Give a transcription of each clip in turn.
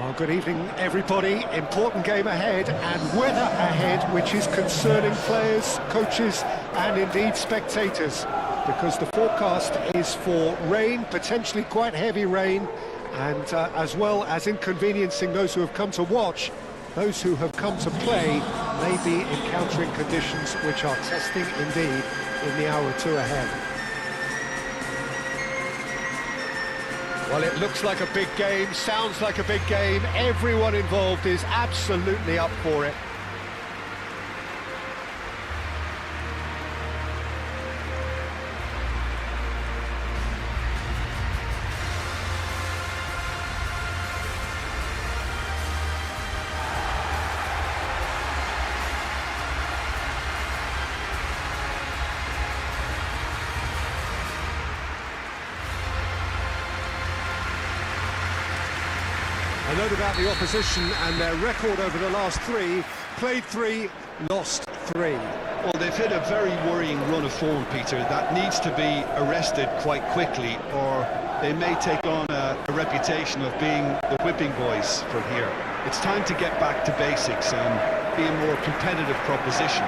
Well, good evening, everybody. Important game ahead and weather ahead, which is concerning players, coaches and indeed spectators, because the forecast is for rain, potentially quite heavy rain, and as well as inconveniencing those who have come to watch, those who have come to play may be encountering conditions which are testing indeed in the hour or two ahead. Well, it looks like a big game, sounds like a big game. Everyone involved is absolutely up for it. A note about the opposition and their record over the last three: played three, lost three. Well, they've hit a very worrying run of form, Peter, that needs to be arrested quite quickly, or they may take on a reputation of being the whipping boys from here. It's time to get back to basics and be a more competitive proposition.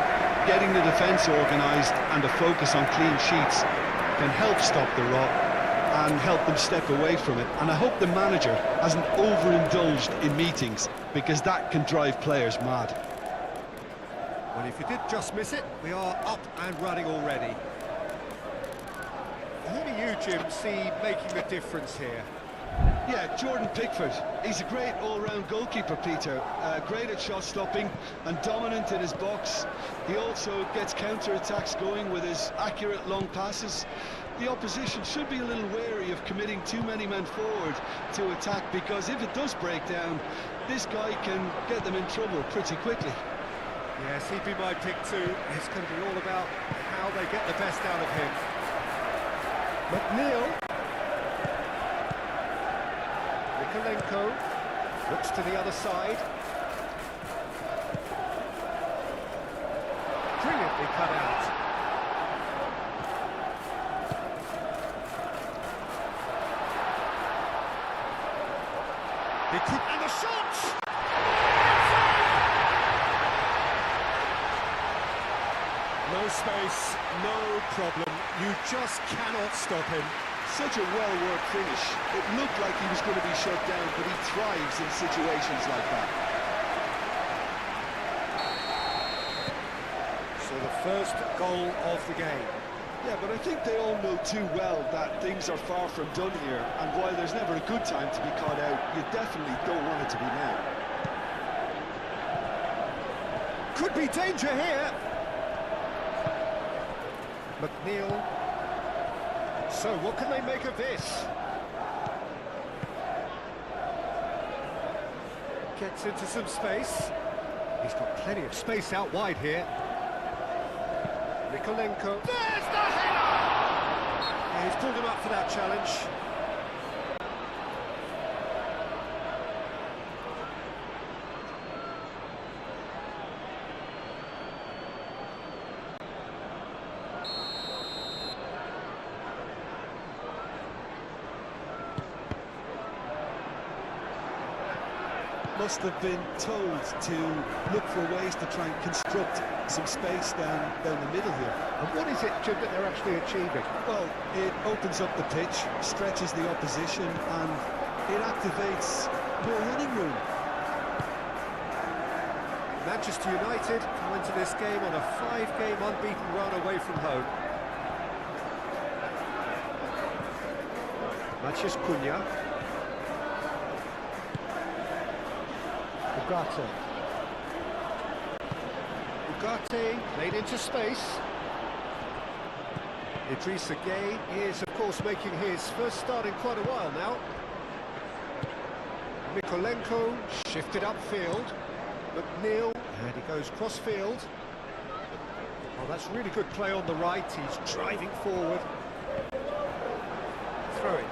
Getting the defence organised and a focus on clean sheets can help stop the rot and help them step away from it. And I hope the manager hasn't overindulged in meetings, because that can drive players mad. Well, if you did just miss it, we are up and running already. Who do you, Jim, see making the difference here? Yeah, Jordan Pickford. He's a great all-round goalkeeper, Peter. Great at shot stopping and dominant in his box. He also gets counter-attacks going with his accurate long passes. The opposition should be a little wary of committing too many men forward to attack, because if it does break down, this guy can get them in trouble pretty quickly. Yes, he'd be my pick too. It's going to be all about how they get the best out of him. McNeil. Nikolenko looks to the other side. Brilliantly cut out. And the shot! No space, no problem. You just cannot stop him. Such a well-worked finish. It looked like he was going to be shut down, but he thrives in situations like that. So the first goal of the game. Yeah, but I think they all know too well that things are far from done here, and while there's never a good time to be caught out, you definitely don't want it to be now. Could be danger here. McNeil. So what can they make of this? Gets into some space. He's got plenty of space out wide here. Nikolenko. There's the header! Yeah, he's pulled him up for that challenge. Must have been told to look for ways to try and construct some space down the middle here. And what is it, Jim, that they're actually achieving? Well, it opens up the pitch, stretches the opposition, and it activates more running room. Manchester United come into this game on a 5-game unbeaten run away from home. Matheus Cunha. Ugarte played into space. Idrissa Gueye is, of course, making his first start in quite a while now. Nikolenko shifted upfield. McNeil, and he goes cross-field. Oh, that's really good play on the right. He's driving forward. Throw it.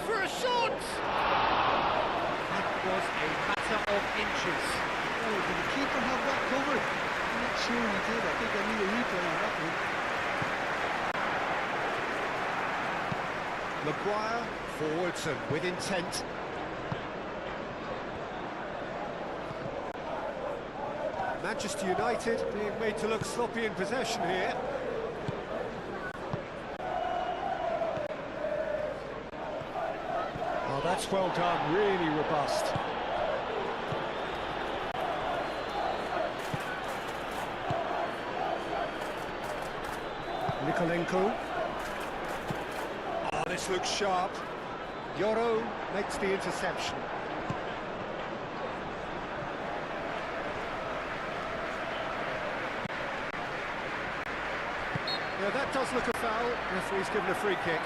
For a shot! matter of inches. Oh, did the keeper have that covered? I'm not sure he did. I think I need a replay on that one. Maguire forwards and with intent. Manchester United being made to look sloppy in possession here. Oh, that's well done, really robust. Nikolenko. Oh, this looks sharp. Yoro makes the interception. Yeah, that does look a foul. Referee's given a free kick.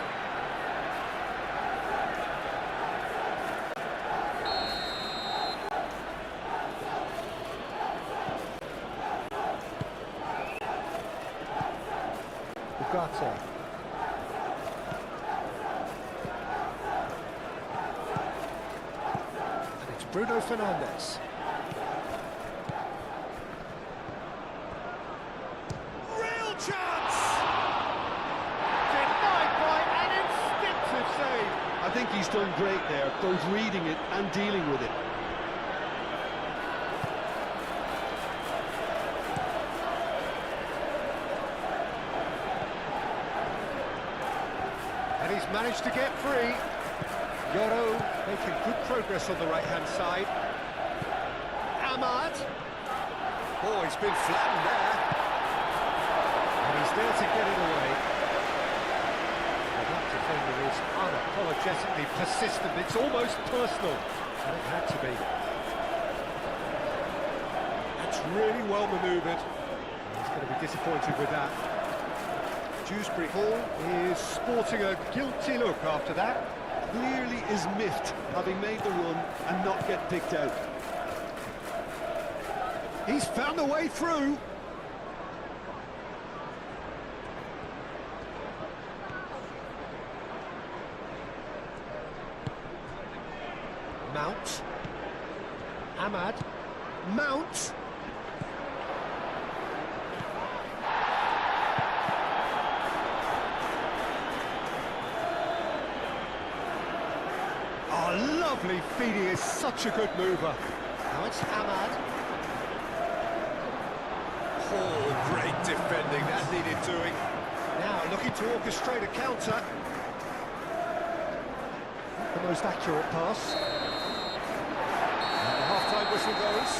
Ugarte. And it's Bruno Fernandes. Real chance! Denied by an instinctive save. I think he's done great there, both reading it and dealing with it. And he's managed to get free. Yoro making good progress on the right-hand side. Ahmad. Oh, he's been flattened there. And he's there to get it away. And that defender is unapologetically persistent. It's almost personal. And it had to be. That's really well manoeuvred. He's going to be disappointed with that. Dewsbury Hall is sporting a guilty look after that. Clearly is miffed, having made the run and not get picked out. He's found a way through. Mount. Ahmad. Mount. Oh, lovely feed. He is such a good mover. Now it's Ahmad. Oh, great defending. That needed doing. Now looking to orchestrate a counter. The most accurate pass. And the half-time whistle goes.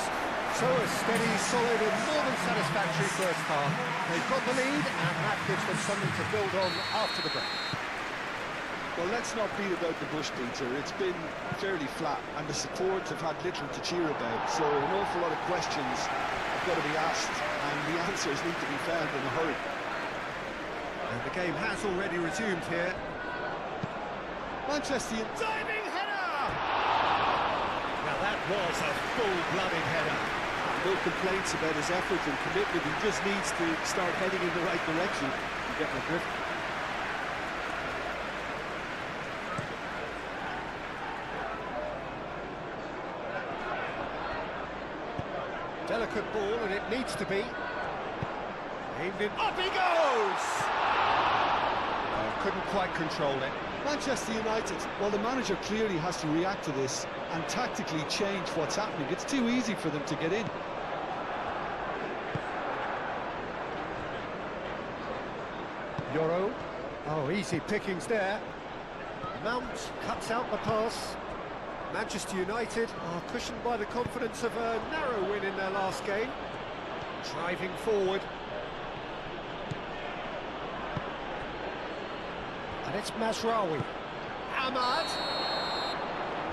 So a steady, solid and more than satisfactory first half. They've got the lead and that gives them something to build on after the break. Well, let's not beat about the bush, Peter. It's been fairly flat, and the support have had little to cheer about. So an awful lot of questions have got to be asked, and the answers need to be found in a hurry. And the game has already resumed here. Manchester United. Diving header! Now that was a full-blooded header. No complaints about his effort and commitment. He just needs to start heading in the right direction. You get my drift. Delicate ball, and it needs to be. Aimed in. Up he goes! Oh, couldn't quite control it. Manchester United, well, the manager clearly has to react to this and tactically change what's happening. It's too easy for them to get in. Yoro. Oh, easy pickings there. Mount cuts out the pass. Manchester United are cushioned by the confidence of a narrow win in their last game. Driving forward. And it's Mazraoui. Ahmad!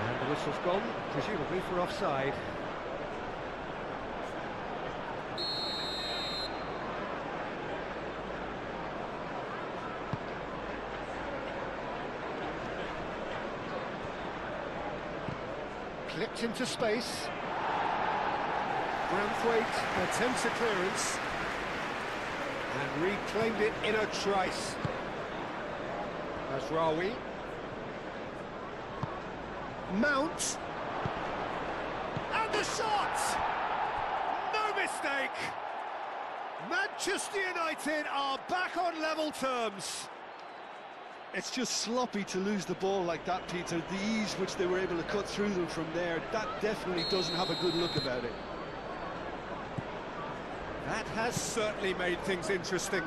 And the whistle's gone, presumably for offside. Clipped into space. Branthwaite attempts a clearance and reclaimed it in a trice. Mazraoui. Mount. And the shot! No mistake! Manchester United are back on level terms. It's just sloppy to lose the ball like that, Peter. The ease which they were able to cut through them from there, that definitely doesn't have a good look about it. That has certainly made things interesting.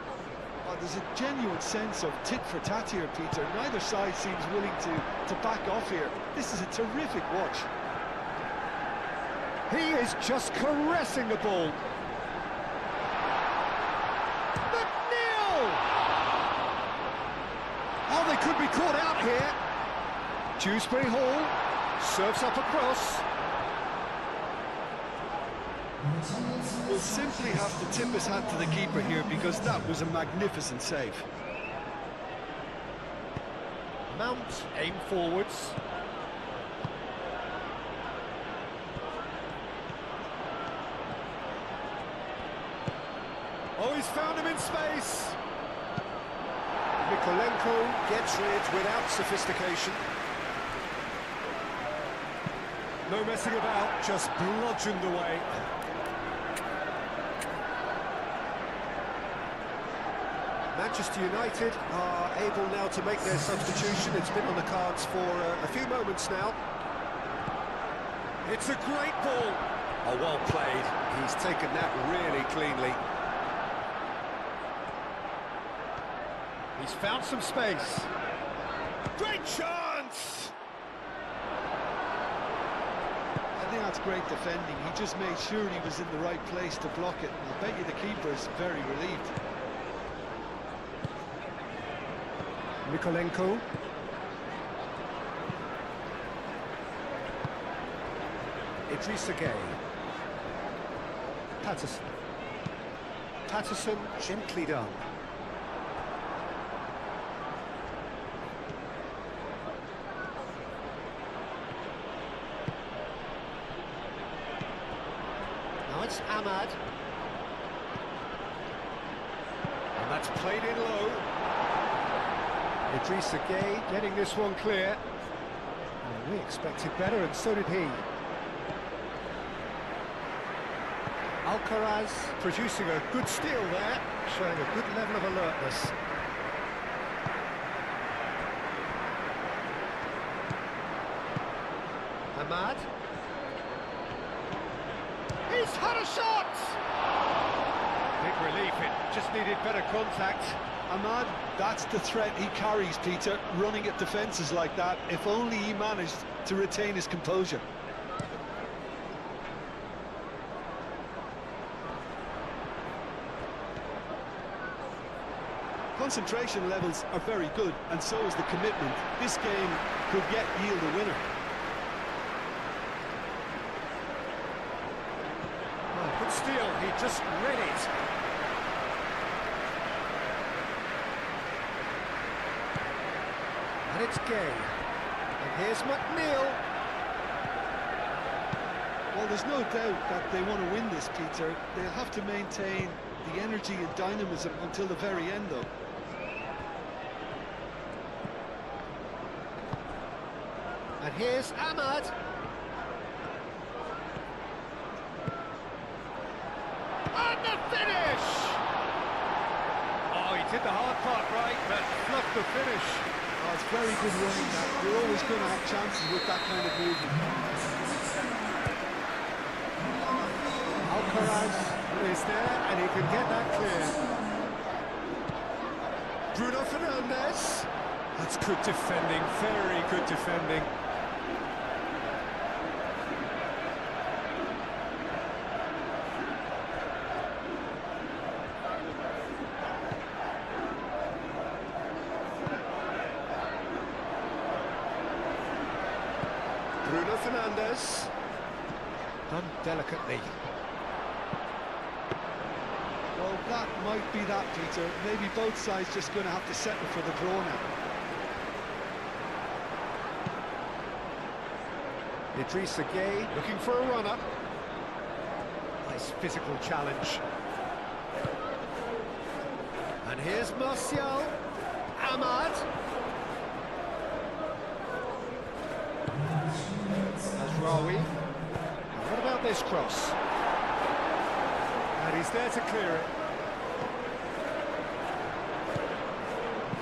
Oh, there's a genuine sense of tit for tat here, Peter. Neither side seems willing to back off here. This is a terrific watch. He is just caressing the ball. Oh, they could be caught out here. Dewsbury Hall serves up a cross. We'll simply have to tip his hat to the keeper here because that was a magnificent save. Mount aim forwards. Oh, he's found him in space. Mikolenko gets rid without sophistication. No messing about, just bludgeoned away. Manchester United are able now to make their substitution. It's been on the cards for a few moments now. It's a great ball. Oh, well played. He's taken that really cleanly. He's found some space. Great chance! I think that's great defending. He just made sure he was in the right place to block it. I bet you the keeper is very relieved. Mikolenko. Idrissa Gueye. Patterson. Patterson gently done. Now it's Ahmad. And that's played in low. Idrissa Gueye getting this one clear. Well, we expected better, and so did he. Alcaraz producing a good steal there, showing a good level of alertness. Ahmad. He's had a shot! Big relief, it just needed better contact. Ahmad, that's the threat he carries, Peter, running at defences like that. If only he managed to retain his composure. Concentration levels are very good, and so is the commitment. This game could yet yield a winner. Oh, good steal, he just read it. And it's Gueye. And here's McNeil. Well, there's no doubt that they want to win this, Peter. They'll have to maintain the energy and dynamism until the very end, though. And here's Ahmad. And the finish! Oh, he did the hard part right, but fluffed the finish. Oh, it's very good running that. You're always going to have chances with that kind of movement. Alcaraz is there, and he can get that clear. Bruno Fernandes. That's good defending, very good defending. Bruno Fernandes. Done delicately. Well, that might be that, Peter. Maybe both sides just going to have to settle for the draw now. Idrissa Gueye looking for a runner. Nice physical challenge. And here's Martial. Ahmad. As Rawi. What What about this cross? And he's there to clear it.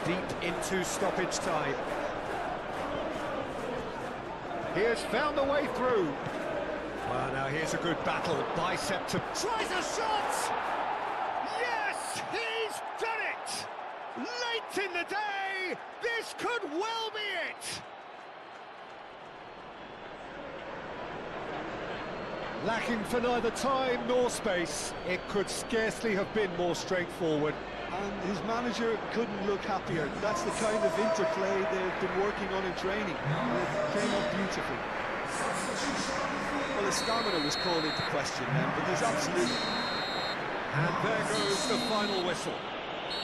Deep into stoppage time. He has found a way through. Well, now here's a good battle. Bicep to... Tries a shot! Yes! He's done it! Late in the day, this could well be it! Lacking for neither time nor space, it could scarcely have been more straightforward. And his manager couldn't look happier. That's the kind of interplay they've been working on in training. And it came up beautifully. Well, his stamina was called into question then, but he's absolutely... And there goes the final whistle.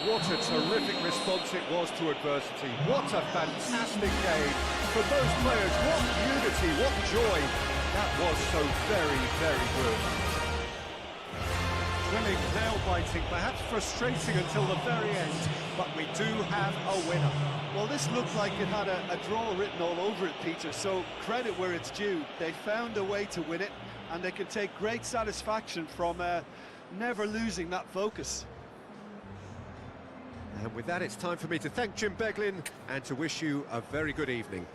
What a terrific response it was to adversity. What a fantastic game. For those players, what unity, what joy. That was so very, very good. Thrilling, nail-biting, perhaps frustrating until the very end, but we do have a winner. Well, this looked like it had a draw written all over it, Peter, so credit where it's due. They found a way to win it, and they can take great satisfaction from never losing that focus. And with that, it's time for me to thank Jim Beglin and to wish you a very good evening.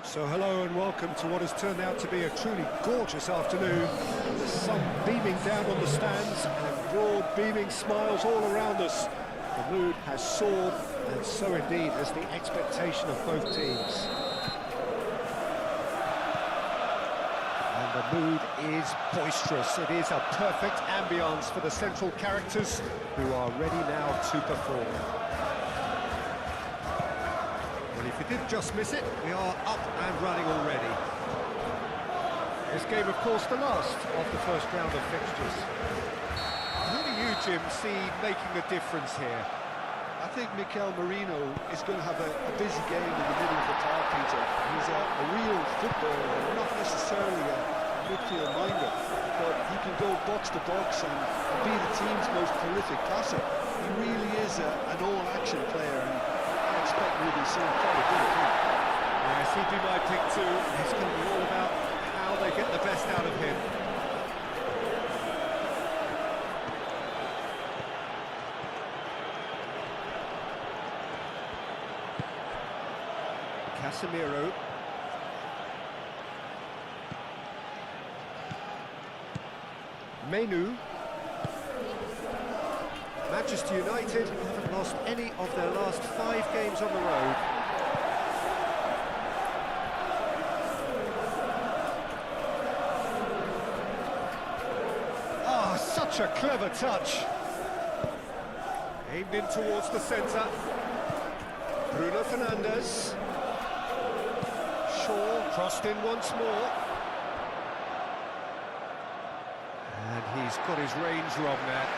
So hello and welcome to what has turned out to be a truly gorgeous afternoon. The sun beaming down on the stands and broad beaming smiles all around us. The mood has soared, and so indeed has the expectation of both teams. And the mood is boisterous. It is a perfect ambience for the central characters who are ready now to perform. Well, if you did just miss it, we are up and running already. This game, of course, the last of the first round of fixtures. Who do you, Jim, see making a difference here? I think Mikel Merino is going to have a busy game in the middle of the park, Peter. He's a real footballer, not necessarily a midfield minder, but he can go box to box and be the team's most prolific passer. He really is an all-action player, and I expect we'll be seeing quite a bit of him. Yes, he'd be my pick too. It's going to be all about how they get the best out of him. Casemiro. Menu. Manchester United haven't lost any of their last 5 games on the road. Oh, such a clever touch. Aimed in towards the centre. Bruno Fernandes. Shaw crossed in once more. And he's got his range wrong there.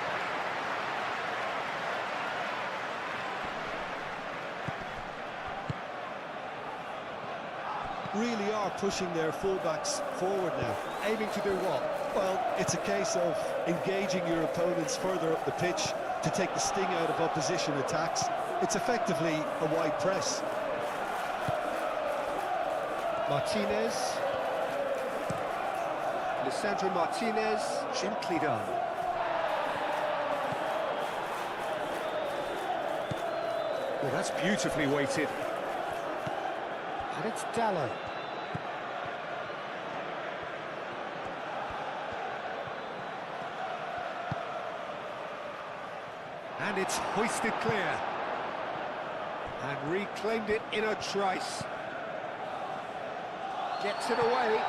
Really are pushing their fullbacks forward now. Aiming to do what? Well, it's a case of engaging your opponents further up the pitch to take the sting out of opposition attacks. It's effectively a wide press. Martinez. Lisandro Martinez, gently done. Well, that's beautifully weighted. And it's Dallo. And it's hoisted clear. And reclaimed it in a trice. Gets it away.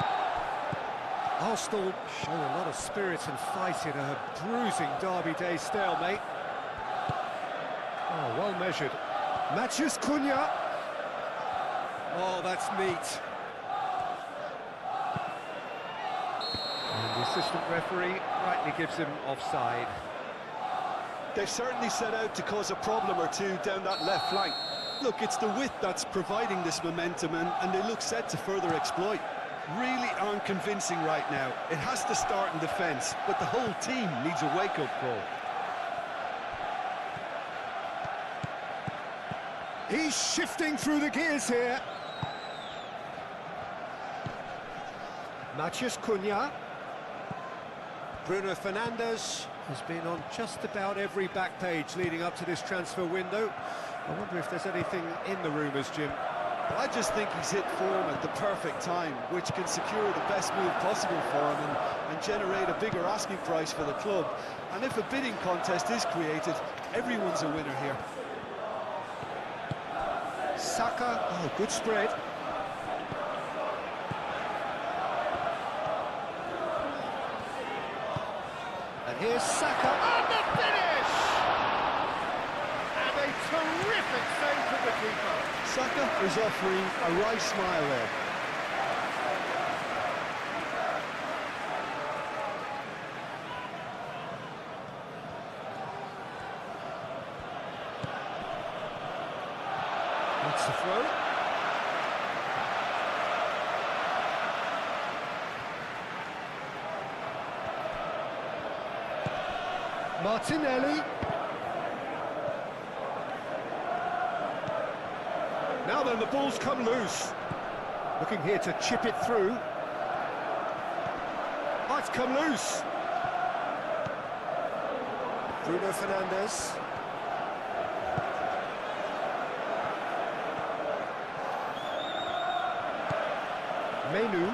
Arsenal show a lot of spirit and fight in a bruising Derby Day stalemate. Oh, well measured. Matheus Cunha. Oh, that's neat. And the assistant referee rightly gives him offside. They've certainly set out to cause a problem or two down that left flank. Look, it's the width that's providing this momentum, and they look set to further exploit. Really aren't convincing right now. It has to start in defence, but the whole team needs a wake-up call. He's shifting through the gears here. Matheus Cunha. Bruno Fernandes has been on just about every back page leading up to this transfer window. I wonder if there's anything in the rumours, Jim. Well, I just think he's hit form at the perfect time, which can secure the best move possible for him and generate a bigger asking price for the club. And if a bidding contest is created, everyone's a winner here. Saka, oh, good spread. And here's Saka, and the finish! And a terrific save from the keeper. Saka is offering a wry smile there. That's the throw. Martinelli. Now then, the ball's come loose. Looking here to chip it through. Oh, it's come loose. Bruno Fernandes. Menu.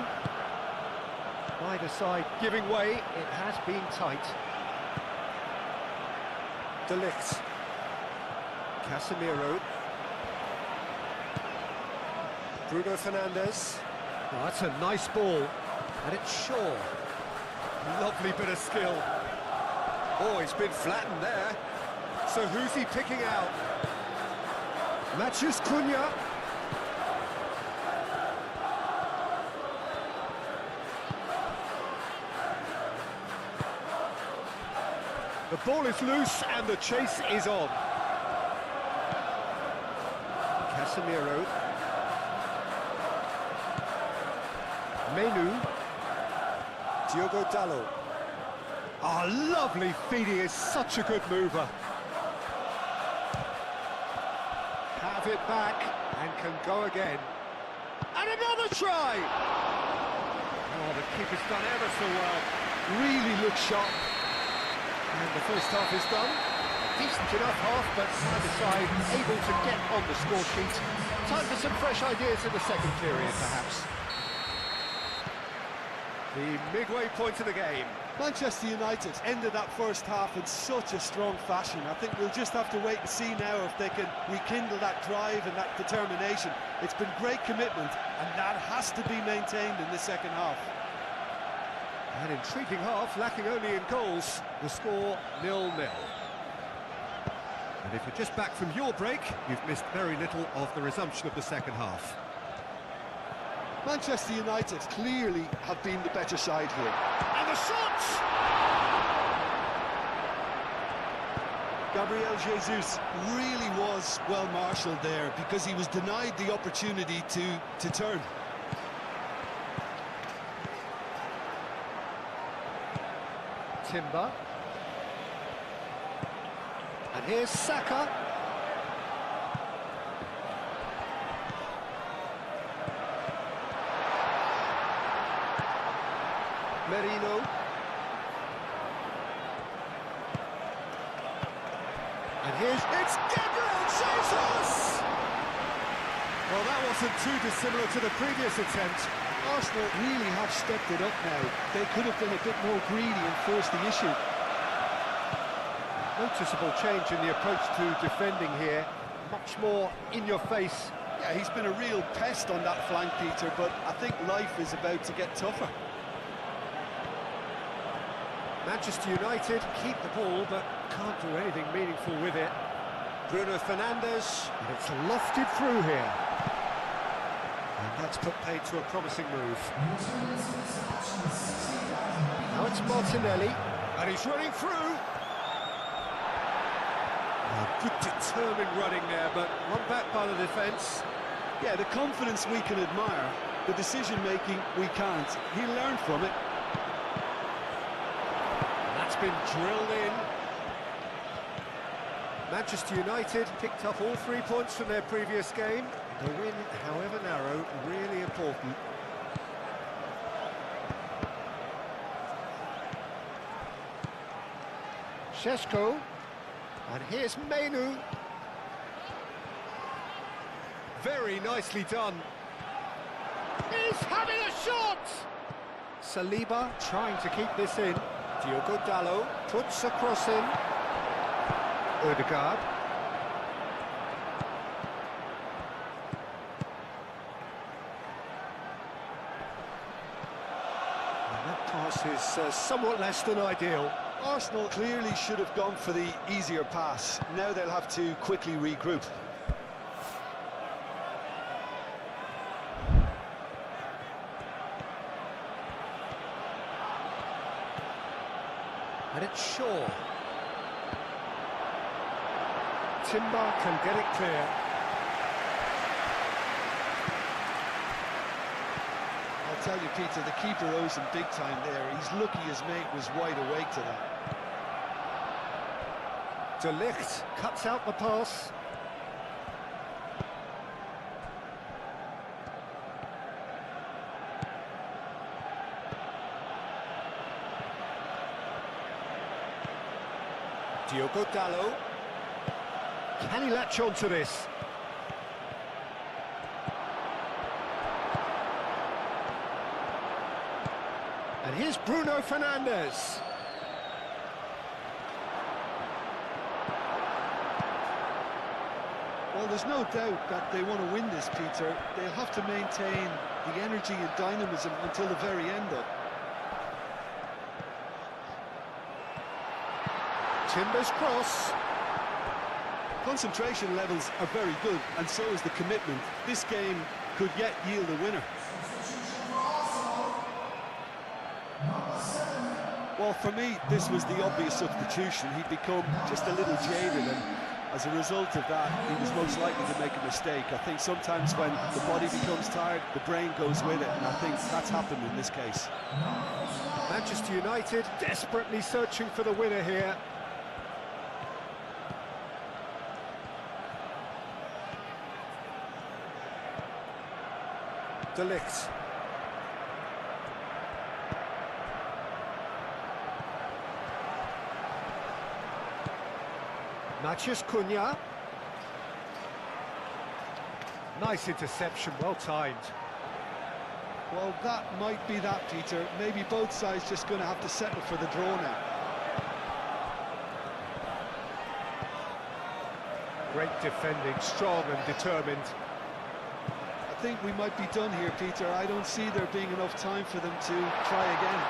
Either side giving way. It has been tight. De Ligt. Casemiro. Bruno Fernandes. Oh, that's a nice ball. And it's Shaw. Lovely bit of skill. Oh, he's been flattened there. So who's he picking out? Matheus Cunha. The ball is loose and the chase is on. Casemiro. Menu. Diogo Dalot. Oh, lovely feed, he is such a good mover. Have it back and can go again. And another try! Oh, the keeper's done ever so well. Really looks sharp. And the first half is done. A decent enough half, but neither side able to get on the score sheet. Time for some fresh ideas in the second period, perhaps. The midway point of the game. Manchester United ended that first half in such a strong fashion. I think we'll just have to wait and see now if they can rekindle that drive and that determination. It's been great commitment, and that has to be maintained in the second half. An intriguing half, lacking only in goals. The score 0-0. And if you're just back from your break, you've missed very little of the resumption of the second half. Manchester United clearly have been the better side here. And the shots! Gabriel Jesus really was well marshalled there because he was denied the opportunity to turn. Timber. And here's Saka. Merino. And it's Gabriel Jesus! Well, that wasn't too dissimilar to the previous attempt. Arsenal really have stepped it up now. They could have been a bit more greedy and forced the issue. Noticeable change in the approach to defending here. Much more in your face. Yeah, he's been a real pest on that flank, Peter, but I think life is about to get tougher. Manchester United keep the ball, but can't do anything meaningful with it. Bruno Fernandes, and it's lofted through here. And that's put paid to a promising move. Now it's Martinelli, and he's running through. Oh, good determined running there, but one back by the defence. Yeah, the confidence we can admire, the decision-making we can't. He learned from it. That's been drilled in. Manchester United picked up all 3 points from their previous game. The win, however narrow, really important. Šeško. And here's Menu. Very nicely done. He's having a shot! Saliba trying to keep this in. Diogo Dalot puts a cross in. Ødegaard. And that pass is somewhat less than ideal. Arsenal clearly should have gone for the easier pass. Now they'll have to quickly regroup. And it's Shaw. Timber can get it clear. I'll tell you, Peter, the keeper owes him big time there. He's lucky his mate was wide awake to that. De Ligt cuts out the pass. Diogo Dalot. Can he latch on to this? And here's Bruno Fernandes. Well, there's no doubt that they want to win this, Peter. They'll have to maintain the energy and dynamism until the very end, though. Timber's cross. Concentration levels are very good, and so is the commitment. This game could yet yield a winner. Well, for me, this was the obvious substitution. He'd become just a little jaded, and As a result of that, he was most likely to make a mistake. I think sometimes when the body becomes tired, the brain goes with it, and I think that's happened in this case. Manchester United desperately searching for the winner here. De Ligt. Matheus Cunha. Nice interception, well timed. Well, that might be that, Peter. Maybe both sides just going to have to settle for the draw now. Great defending, strong and determined. I think we might be done here, Peter. I don't see there being enough time for them to try again.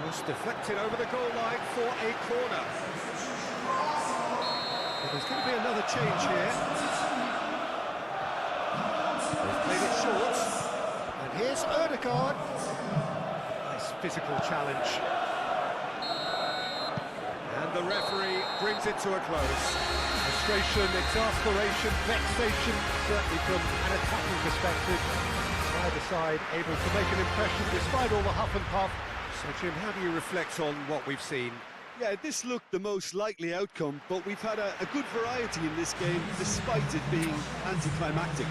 Cross deflected over the goal line for a corner. But there's going to be another change here. They've played it short. And here's Ødegaard. Nice physical challenge. And the referee brings it to a close. Frustration, exasperation, vexation, certainly from an attacking perspective. Neither side able to make an impression despite all the huff and puff. So Jim, how do you reflect on what we've seen? Yeah, this looked the most likely outcome, but we've had a good variety in this game, despite it being anticlimactic.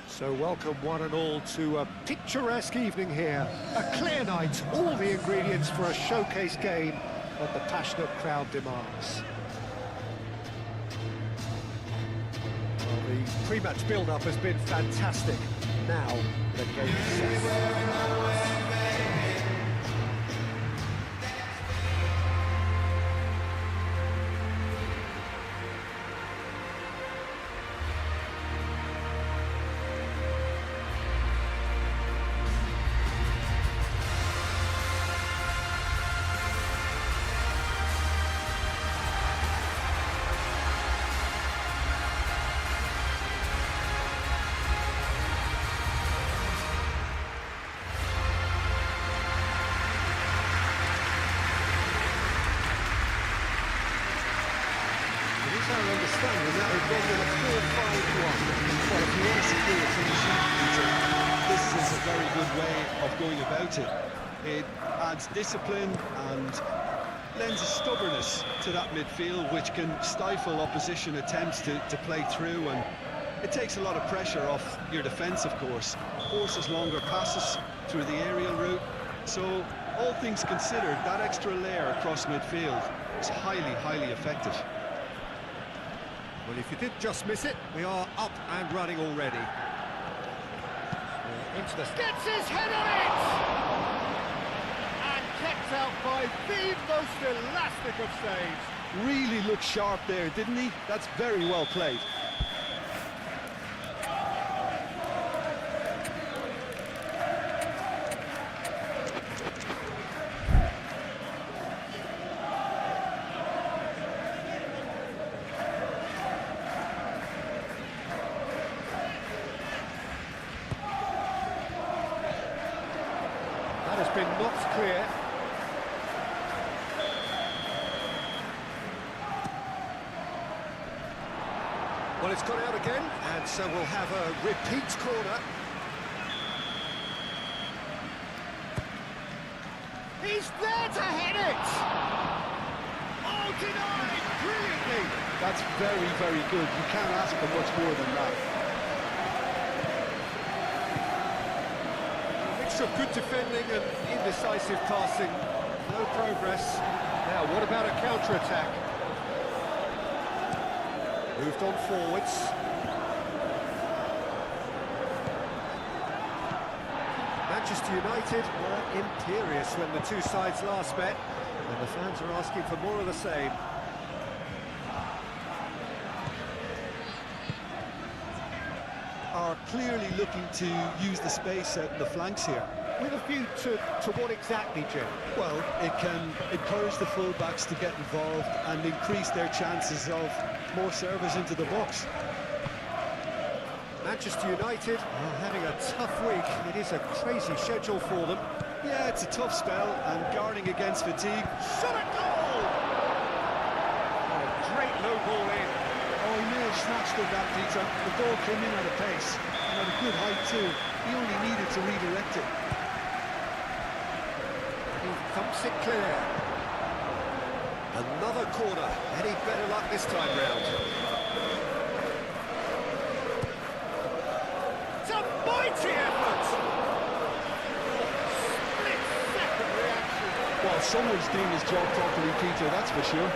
So welcome one and all to a picturesque evening here. A clear night, all the ingredients for a showcase game that the passionate crowd demands. Well, the pre-match build-up has been fantastic. Now, the game is set. Our understanding that would go with a 4-5-1. Well, if you want to secure a clean sheet, Peter, this is a very good way of going about it. It adds discipline and lends a stubbornness to that midfield, which can stifle opposition attempts to play through, and it takes a lot of pressure off your defence, of course. Forces longer passes, through the aerial route. So, all things considered, that extra layer across midfield is highly, highly effective. Well, if you did just miss it, we are up and running already. Into the... Gets his head on it! And kept out by the most elastic of saves. Really looked sharp there, didn't he? That's very well played. That has been knocked clear. Well, it's gone out again, and so we'll have a repeat corner. He's there to hit it! Oh, denied brilliantly! That's very, very good. You can't ask for much more than that. A mixture of good defending and indecisive passing. No progress. Now, what about a counter-attack? Moved on forwards. Manchester United were imperious when the two sides last met, and the fans are asking for more of the same. Are clearly looking to use the space out in the flanks here. With a view to what exactly, Jim? Well, it can encourage the full-backs to get involved and increase their chances of more service into the box. Manchester United are having a tough week. It is a crazy schedule for them. Yeah, it's a tough spell, and guarding against fatigue. Shot a goal! Oh, great low ball in. Oh, he may have snatched at that, Peter. The ball came in at a pace, and at a good height too. He only needed to redirect it. He thumps it clear. Another corner. Any better luck this time round? It's a mighty effort! Split-second reaction. Well, someone's doing his job properly, Peter, that's for sure.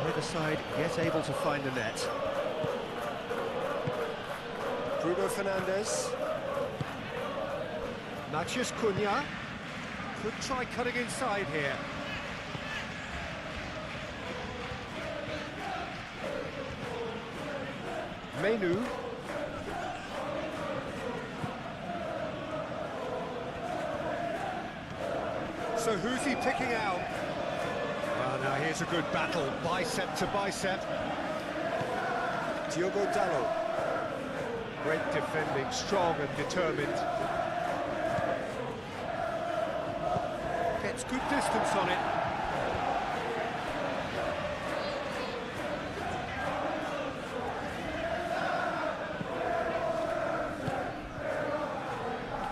Either side yet able to find the net. Bruno Fernandes. Matheus Cunha could try cutting inside here. Menu. So who's he picking out? Well, now here's a good battle, bicep to bicep. Diogo Dalot. Great defending, strong and determined. Gets good distance on it.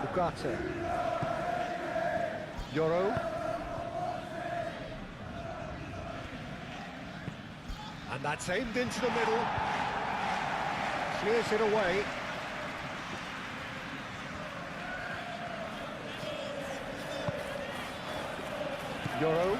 Ugarte. Yoro. And that's aimed into the middle. Clears it away. Yoro.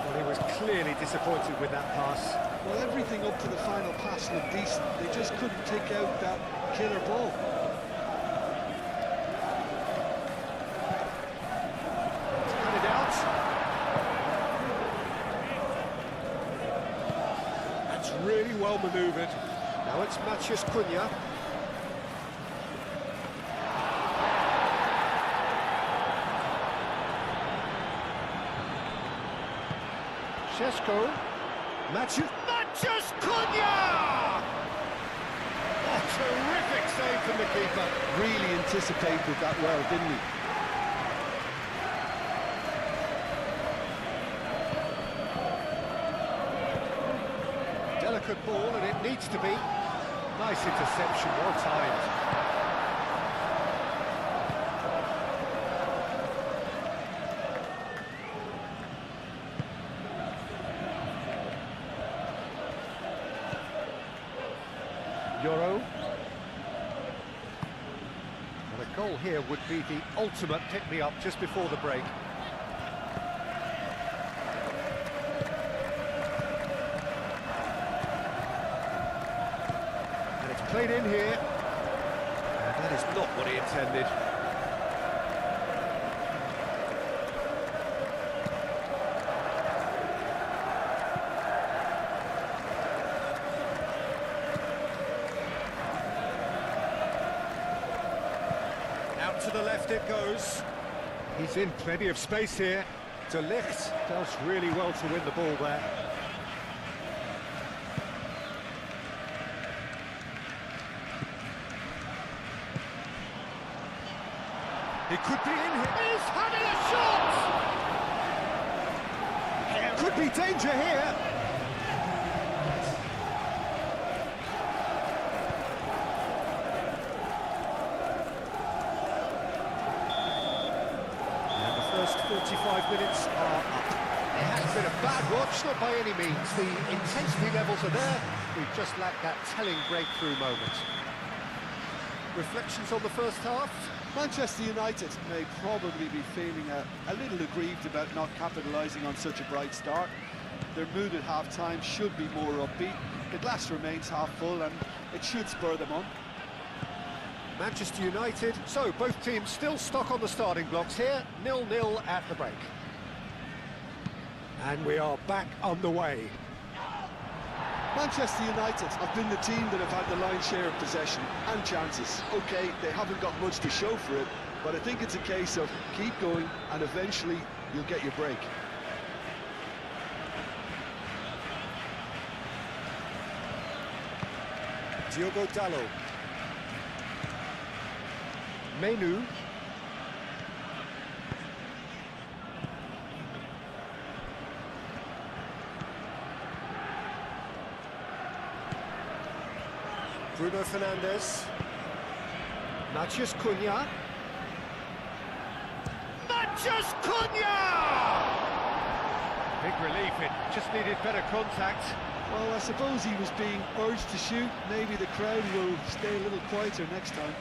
Well, he was clearly disappointed with that pass. Well, everything up to the final pass looked decent. They just couldn't take out that killer ball. Cut it out. That's really well manoeuvred. Now it's Matheus Cunha. Shesko. Matheus Cunha! Oh, terrific save from the keeper. Really anticipated that well, didn't he? Delicate ball, and it needs to be. Nice interception, well timed. Euro. And a goal here would be the ultimate pick-me-up just before the break. And it's played in here. And that is not what he intended. To the left it goes. He's in plenty of space here. De Ligt does really well to win the ball there. He could be in here. He's having a shot! Could be danger here. First 45 minutes are up. It hasn't been a bad watch, not by any means. The intensity levels are there. We've just lacked that telling breakthrough moment. Reflections on the first half? Manchester United may probably be feeling a little aggrieved about not capitalising on such a bright start. Their mood at half-time should be more upbeat. The glass remains half full and it should spur them on. Manchester United, so both teams still stuck on the starting blocks here, 0-0 at the break. And we are back underway. Manchester United have been the team that have had the lion's share of possession and chances. Okay, they haven't got much to show for it, but I think it's a case of keep going and eventually you'll get your break. Diogo Dalot. Menu. Bruno Fernandes. Matheus Cunha. Matheus Cunha! Big relief, it just needed better contact. Well, I suppose he was being urged to shoot. Maybe the crowd will stay a little quieter next time.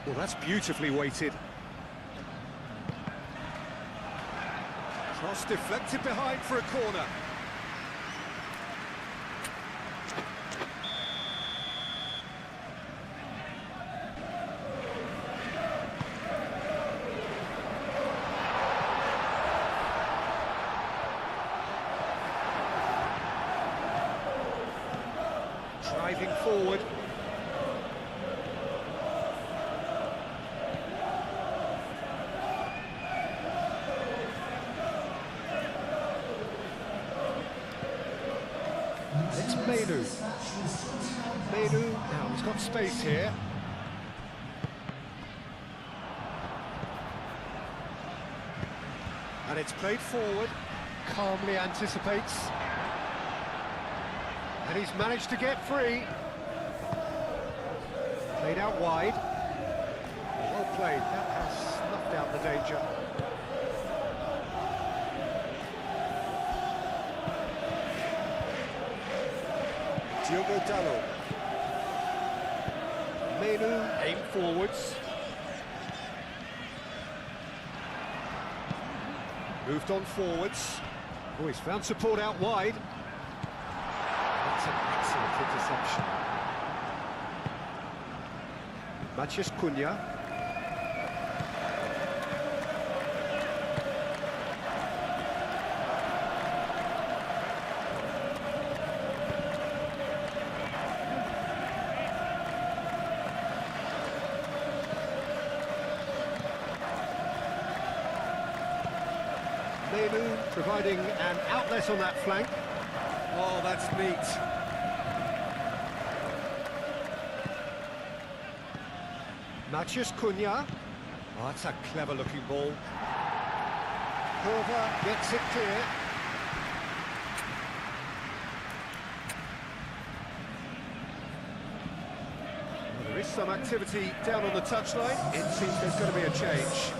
Well, that's beautifully weighted. Cross deflected behind for a corner. Driving forward. It's Menu. Menu, now he's got space here. And it's played forward, calmly anticipates. And he's managed to get free. Played out wide. Well played, that has snuffed out the danger. Diogo Dalot. Menu, aim forwards. Moved on forwards. Oh, he's found support out wide. That's an excellent interception. Matheus Cunha. Menu providing an outlet on that flank. Oh, that's neat. Matheus Cunha. Oh, that's a clever-looking ball. Curva gets it clear. Well, there is some activity down on the touchline. It seems there's going to be a change.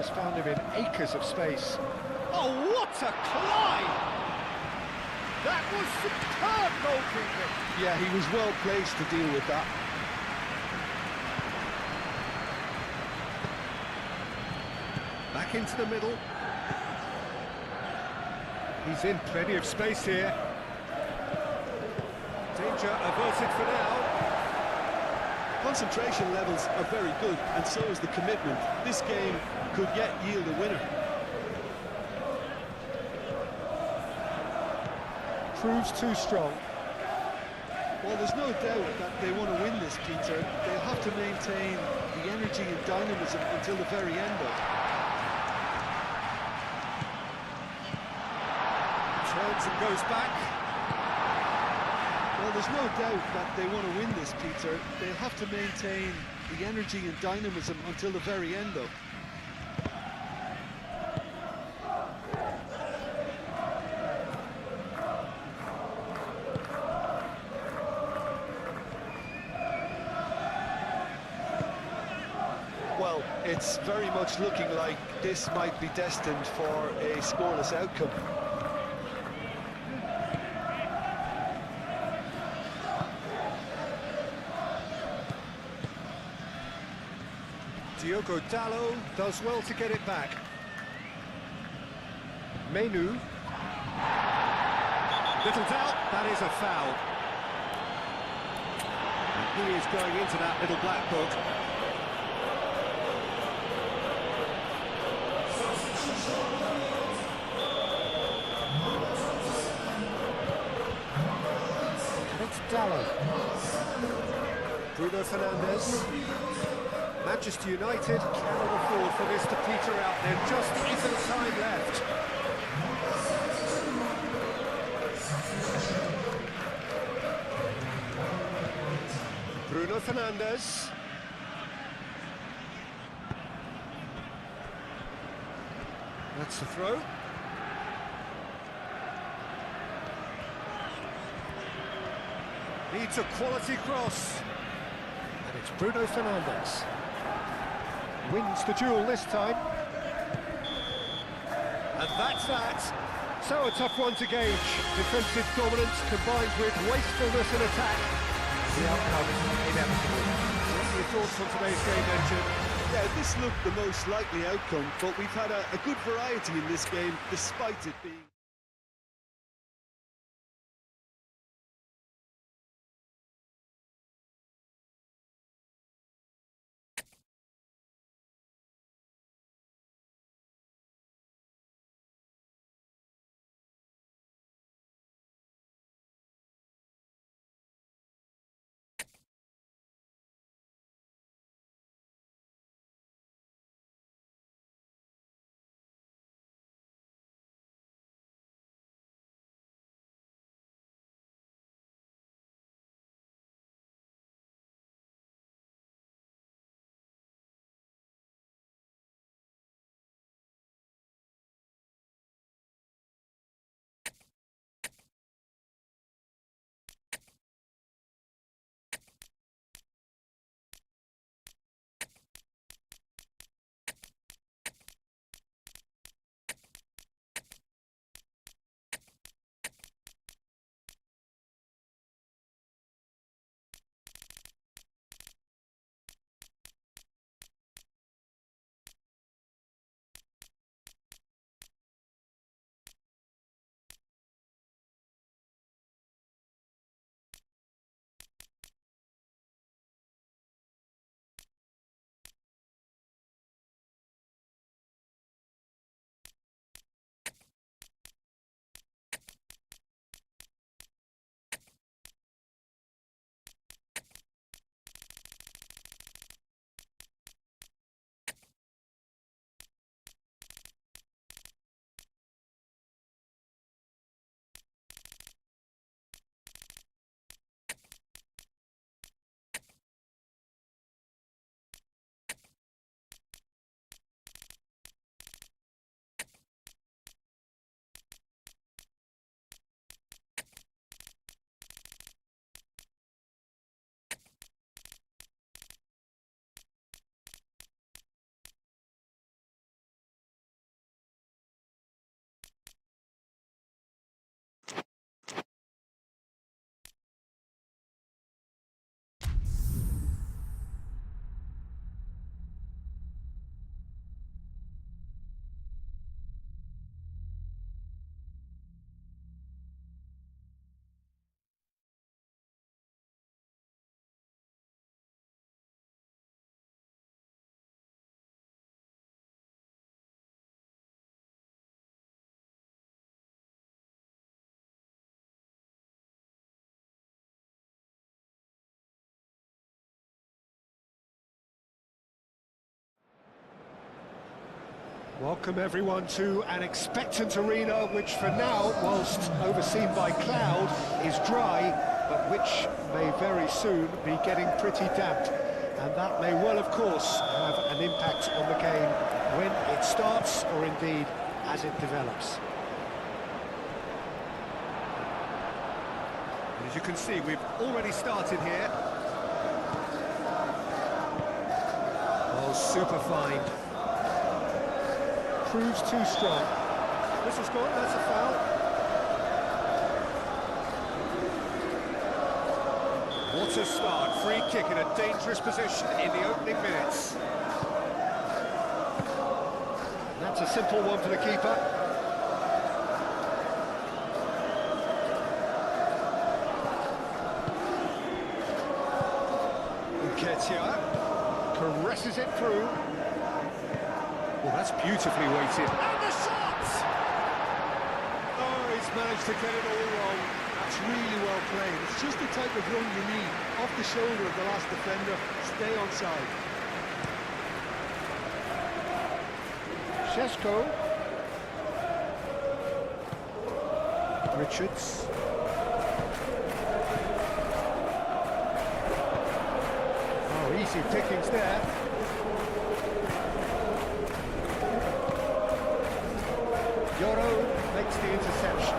Has found him in acres of space. Oh, what a climb! That was superb goalkeeping. Yeah, he was well placed to deal with that. Back into the middle. He's in plenty of space here. Danger averted for now. Concentration levels are very good, and so is the commitment. This game could yet yield a winner. Proves too strong. Well, there's no doubt that they want to win this, Peter. They'll have to maintain the energy and dynamism until the very end of it. Turns and goes back. Well, there's no doubt that they want to win this, Peter. They'll have to maintain the energy and dynamism until the very end, though. Well, it's very much looking like this might be destined for a scoreless outcome. Diogo Dalot does well to get it back. Menu. Little doubt, that is a foul. And he is going into that little black book. It's Dalot. Bruno Fernandes. Manchester United cannot afford for this to peter out. There just isn't time left. Bruno Fernandes. That's the throw. Needs a quality cross. And it's Bruno Fernandes. Wins the duel this time. And that's that. So a tough one to gauge. Defensive dominance combined with wastefulness in attack. The outcome inevitable. What are your thoughts on today's game, Benjamin? Yeah, this looked the most likely outcome, but we've had a good variety in this game, despite it being... Welcome everyone to an expectant arena, which for now, whilst overseen by cloud, is dry, but which may very soon be getting pretty damp. And that may well, of course, have an impact on the game when it starts, or indeed, as it develops. As you can see, we've already started here. Oh, super fine. Proves too strong. Whistle's gone, that's a foul. What a start. Free kick in a dangerous position in the opening minutes. And that's a simple one for the keeper. Nketiah Caresses it through. Well, that's beautifully weighted. And the shot! Oh, he's managed to get it all wrong. That's really well played. It's just the type of run you need. Off the shoulder of the last defender, stay onside. Šeško. Richards. Oh, easy pickings there. Yoro makes the interception.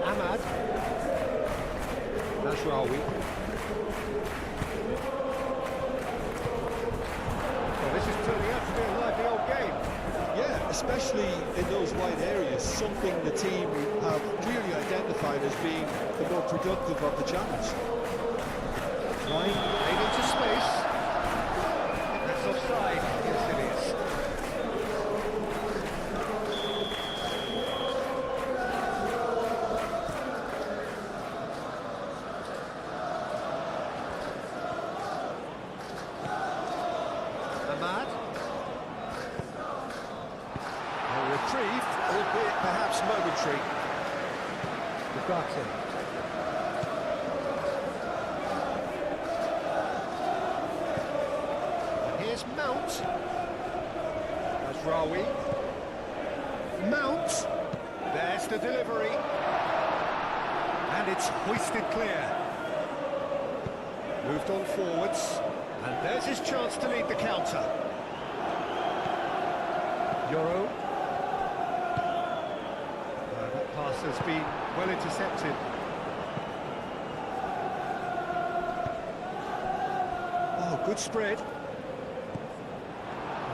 Ahmad. Nasraoui. Well, this is turning out to be a lively old game. Yeah, especially in those wide areas, something the team have clearly identified as being the more productive of the challenge. Line played into space. That's offside. Yes, it is. Ahmad. A reprieve, albeit perhaps momentary. Ugarte. Here's Mount. Nasraoui. Mount. There's the delivery. And it's hoisted clear. Moved on forwards. And there's his chance to lead the counter. Yoro. That pass has been well intercepted. Oh, good spread.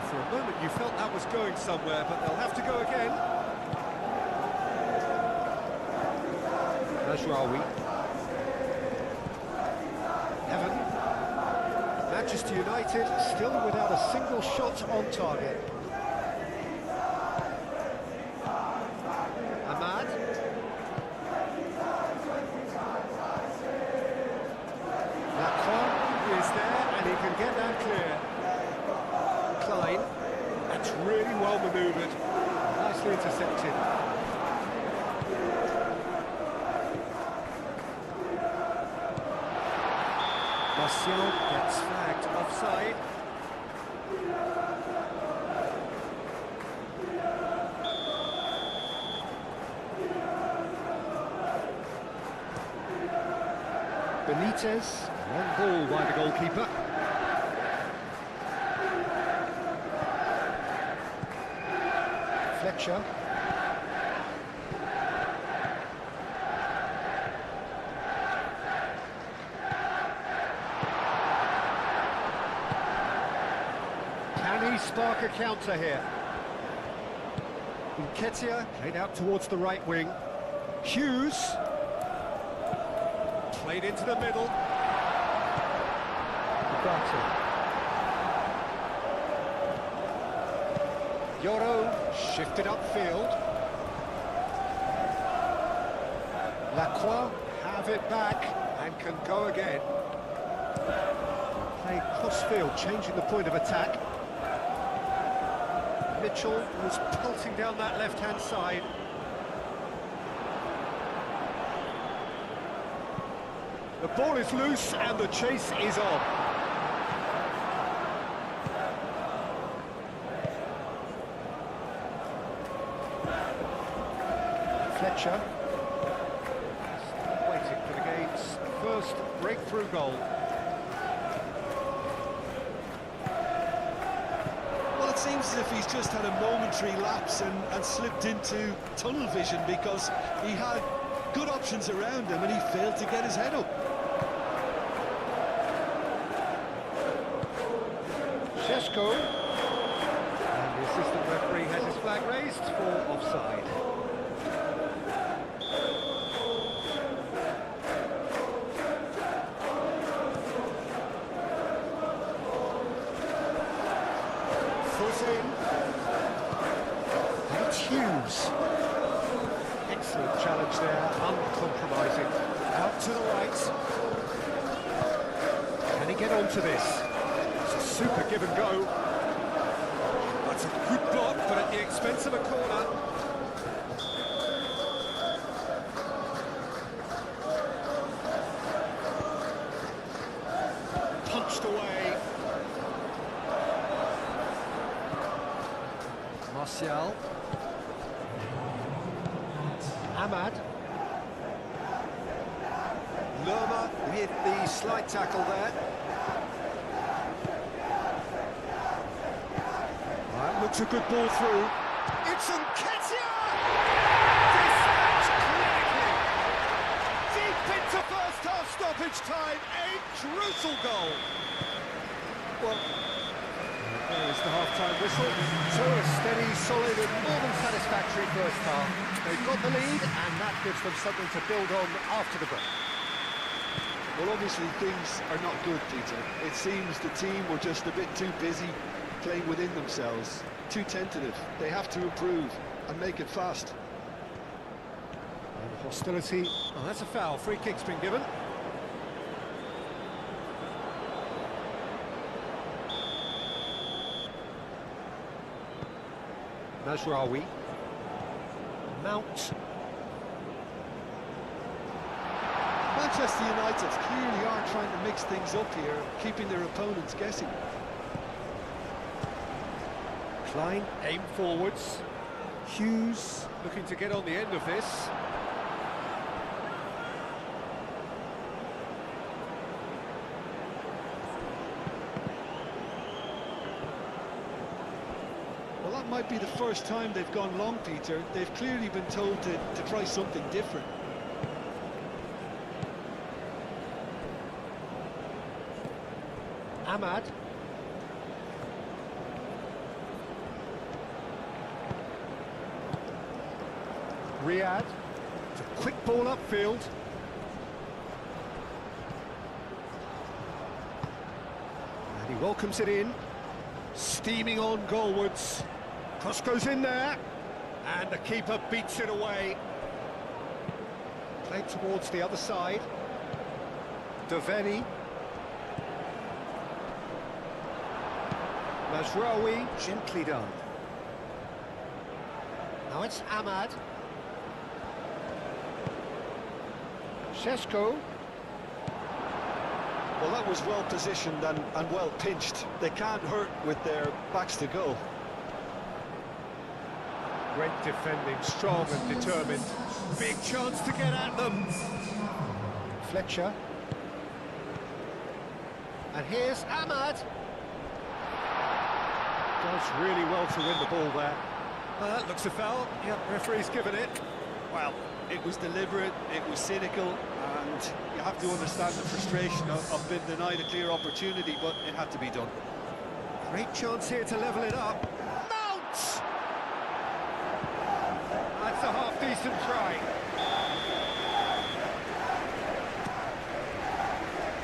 For a moment you felt that was going somewhere, but they'll have to go again. Nasraoui. Evan. Manchester United still without a single shot on target. Ahmad. Lacroix is there and he can get that clear. Klein. That's really well manoeuvred. Nicely intercepted. Martial gets flagged offside. Benitez. Long ball by the goalkeeper. Fletcher. Can he spark a counter here? Nketiah played out towards the right wing. Hughes played into the middle. Ugarte. Yoro shifted upfield. Lacroix have it back and can go again. Play cross-field, changing the point of attack. Mitchell was pelting down that left-hand side. The ball is loose and the chase is on. Fletcher. Waiting for the game's first breakthrough goal. Well, it seems as if he's just had a momentary lapse and slipped into tunnel vision, because he had good options around him and he failed to get his head up. Šeško. And the assistant referee has his flag raised for offside. Foot in. And it's Hughes. Excellent challenge there, uncompromising. Out to the right. Can he get onto this? It's a super give and go. That's a good block, but at the expense of a corner. Punched away. Martial. Ahmad. Lerma with the slight tackle there. That looks a good ball through. It's Nketiah! Dispatched clinically! Deep into first half stoppage time, a crucial goal! Well, there is the half-time whistle. So a steady, solid and more than satisfactory first half. They've got the lead and that gives them something to build on after the break. Well, obviously things are not good, Peter. It seems the team were just a bit too busy playing within themselves, too tentative. They have to improve and make it fast. And hostility. Oh, that's a foul. Free kick's been given. Mazraoui. Mount. Manchester United clearly are trying to mix things up here, keeping their opponents guessing. Klein, aim forwards. Hughes looking to get on the end of this. Well, that might be the first time they've gone long, Peter. They've clearly been told to try something different. Ahmad. Riyad. It's a quick ball upfield. And he welcomes it in. Steaming on goalwards. Cross goes in there. And the keeper beats it away. Played towards the other side. Daveni. Mazraoui, gently done. Now it's Ahmad. Šeško. Well, that was well positioned and well pinched. They can't hurt with their backs to goal. Great defending, strong and determined. Big chance to get at them. Fletcher. And here's Ahmad. Does really well to win the ball there. That looks a foul. Yep, referee's given it. Well, it was deliberate, it was cynical, and you have to understand the frustration of being denied a clear opportunity, but it had to be done. Great chance here to level it up. Mount! That's a half-decent try.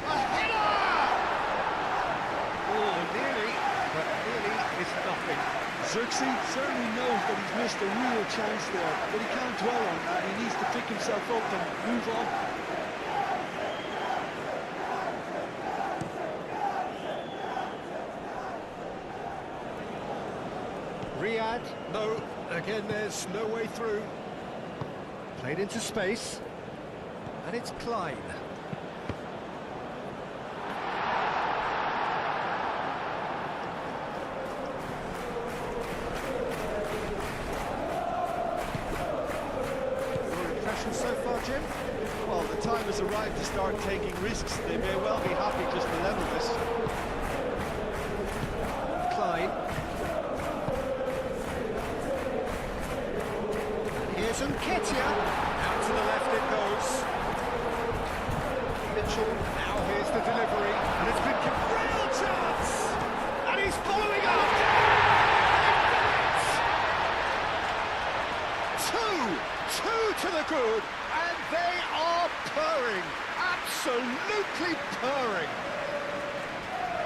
A header! Oh, nearly, but nearly is nothing. Xerxes certainly knows that he's missed a real chance there, but he can't dwell on that. He needs to pick himself up and move on. Riyad, no, again there's no way through. Played into space, and it's Klein. Jim? Well, the time has arrived to start taking risks. They may well be happy just to level this. Klein. Here's Nketiah. Out to the left it goes. Mitchell. Now here's the delivery. And it's been real chance. And he's following up. Two to the good. And they are purring. Absolutely purring.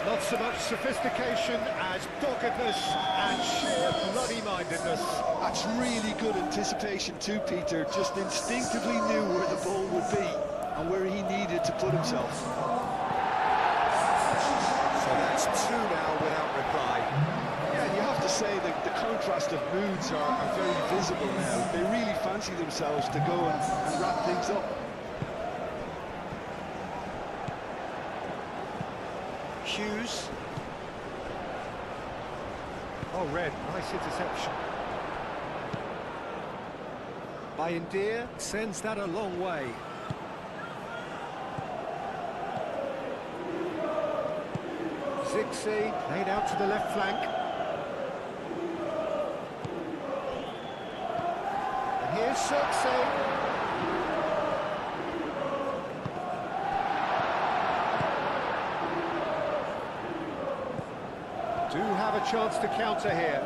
Not so much sophistication as doggedness and sheer bloody-mindedness. That's really good anticipation too, Peter. Just instinctively knew where the ball would be and where he needed to put himself. So that's two now without reply. Yeah, and you have to say that the contrast of moods are very visible now. They really fancy themselves to go and wrap things up. Hughes. Oh, Red, nice interception. Bayendir sends that a long way. Zixi laid out to the left flank. And here's Zixi. Do have a chance to counter here.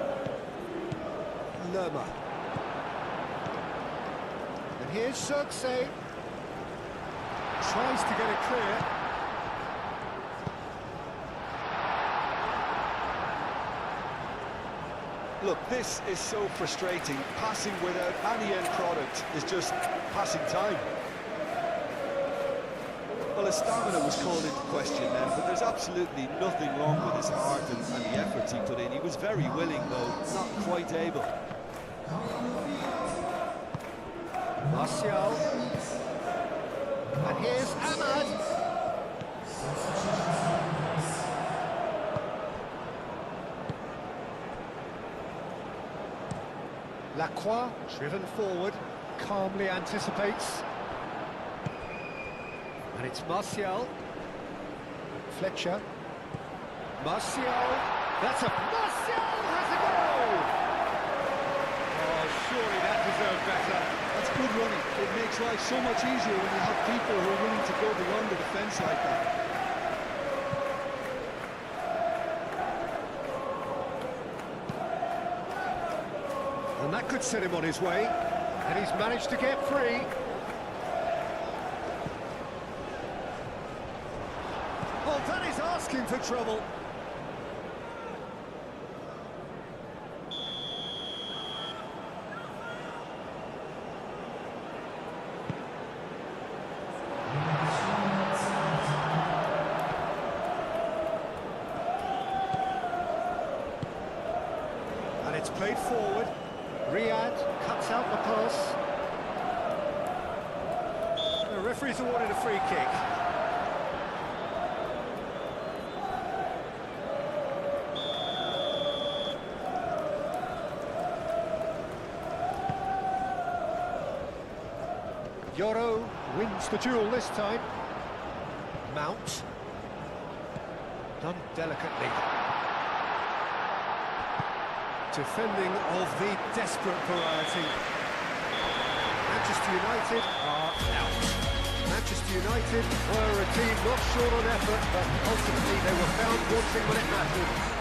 Lerma. And here's Zirkzee. Tries to get it clear. Look, this is so frustrating. Passing without any end product is just passing time. Well, his stamina was called into question then, but there's absolutely nothing wrong with his heart and the efforts he put in. He was very willing, though, not quite able. Martial. And here's Ahmad. Lacroix, driven forward, calmly anticipates. And it's Martial. Fletcher. Martial. That's a... Martial has a goal! Oh, surely that deserved better. That's good running. It makes life so much easier when you have people who are willing to go beyond the defence like that. And that could set him on his way. And he's managed to get free. Oh, that is asking for trouble. And it's played forward. Riyad cuts out the pass. The referee's awarded a free kick. Yoro wins the duel this time. Mount. Done delicately. Defending of the desperate variety. Manchester United are out. Manchester United were a team not short on effort, but ultimately they were found wanting when it mattered.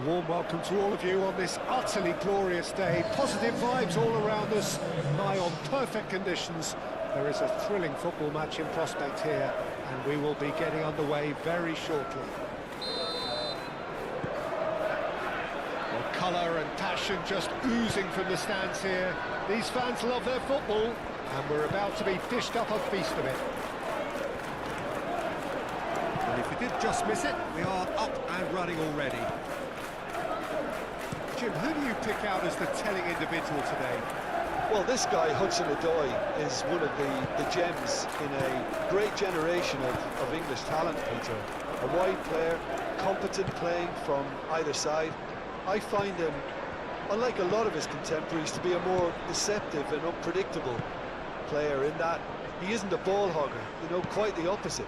warm welcome to all of you on this utterly glorious day. Positive vibes all around us, nigh on perfect conditions. There is a thrilling football match in prospect here, and we will be getting underway very shortly. Well, colour and passion just oozing from the stands here. These fans love their football, and we're about to be dished up a feast of it. And if we did just miss it, we are up and running already. Jim, who do you pick out as the telling individual today? Well, this guy, Hudson-Odoi, is one of the gems in a great generation of English talent, Peter. A wide player, competent playing from either side. I find him, unlike a lot of his contemporaries, to be a more deceptive and unpredictable player in that he isn't a ball hogger, you know, quite the opposite.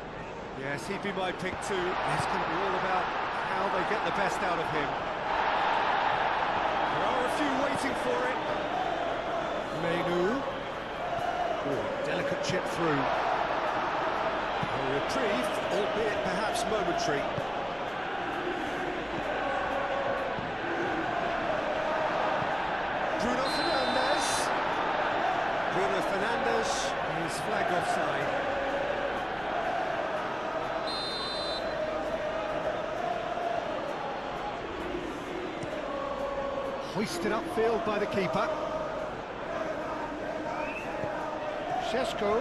Yes, he'd be my pick too. It's going to be all about how they get the best out of him. There are a few waiting for it. Menu. Oh, delicate chip through. A reprieve, albeit perhaps momentary. Bruno Fernandes. Bruno Fernandes is flagged offside. Hoisted upfield by the keeper. Šeško.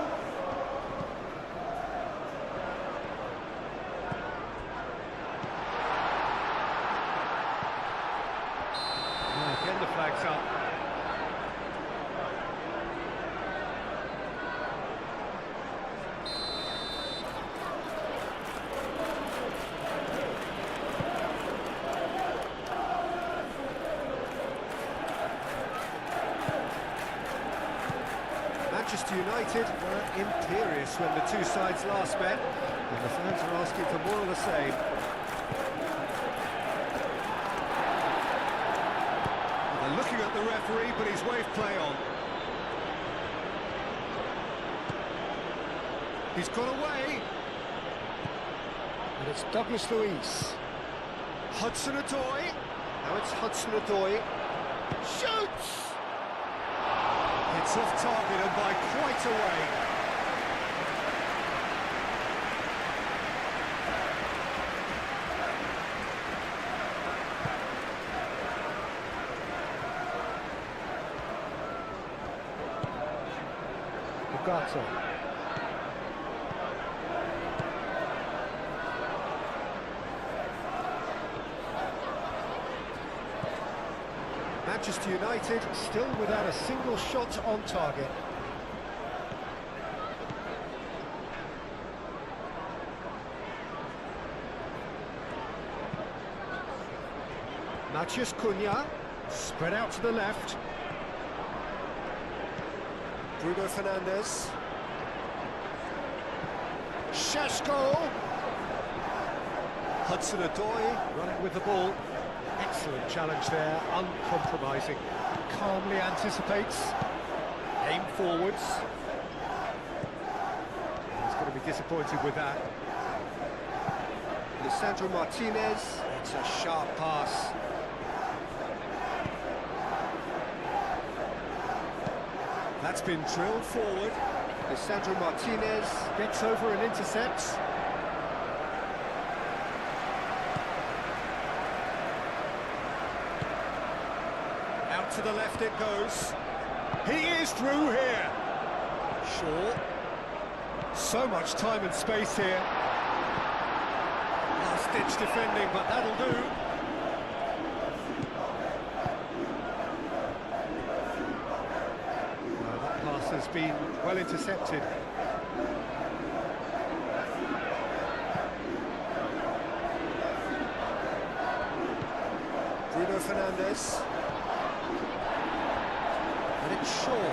Again the flag's up. Manchester United were imperious when the two sides last met, and the fans are asking for more of the same. Well, they're looking at the referee, but he's waved play on. He's got away. And it's Douglas Luiz. Hudson-Odoi. Now it's Hudson-Odoi. Shoots! It's off target and by quite a way. Bugatti. Manchester United still without a single shot on target. Matheus Cunha, spread out to the left. Bruno Fernandes. Šeško. Hudson-Odoi running with the ball. Excellent challenge there, uncompromising. Calmly anticipates. Aim forwards. He's going to be disappointed with that. Lisandro Martinez. It's a sharp pass. That's been drilled forward. Lisandro Martinez gets over and intercepts. Out to the left it goes. He is through here. Shaw. So much time and space here. Last-ditch defending, but that'll do. That pass has been well intercepted. Bruno Fernandes. And it's Shaw.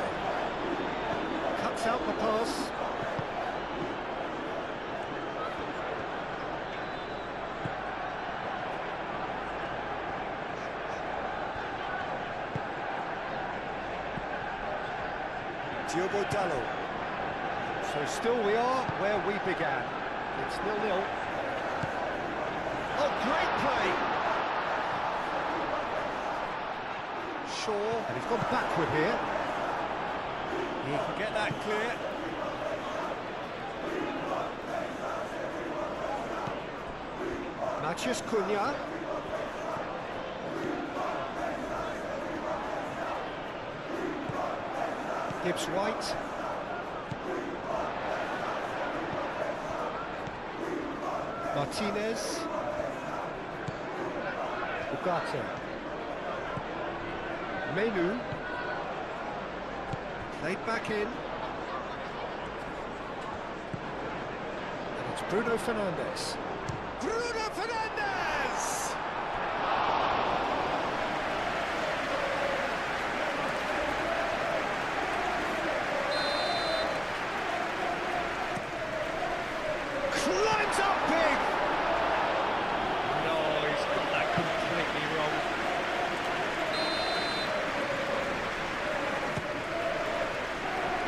Cuts out the pass. Diogo Dalot. So still we are where we began. It's 0-0. Oh, great play! Shaw. And he's gone backward here. He can get that clear. Matheus Cunha. Gibbs White. Martinez. Ugarte. Menu. Played back in. And it's Bruno Fernandes. Bruno Fernandes! Climbs up big! No, he's got that completely wrong.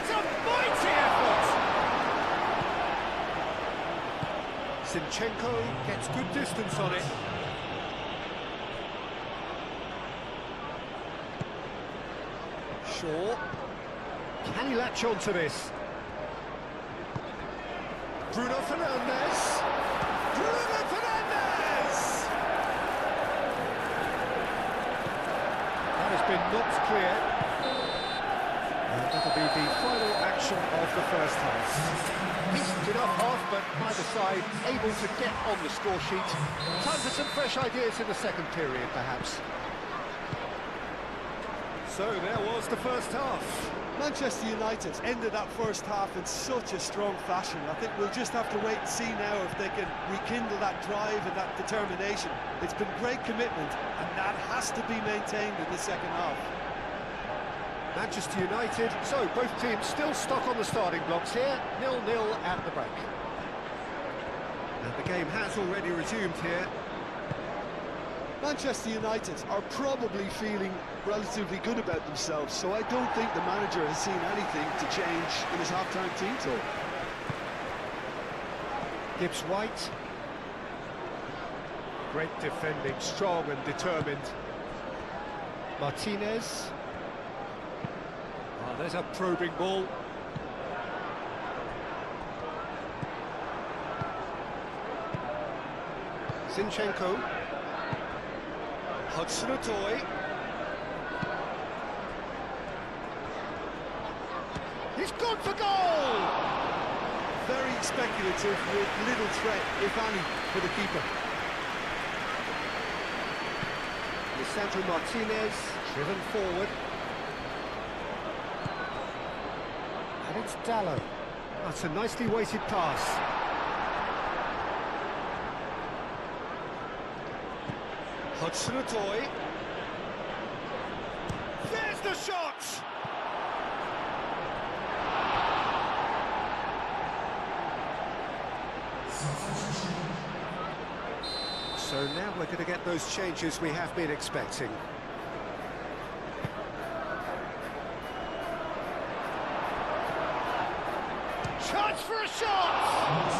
It's a mighty effort! Zinchenko gets good distance on it. Shaw. Can he latch on to this? Bruno Fernandes! Bruno Fernandes! That has been knocked clear. And that'll be the final action of the first half. Decent enough half, but neither side able to get on the score sheet. Time for some fresh ideas in the second period, perhaps. So there was the first half. Manchester United ended that first half in such a strong fashion. I think we'll just have to wait and see now if they can rekindle that drive and that determination. It's been great commitment, and that has to be maintained in the second half. Manchester United, so both teams still stuck on the starting blocks here, 0-0 at the break. And the game has already resumed here. Manchester United are probably feeling relatively good about themselves, so I don't think the manager has seen anything to change in his half-time team talk. Gibbs White. Great defending, strong and determined. Martinez. Oh, there's a probing ball. Zinchenko. Hudson-Odoi. He's gone for goal! Very speculative with little threat, if any, for the keeper. Lisandro Martinez, driven forward. And it's Dallo. That's a nicely weighted pass. Hudson-Odoi. There's the shot! So now we're going to get those changes we have been expecting. Chance for a shot!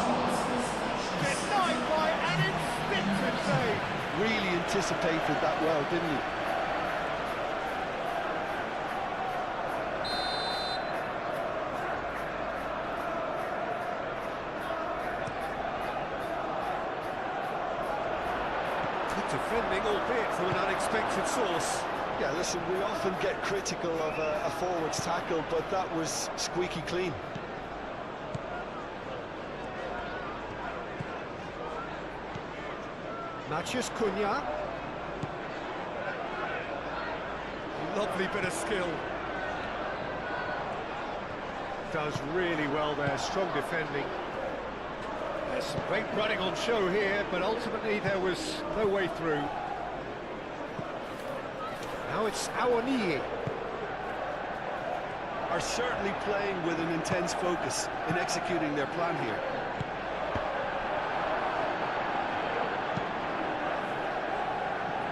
Denied by an instinctive save. Really anticipated that well, didn't he? Good defending, albeit from an unexpected source. Yeah, listen, we often get critical of a forward's tackle, but that was squeaky clean. Matheus Cunha. Lovely bit of skill. Does really well there, strong defending. There's some great running on show here, but ultimately there was no way through. Now it's Awoniyi. Are certainly playing with an intense focus in executing their plan here.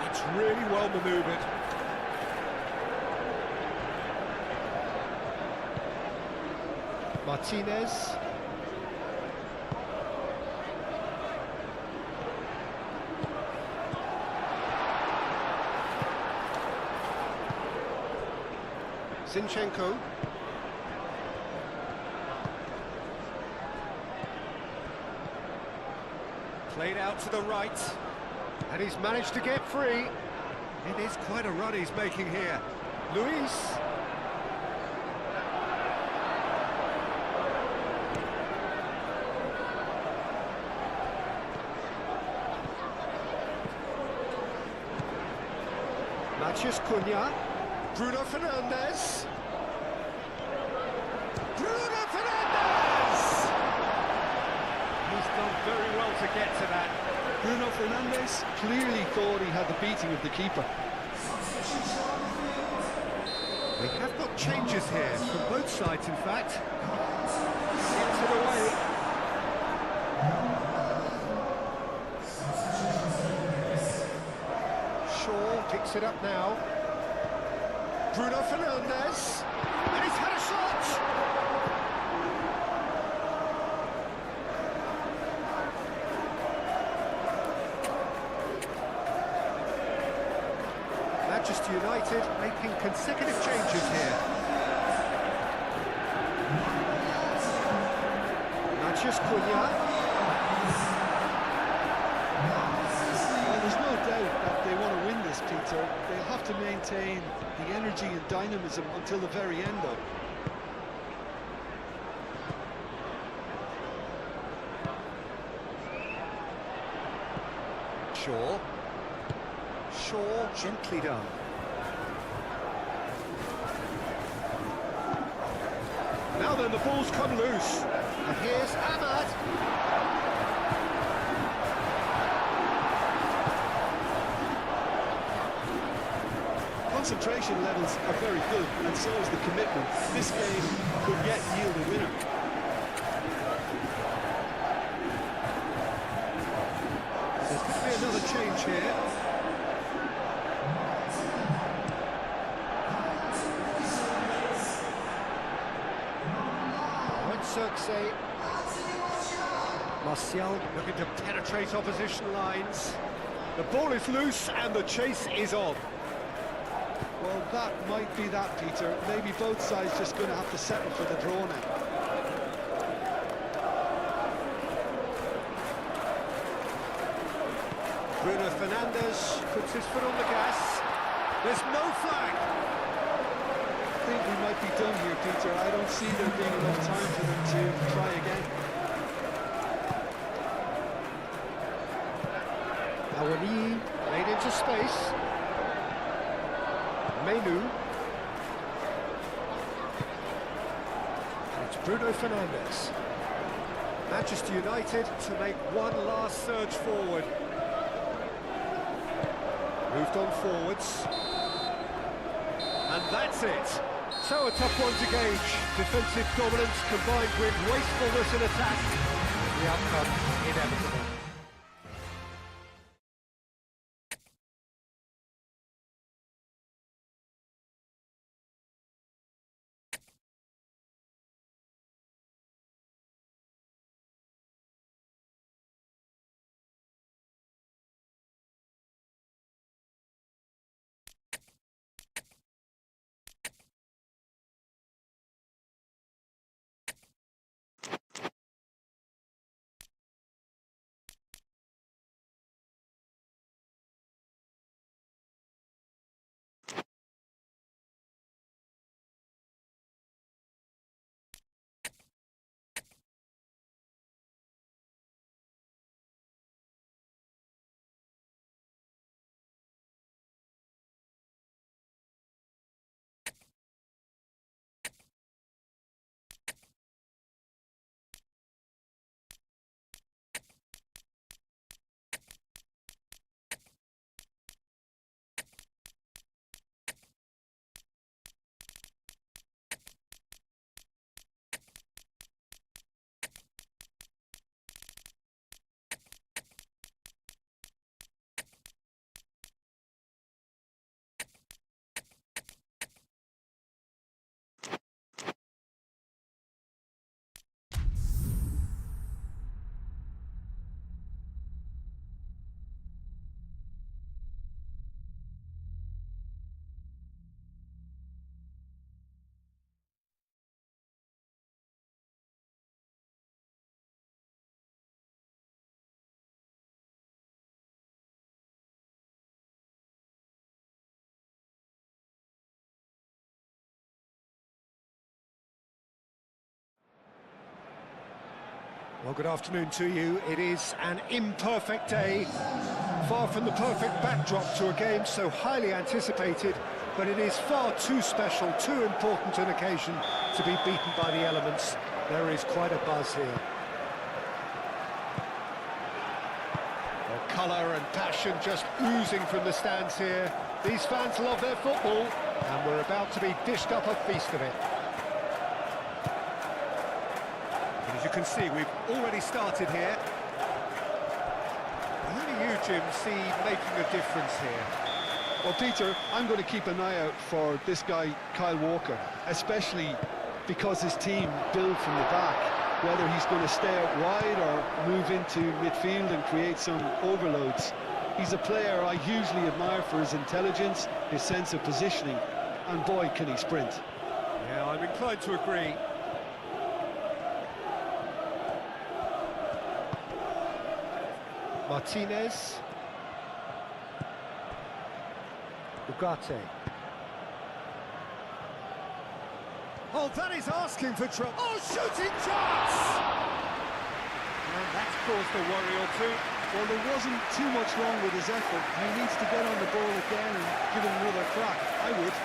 It's really well manoeuvred. Martinez. Zinchenko. Played out to the right, and he's managed to get free. It is quite a run he's making here. Luis. Matheus Cunha. Bruno Fernandes. Bruno Fernandes! He's done very well to get to that. Bruno Fernandes clearly thought he had the beating of the keeper. We have got changes here, from both sides in fact. Gets it away. Shaw picks it up now. Bruno Fernandes. And he's had a shot! Manchester United making consecutive changes here. Matheus Cunha. Well, there's no doubt that they want to win this, Peter. They'll have to maintain the energy and dynamism until the very end, though. Shaw. Shaw, gently done. Now then, the ball's come loose. And here's Ahmad. Concentration levels are very good, and so is the commitment. This game could yet yield a winner. There could be another change here. Cirque. Martial looking to penetrate opposition lines. The ball is loose and the chase is on. Well, that might be that, Peter. Maybe both sides just going to have to settle for the draw now. Bruno Fernandes puts his foot on the gas. There's no flag. I think we might be done here, Peter. I don't see there being enough time for them to try again. Awani made into space. Menu. It's Bruno Fernandes. Manchester United to make one last surge forward. Moved on forwards. And that's it. So a tough one to gauge. Defensive dominance combined with wastefulness in attack. The outcome inevitable. Well, good afternoon to you. It is an imperfect day, far from the perfect backdrop to a game so highly anticipated, but it is far too special, too important an occasion to be beaten by the elements. There is quite a buzz here. Well, colour and passion just oozing from the stands here. These fans love their football, and we're about to be dished up a feast of it. And as you can see, we've already started here. Who do you, Jim, see making a difference here? Well, Peter, I'm going to keep an eye out for this guy, Kyle Walker, especially because his team build from the back, whether he's going to stay out wide or move into midfield and create some overloads. He's a player I hugely admire for his intelligence, his sense of positioning, and boy, can he sprint. Yeah, I'm inclined to agree. Martinez. Ugarte. Oh, that is asking for trouble. Oh, shooting chance! And that's caused a worry or two. Well, there wasn't too much wrong with his effort. He needs to get on the ball again and give it another crack. I would.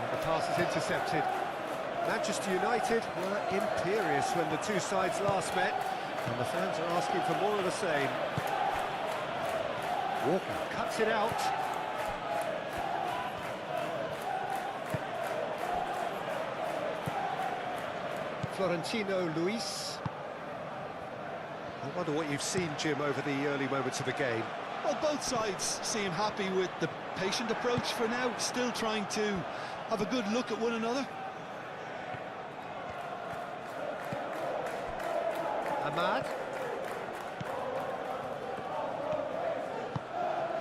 And the pass is intercepted. Manchester United were imperious when the two sides last met, and the fans are asking for more of the same. Walker cuts it out. Florentino Luis. I wonder what you've seen, Jim, over the early moments of the game. Well, both sides seem happy with the patient approach for now, still trying to have a good look at one another. Ahmad.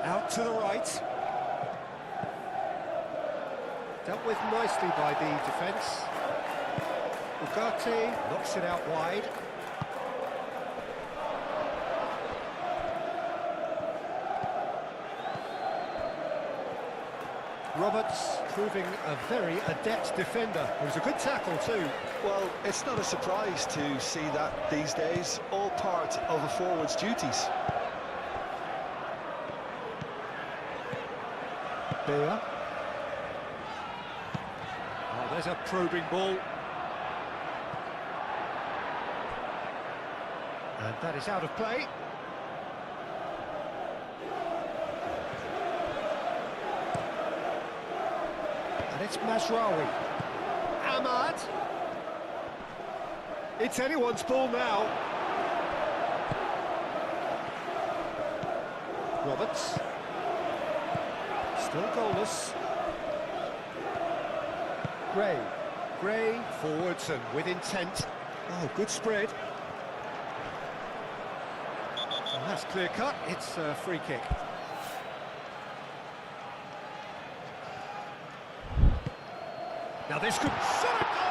Out to the right. Dealt with nicely by the defence. Ugarte knocks it out wide. Roberts proving a very adept defender. It was a good tackle too. Well, it's not a surprise to see that these days, all part of a forward's duties. Beer. Oh, there's a probing ball. And that is out of play. And it's Mazraoui. Ahmad. It's anyone's ball now. Roberts. Still goalless. Gray forwards and with intent. Oh, good spread. And that's clear cut. It's a free kick. Now this could... Shot a goal!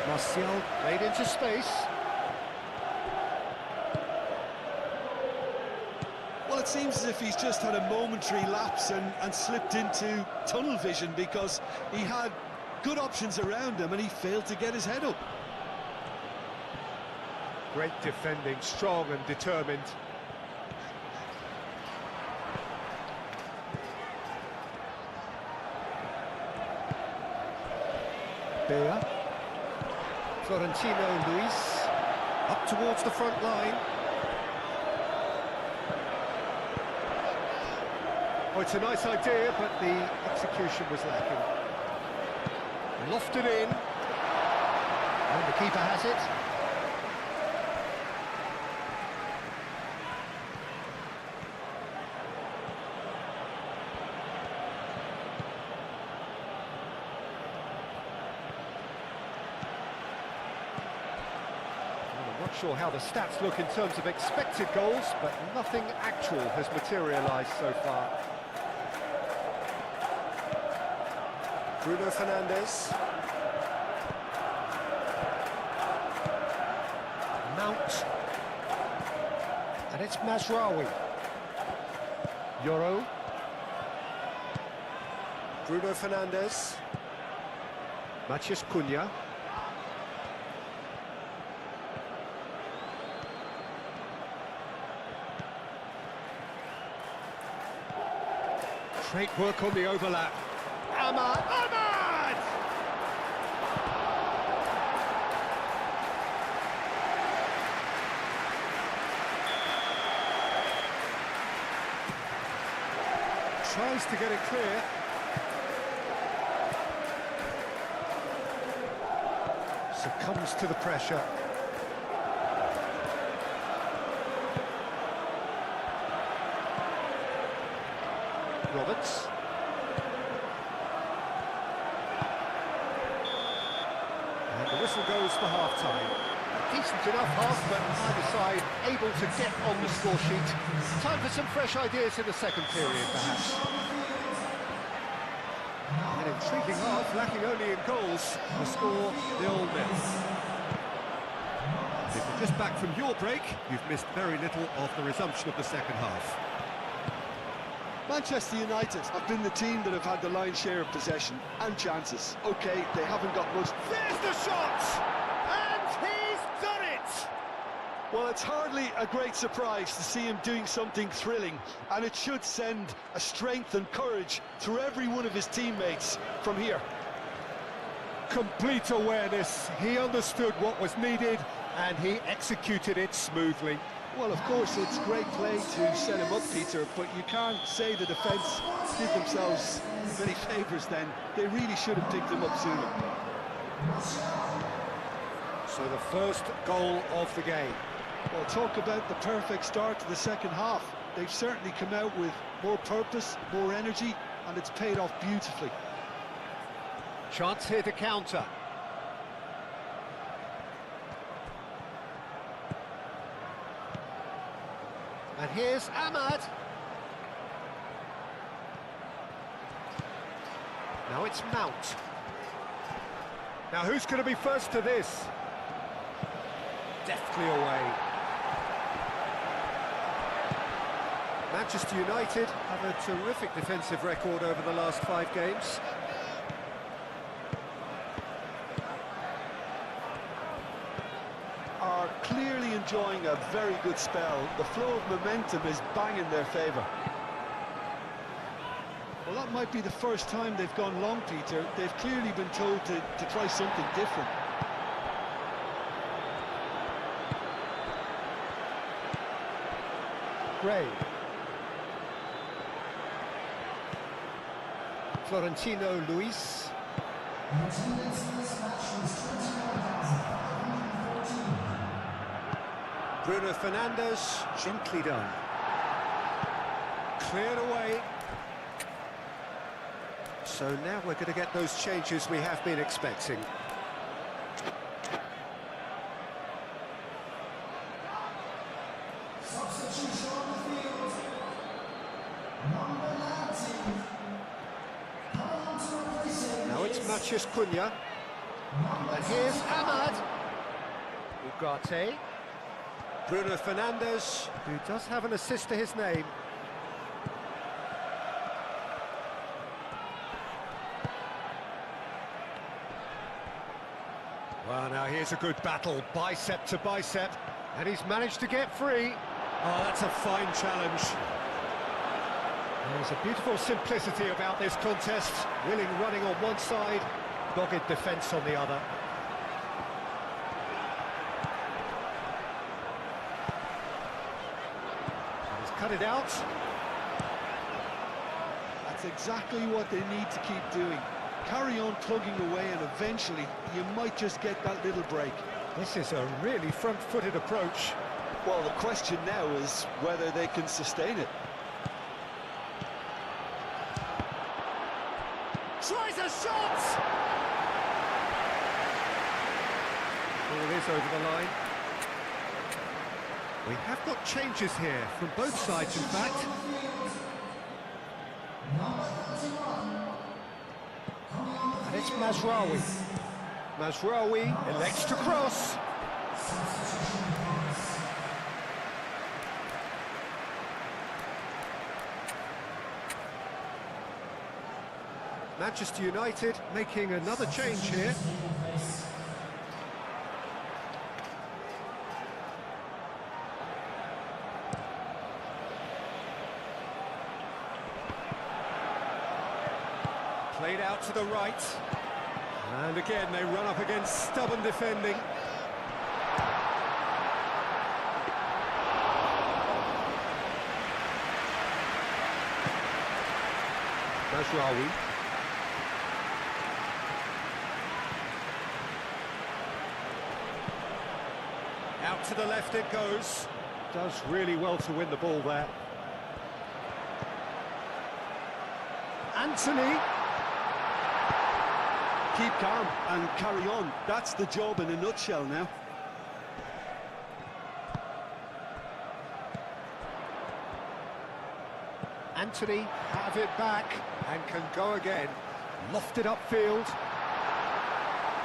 Martial played into space. Well, it seems as if he's just had a momentary lapse and slipped into tunnel vision because he had good options around him and he failed to get his head up. Great defending, strong and determined. Beer. Florentino Luis. Up towards the front line. Oh, it's a nice idea, but the execution was lacking. Lofted in. And the keeper has it. I'm not sure how the stats look in terms of expected goals, but nothing actual has materialised so far. Bruno Fernandes. Mount. And it's Mazraoui. Yoro. Bruno Fernandes. Matheus Cunha. Great work on the overlap. Ahmad! Ahmad! Tries to get it clear. Succumbs to the pressure. Roberts. And the whistle goes for half-time. Decent enough half, but either side able to get on the score sheet. Time for some fresh ideas in the second period, perhaps. An intriguing half, lacking only in goals. The score 0-0. If you're just back from your break, you've missed very little of the resumption of the second half. Manchester United have been the team that have had the lion's share of possession and chances. OK, they haven't got much. There's the shot! And he's done it! Well, it's hardly a great surprise to see him doing something thrilling, and it should send a strength and courage through every one of his teammates from here. Complete awareness. He understood what was needed, and he executed it smoothly. Well, of course, it's great play to set him up, Peter, but you can't say the defence did themselves many favours then. They really should have picked him up sooner. So the first goal of the game. Well, talk about the perfect start to the second half. They've certainly come out with more purpose, more energy, and it's paid off beautifully. Chance here to counter. And here's Ahmad. Now it's Mount. Now who's going to be first to this? Deftly away. Manchester United have a terrific defensive record over the last 5 games. Are clearly enjoying a very good spell. The flow of momentum is bang in their favour. Well, that might be the first time they've gone long, Peter. They've clearly been told to try something different. Gray. Florentino Luis. Bruno Fernandes, gently done. Cleared away. So now we're going to get those changes we have been expecting. Substitution on the field. Number 19. Coming on to replace him. Now it's Matheus Cunha. And here's Ahmad. Ugarte. Bruno Fernandes, who does have an assist to his name. Well, now here's a good battle, bicep to bicep, and he's managed to get free. Oh, that's a fine challenge. There's a beautiful simplicity about this contest. Willing running on one side, dogged defence on the other. He's cut it out. That's exactly what they need to keep doing. Carry on plugging away, and eventually you might just get that little break. This is a really front-footed approach. Well, the question now is whether they can sustain it. Tries a shot! Ball is over the line. We have got changes here from both sides, in fact. And it's Mazraoui. Mazraoui elects to cross. Manchester United making another change here. Played out to the right. And again, they run up against stubborn defending. Mazraoui. Out to the left it goes. Does really well to win the ball there. Anthony. Keep calm and carry on. That's the job in a nutshell now. Anthony have it back and can go again. Lofted upfield.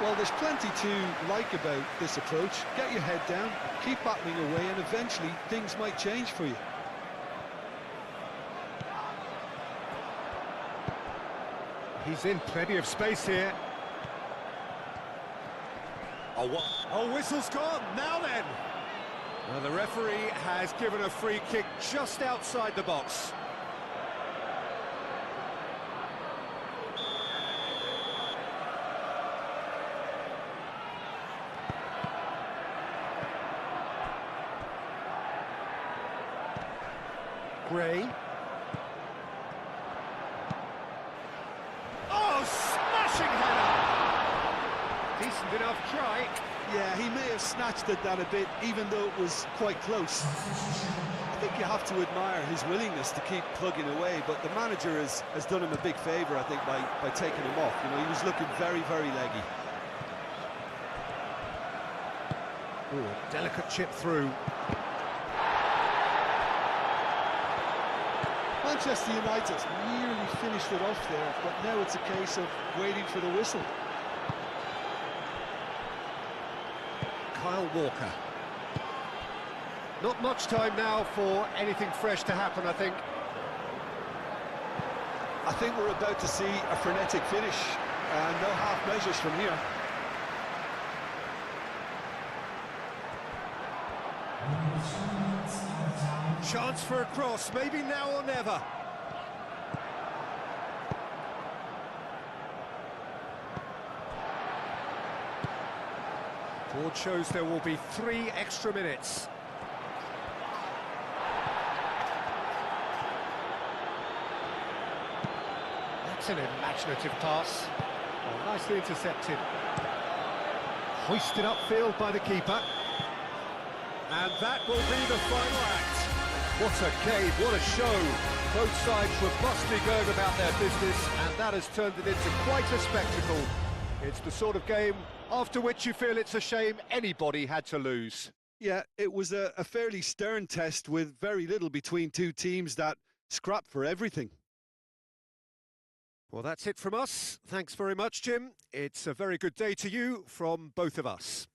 Well, there's plenty to like about this approach. Get your head down, keep battling away, and eventually things might change for you. He's in plenty of space here. Oh, what? Oh, whistle's gone. Now then. Well, the referee has given a free kick just outside the box. Gray. Oh, smashing header! Decent enough try. Yeah, he may have snatched at that a bit, even though it was quite close. I think you have to admire his willingness to keep plugging away, but the manager has done him a big favour, I think, by taking him off. You know, he was looking very, very leggy. Ooh, a delicate chip through. Manchester United nearly finished it off there, but now it's a case of waiting for the whistle. Kyle Walker. Not much time now for anything fresh to happen, I think. I think we're about to see a frenetic finish, and no half measures from here. Chance for a cross, maybe now or never. Board shows there will be 3 extra minutes. That's an imaginative pass. Oh, nicely intercepted. Hoisted upfield by the keeper. And that will be the final act. What a game, what a show. Both sides robustly going about their business, and that has turned it into quite a spectacle. It's the sort of game after which you feel it's a shame anybody had to lose. Yeah, it was a fairly stern test with very little between two teams that scrapped for everything. Well, that's it from us. Thanks very much, Jim. It's a very good day to you from both of us.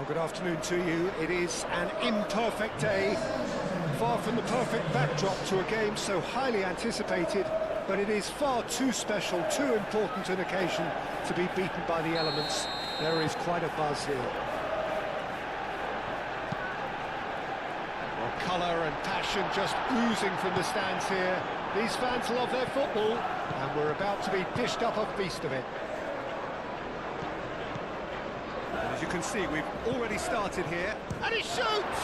Well, good afternoon to you. It is an imperfect day, far from the perfect backdrop to a game so highly anticipated, but it is far too special, too important an occasion to be beaten by the elements. There is quite a buzz here. Well, colour and passion just oozing from the stands here. These fans love their football, and we're about to be dished up a feast of it. As you can see, we've already started here, and he shoots!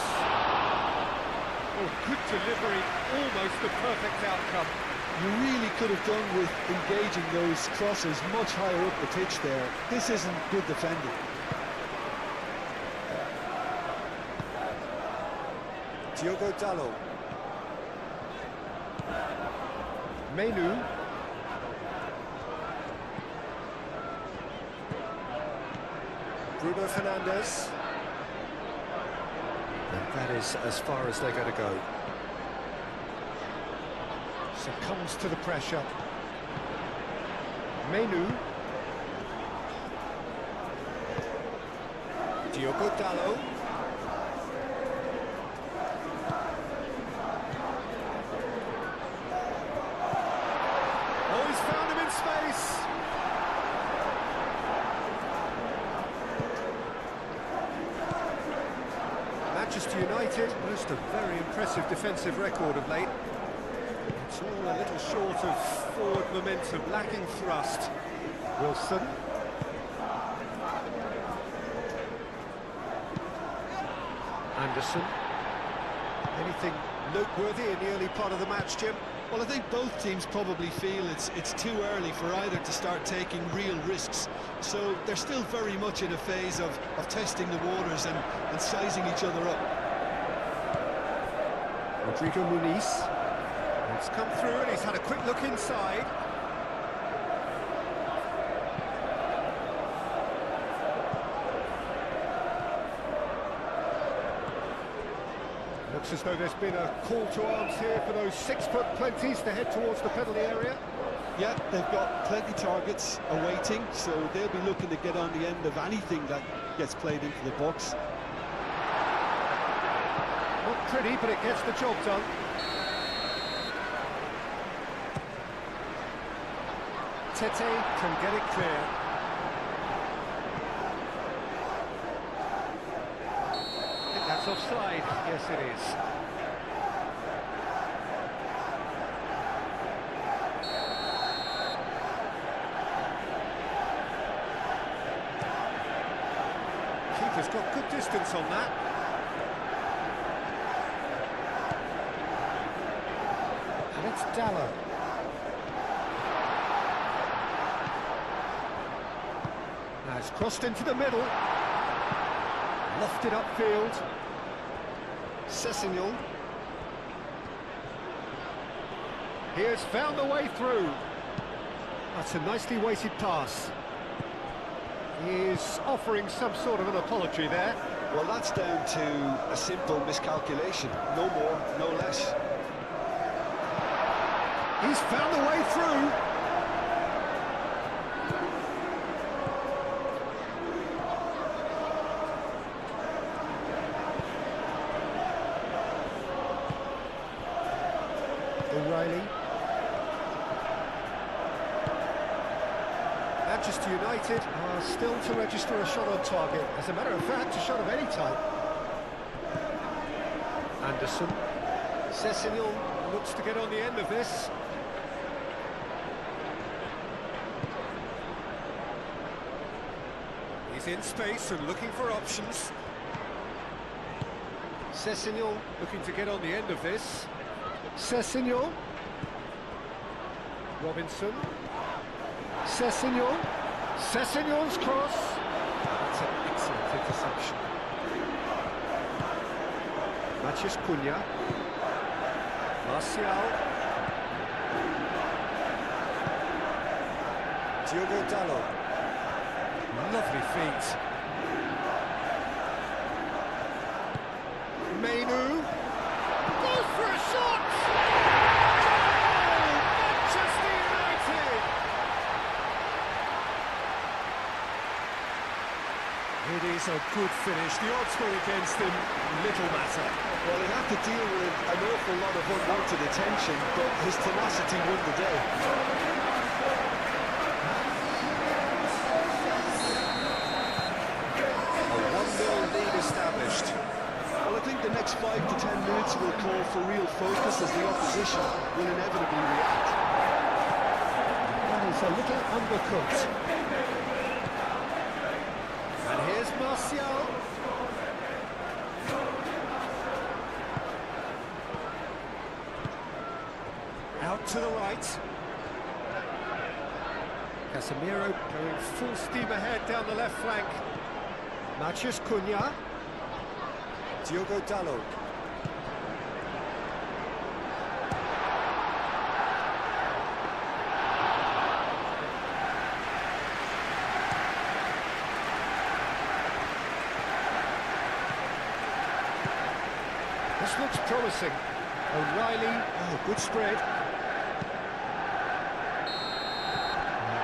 Oh, good delivery, almost the perfect outcome. You really could have done with engaging those crosses much higher up the pitch there. This isn't good defending. Diogo Dalot. Menu. Bruno Fernandes. And that is as far as they're going to go. Succumbs to the pressure. Menu. Diogo Dalot. Oh, he's found him in space. Manchester United boast a very impressive defensive record of late. It's all a little short of forward momentum, lacking thrust. Wilson. Anderson. Anything noteworthy in the early part of the match, Jim? Well, I think both teams probably feel it's too early for either to start taking real risks. So they're still very much in a phase of testing the waters and sizing each other up. Rodrigo Muniz. It's come through and he's had a quick look inside. Looks as though there's been a call to arms here for those 6-foot plenties to head towards the penalty area. Yeah, they've got plenty targets awaiting, so they'll be looking to get on the end of anything that gets played into the box. Not pretty, but it gets the job done. Tete can get it clear. I think that's offside. Yes, it is. Keeper's got good distance on that. And it's Dalot. Now it's crossed into the middle. Lofted upfield. Sessegnon. He has found the way through. That's a nicely weighted pass. He is offering some sort of an apology there. Well, that's down to a simple miscalculation. No more, no less. He's found the way through. O'Reilly. Manchester United are still to register a shot on target. As a matter of fact, a shot of any type. Anderson. Sessegnon looks to get on the end of this. He's in space and looking for options. Sessegnon looking to get on the end of this. Sessegnon. Robinson. Sessegnon. Sessegnon's cross. That's an excellent interception. Matheus Cunha. Martial. Diogo Dalot. Lovely feet. Menu. Goes for a shot! Goal! Manchester United! It is a good finish. The odds were against him, little matter. Well, he had to deal with an awful lot of unwanted attention, but his tenacity won the day. A 1-0 lead established. Well, I think the next 5 to 10 minutes will call for real focus as the opposition will inevitably react. That is a little undercooked. And here's Martial. Out to the right. Casemiro going full steam ahead down the left flank. Matheus Cunha. Diogo Dalot. This looks promising. O'Reilly, oh, good spread.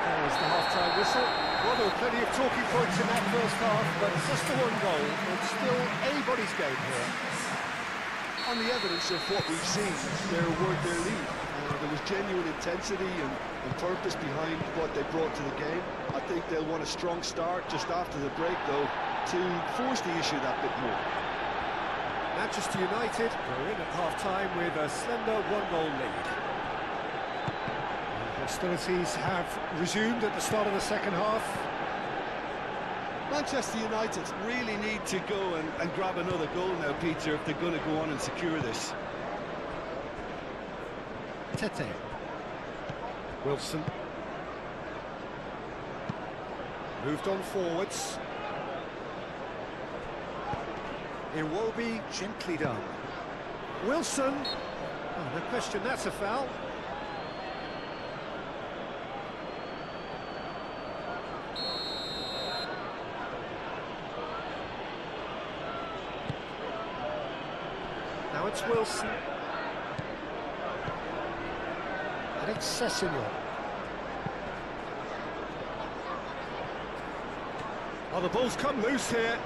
There's the half-time whistle. Well, there were plenty of talking points in that first half, but just the one goal. It's still anybody's game here. On the evidence of what we've seen, they're worth their lead. There was genuine intensity and purpose behind what they brought to the game. I think they'll want a strong start just after the break, though, to force the issue that bit more. Manchester United are in at half-time with a slender 1-goal lead. Hostilities have resumed at the start of the second half. Manchester United really need to go and grab another goal now, Peter, if they're going to go on and secure this. Tete. Wilson. Moved on forwards. Iwobi gently done. Wilson. Oh, no question, that's a foul. Now it's Wilson. And it's Sessegnon. Oh, the ball's come loose here.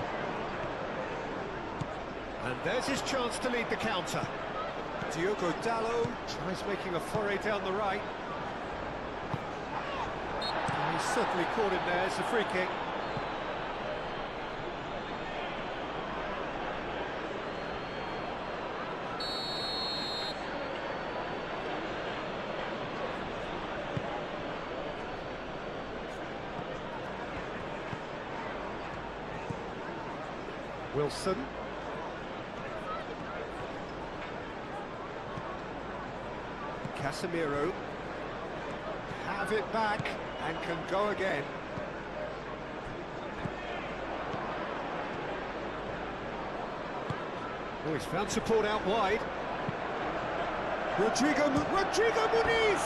And there's his chance to lead the counter. Diogo Dalot tries making a foray down the right. And he's certainly caught him there. It's a free kick. Wilson. Casemiro. Have it back and can go again. Oh, he's found support out wide. Rodrigo Muniz!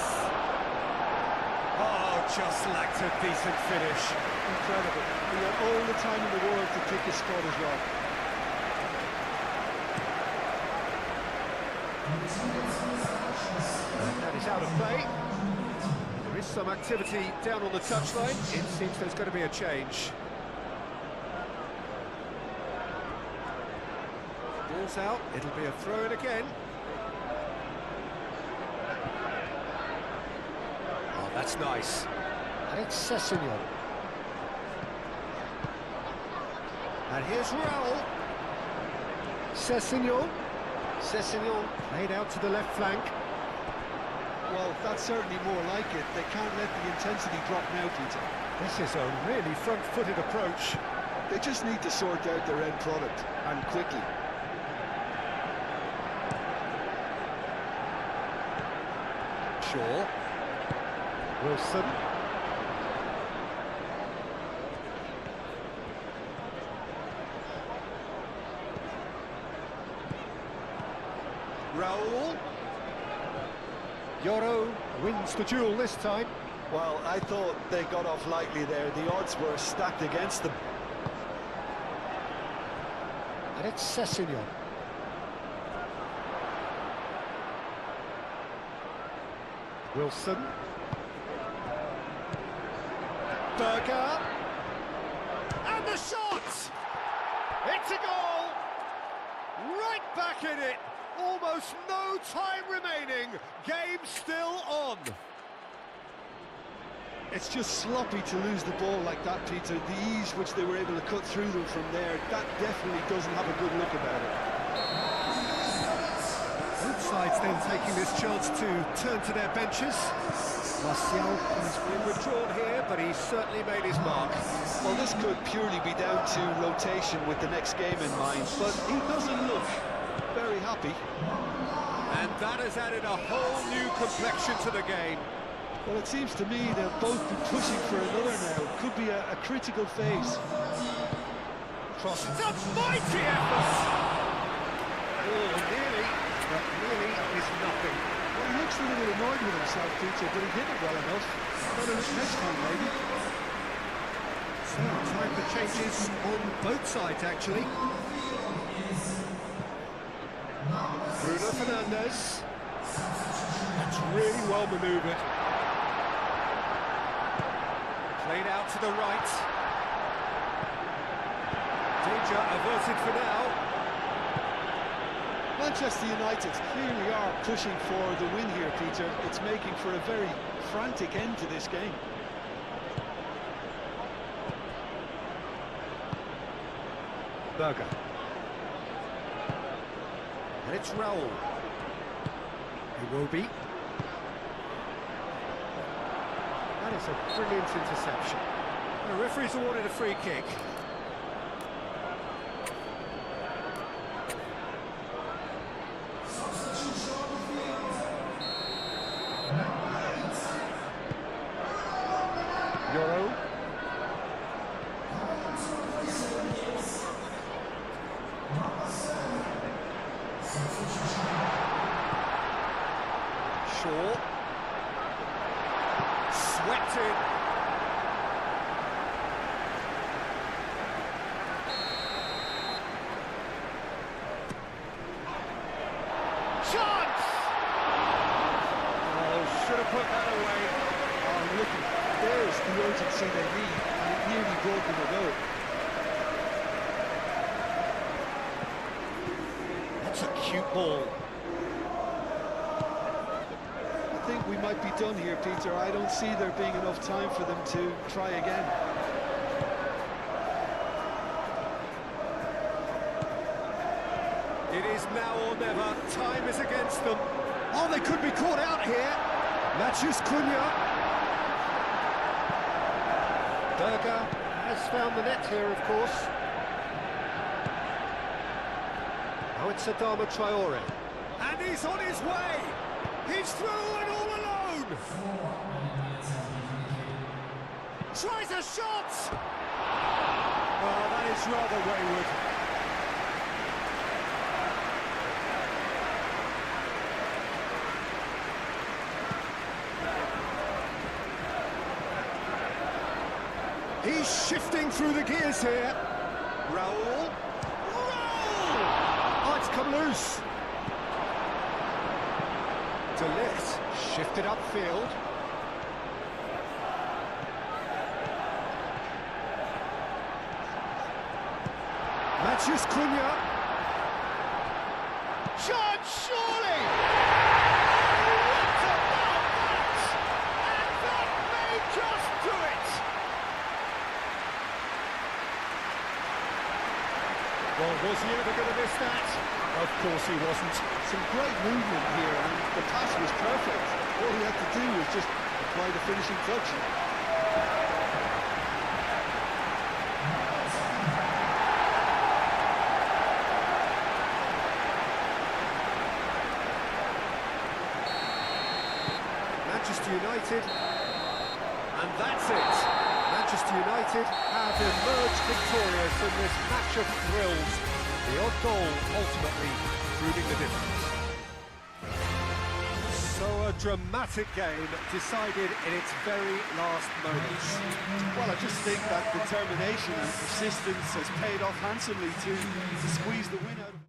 Oh, just lacked a decent finish. Incredible. He had all the time in the world to take his spot as well. That is out of play. There is some activity down on the touchline. It seems there's going to be a change. Ball's out. It'll be a throw-in again. Oh, that's nice. And it's Sessegnon. And here's Raul. Sessegnon played out to the left flank. Well, that's certainly more like it. They can't let the intensity drop now, Peter. This is a really front-footed approach. They just need to sort out their end product, and quickly. Shaw. Wilson. Raul. Yoro wins the duel this time. Well, I thought they got off lightly there. The odds were stacked against them. And it's Sessegnon. Wilson. Berger. And a shot! It's a goal! Right back in it! Almost no time remaining. Game still on. It's just sloppy to lose the ball like that, Peter. The ease which they were able to cut through them from there, that definitely doesn't have a good look about it. Both sides then taking this chance to turn to their benches. Martial has been withdrawn here, but he's certainly made his mark. Well, this could purely be down to rotation with the next game in mind, but he doesn't look very happy. And that has added a whole new complexion to the game. Well, it seems to me they'll both be pushing for another now. It could be a critical phase. Cross. It's a mighty effort! Oh, nearly, but nearly is nothing. Well, he looks a little annoyed with himself, Peter, but he hit it well enough. Better look next time, maybe. So, time for changes on both sides, actually. Bruno Fernandes. That's really well manoeuvred. Played out to the right. Danger averted for now. Manchester United clearly are pushing for the win here, Peter. It's making for a very frantic end to this game. Berger. And it's Raul. Iwobi. That is a brilliant interception. The referee's awarded a free kick. Euro. Shaw. Swept in. Chance! Oh, should have put that away. Oh, look, there's the urgency they need, and it nearly brought them a goal. That's a cute ball. I think we might be done here, Peter. I don't see there being enough time for them to try again. It is now or never. Time is against them. Oh, they could be caught out here. Matthews Cunha. Berger has found the net here, of course. Oh, it's Adama Traore. And he's on his way. He's through and all alone. Tries a shot. Oh, that is rather wayward. He's shifting through the gears here. Raul. Oh, it's come loose. De Ligt shifted upfield. Matthews Cunha. Chance, surely! What about that? And that may just do it! Well, was he ever going to miss that? Of course he wasn't. Some great movement here, and the pass was perfect. All he had to do was just apply the finishing touch. Manchester United, and that's it. Manchester United have emerged victorious in this match of thrills. The odd goal ultimately proving the difference. So a dramatic game decided in its very last moments. Well, I just think that determination and persistence has paid off handsomely to squeeze the win out of it.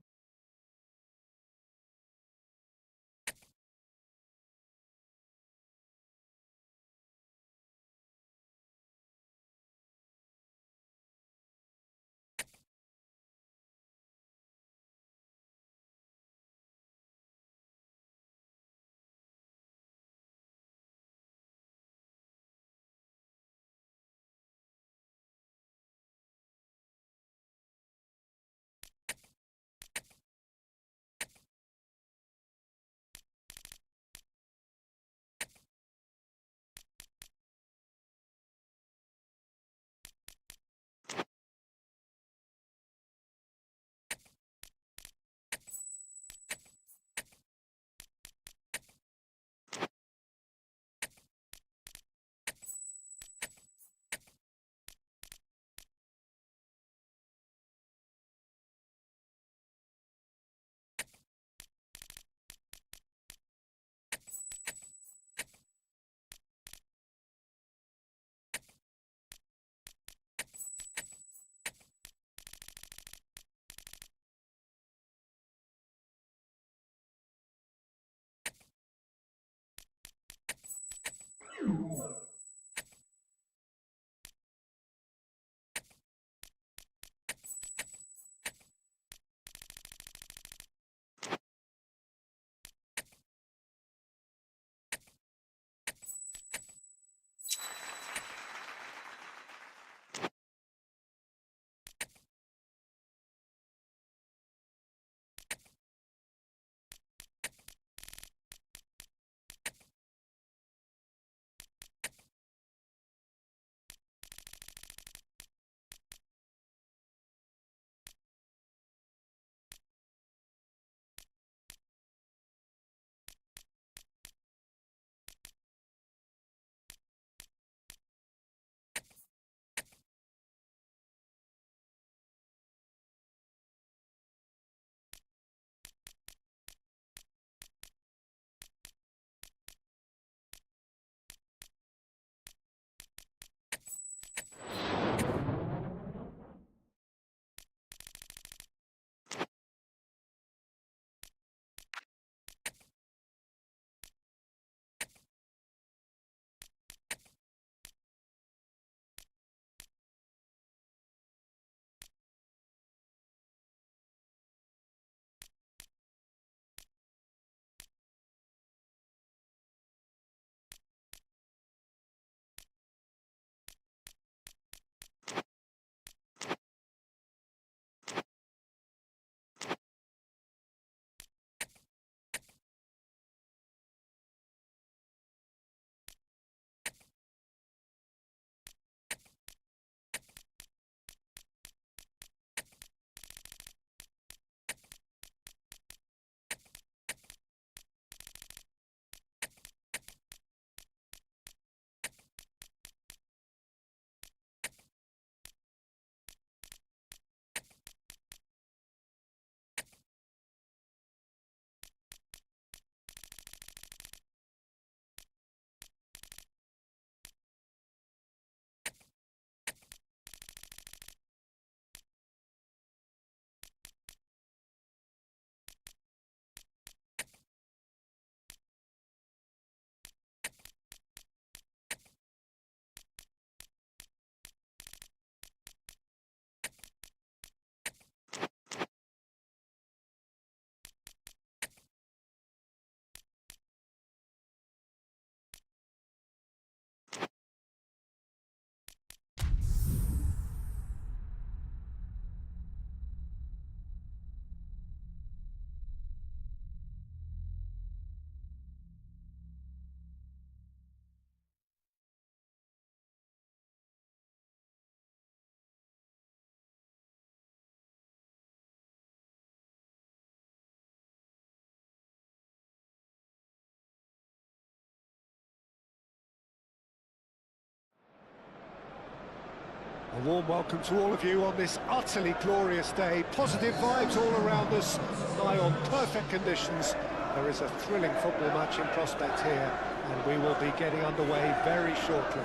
A warm welcome to all of you on this utterly glorious day. Positive vibes all around us, nigh on perfect conditions. There is a thrilling football match in prospect here, and we will be getting underway very shortly.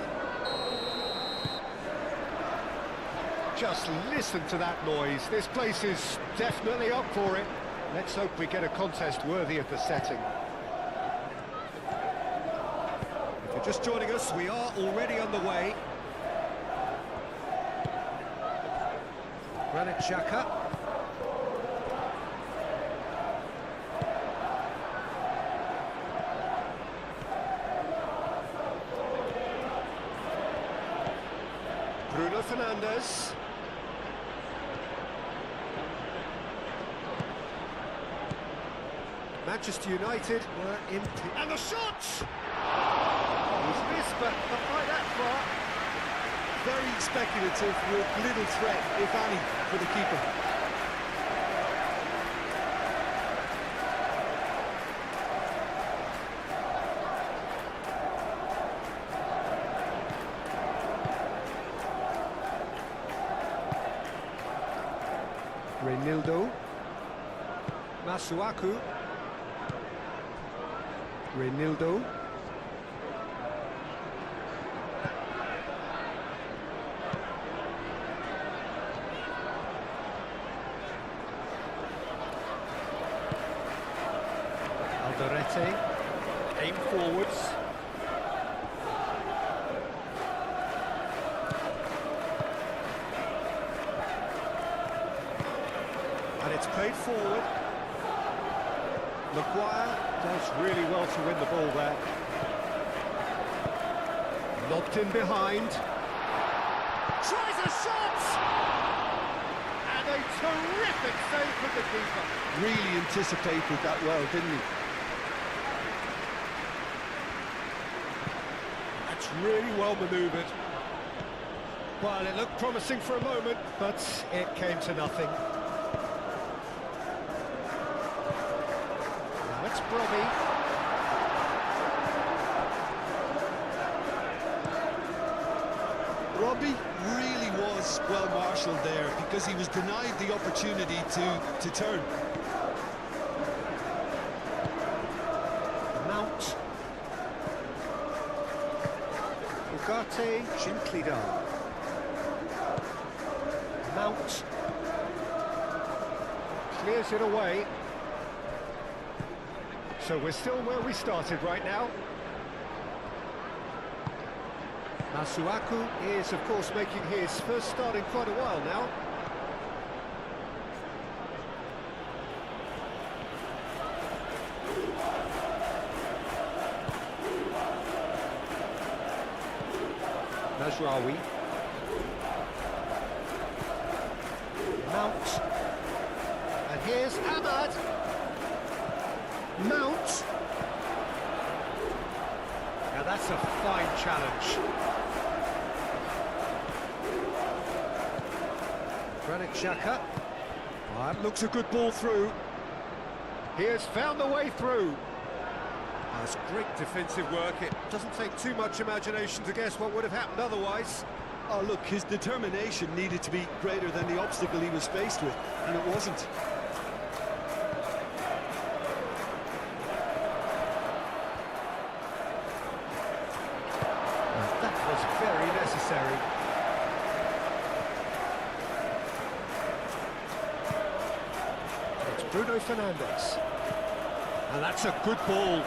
Just listen to that noise. This place is definitely up for it. Let's hope we get a contest worthy of the setting. If you're just joining us, we are already underway. Granit Xhaka. Bruno Fernandes. Manchester United were in... And the shot! He's missed, but not by that far. Very speculative with little threat, if any, for the keeper. Reinildo. Masuaku. Reinildo. Alderete, aim forwards. And it's played forward. Maguire does really well to win the ball there. Lobbed in behind. Tries a shot! And a terrific save from the keeper. Really anticipated that well, didn't he? That's really well manoeuvred. Well, it looked promising for a moment, but it came to nothing. Now it's Brobby. Robbie really was well marshalled there because he was denied the opportunity to turn. Mount. Ugarte, gently done. Mount. Clears it away. So we're still where we started right now. Masuaku is, of course, making his first start in quite a while now. Mazraoui. Mount. And here's Ahmad. Mount. Now that's a fine challenge. Granit Xhaka. Oh, that looks a good ball through. He has found the way through. That's great defensive work. It doesn't take too much imagination to guess what would have happened otherwise. Oh, look, his determination needed to be greater than the obstacle he was faced with, and it wasn't. That was very necessary. It's Bruno Fernandes. And that's a good ball.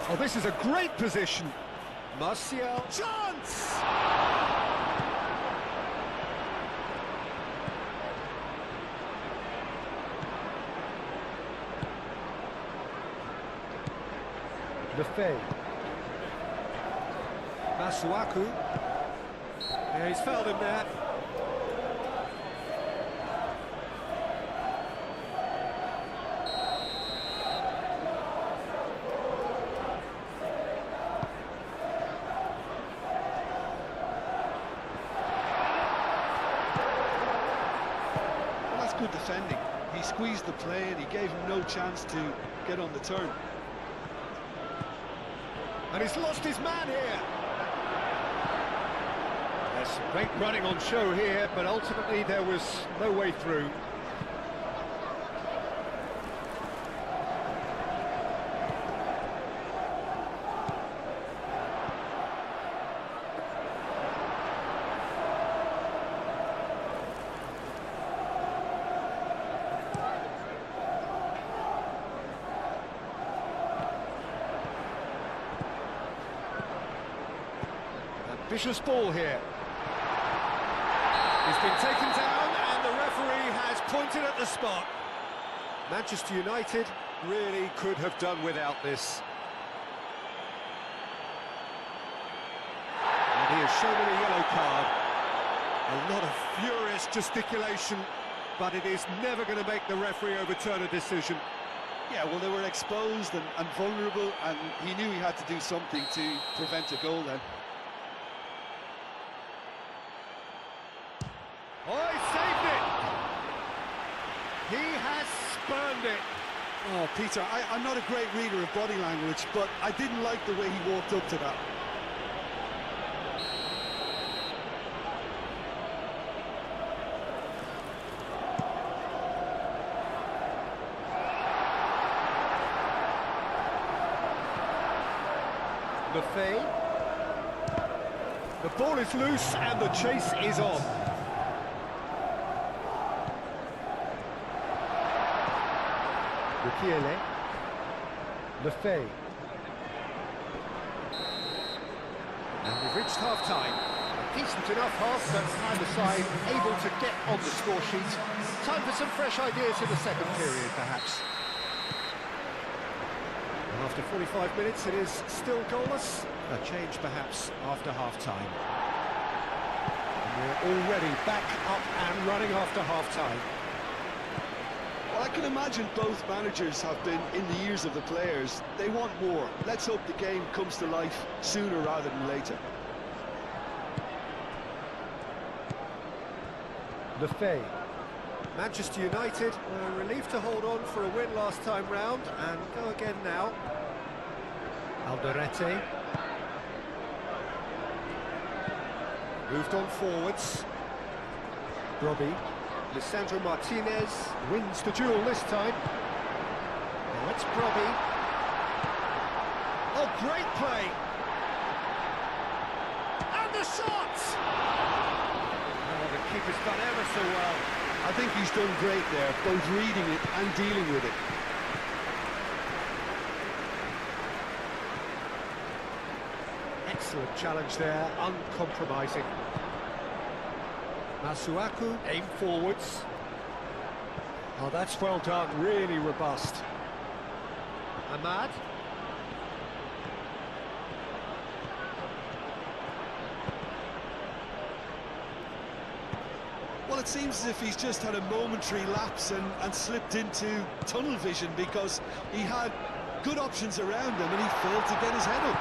Oh, this is a great position. Martial. Chance! Lefebvre. Masuaku. Yeah, he's fouled him there. Well, that's good defending. He squeezed the play and he gave him no chance to get on the turn. And he's lost his man here. They're Great running on show here, but ultimately there was no way through. Vicious ball here. He's been taken down and the referee has pointed at the spot. Manchester United really could have done without this. And he has shown him a yellow card. A lot of furious gesticulation, but it is never going to make the referee overturn a decision. Yeah, well, they were exposed and vulnerable, and he knew he had to do something to prevent a goal then. Oh, he saved it! He has spurned it. Oh, Peter, I'm not a great reader of body language, but I didn't like the way he walked up to that. Buffet. The ball is loose and the chase is on. Bukiele. Lefebvre. And we've reached half-time. A decent enough half, but either side able to get on the score sheet. Time for some fresh ideas in the second period, perhaps. And after 45 minutes, it is still goalless. A change, perhaps, after half-time. And we're already back up and running after half-time. Well, I can imagine both managers have been in the ears of the players. They want more. Let's hope the game comes to life sooner rather than later. Lefebvre. Manchester United were relieved to hold on for a win last time round and go again now. Alderete. Moved on forwards. Robbie. Lisandro Martinez wins the duel this time. Now it's Brobby. Oh, great play! And the shot! Oh, the keeper's done ever so well. I think he's done great there, both reading it and dealing with it. Excellent challenge there, uncompromising. Masuaku, aim forwards. Oh, that's well done, really robust. Ahmad. Well, it seems as if he's just had a momentary lapse and slipped into tunnel vision, because he had good options around him and he failed to get his head up.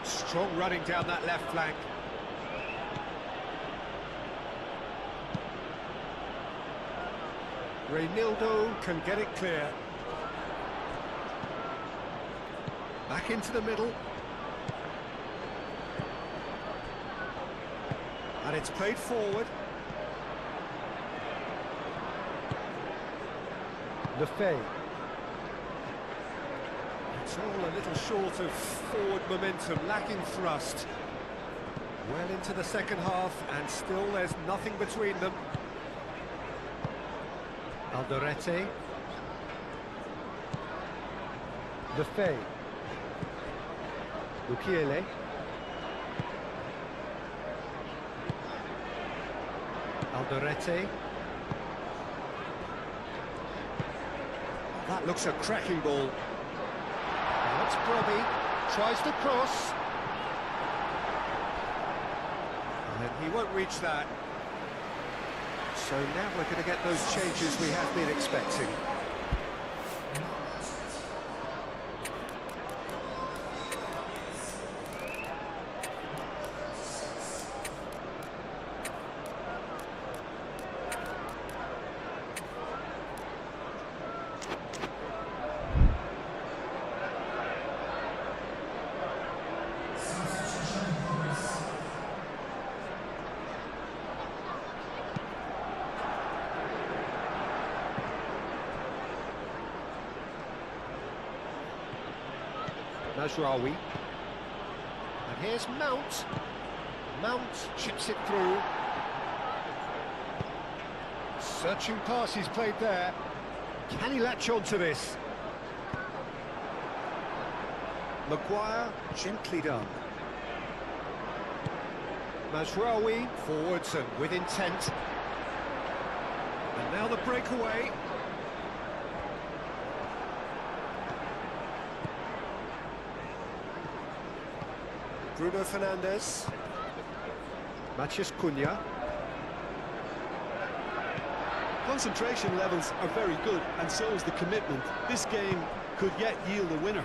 Strong running down that left flank. Reynildo can get it clear. Back into the middle. And it's played forward. Lefebvre. It's all a little short of forward momentum, lacking thrust. Well into the second half, and still there's nothing between them. Alderete. Lefebvre. Bukiele. Alderete. That looks a cracking ball. Now it's Brobby. Tries to cross. And he won't reach that. So now we're going to get those changes we have been expecting. Mazraoui. And here's Mount. Mount chips it through. Searching pass he's played there. Can he latch on to this? Maguire, gently done. Mazraoui, forwards and with intent. And now the breakaway. Bruno Fernandes. Matheus Cunha. Concentration levels are very good, and so is the commitment. This game could yet yield a winner.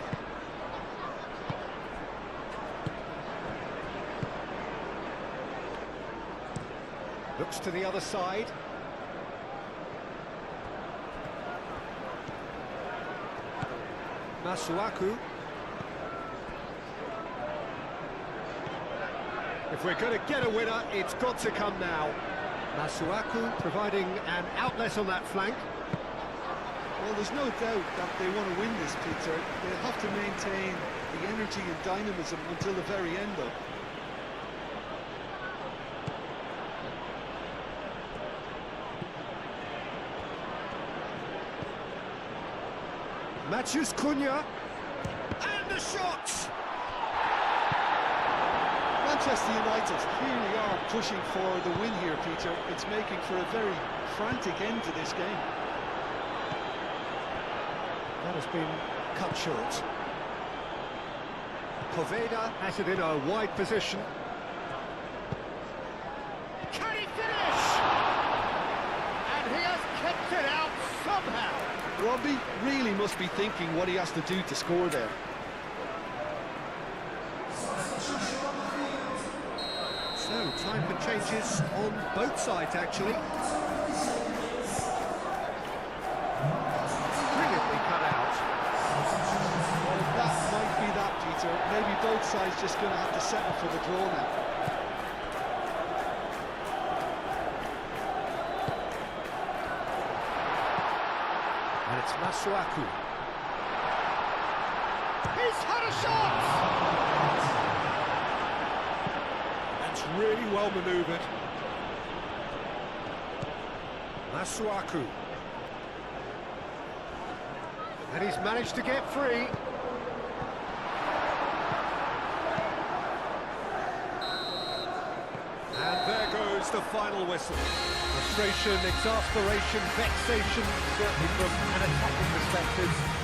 Looks to the other side. Masuaku. If we're going to get a winner, it's got to come now. Masuaku providing an outlet on that flank. Well, there's no doubt that they want to win this, Peter. They'll have to maintain the energy and dynamism until the very end, though. Matheus Cunha. And the shot! Manchester United really are pushing for the win here, Peter. It's making for a very frantic end to this game. That has been cut short. Poveda has it in a wide position. Can he finish? And he has kept it out somehow. Robbie really must be thinking what he has to do to score there. So, time for changes on both sides, actually. Brilliantly cut out. Well, that might be that, Peter. Maybe both sides just going to have to settle for the draw now. And it's Masuaku. He's had a shot! That's really well manoeuvred. Masuaku. And he's managed to get free. And there goes the final whistle. Frustration, exasperation, vexation, certainly from an attacking perspective.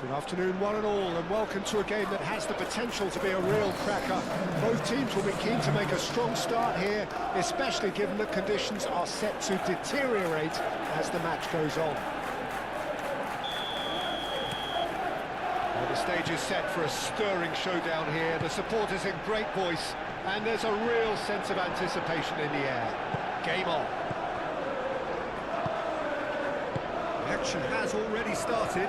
Good afternoon, one and all, and welcome to a game that has the potential to be a real cracker. Both teams will be keen to make a strong start here, especially given that conditions are set to deteriorate as the match goes on. Well, the stage is set for a stirring showdown here. The supporters in great voice, and there's a real sense of anticipation in the air. Game on. The action has already started.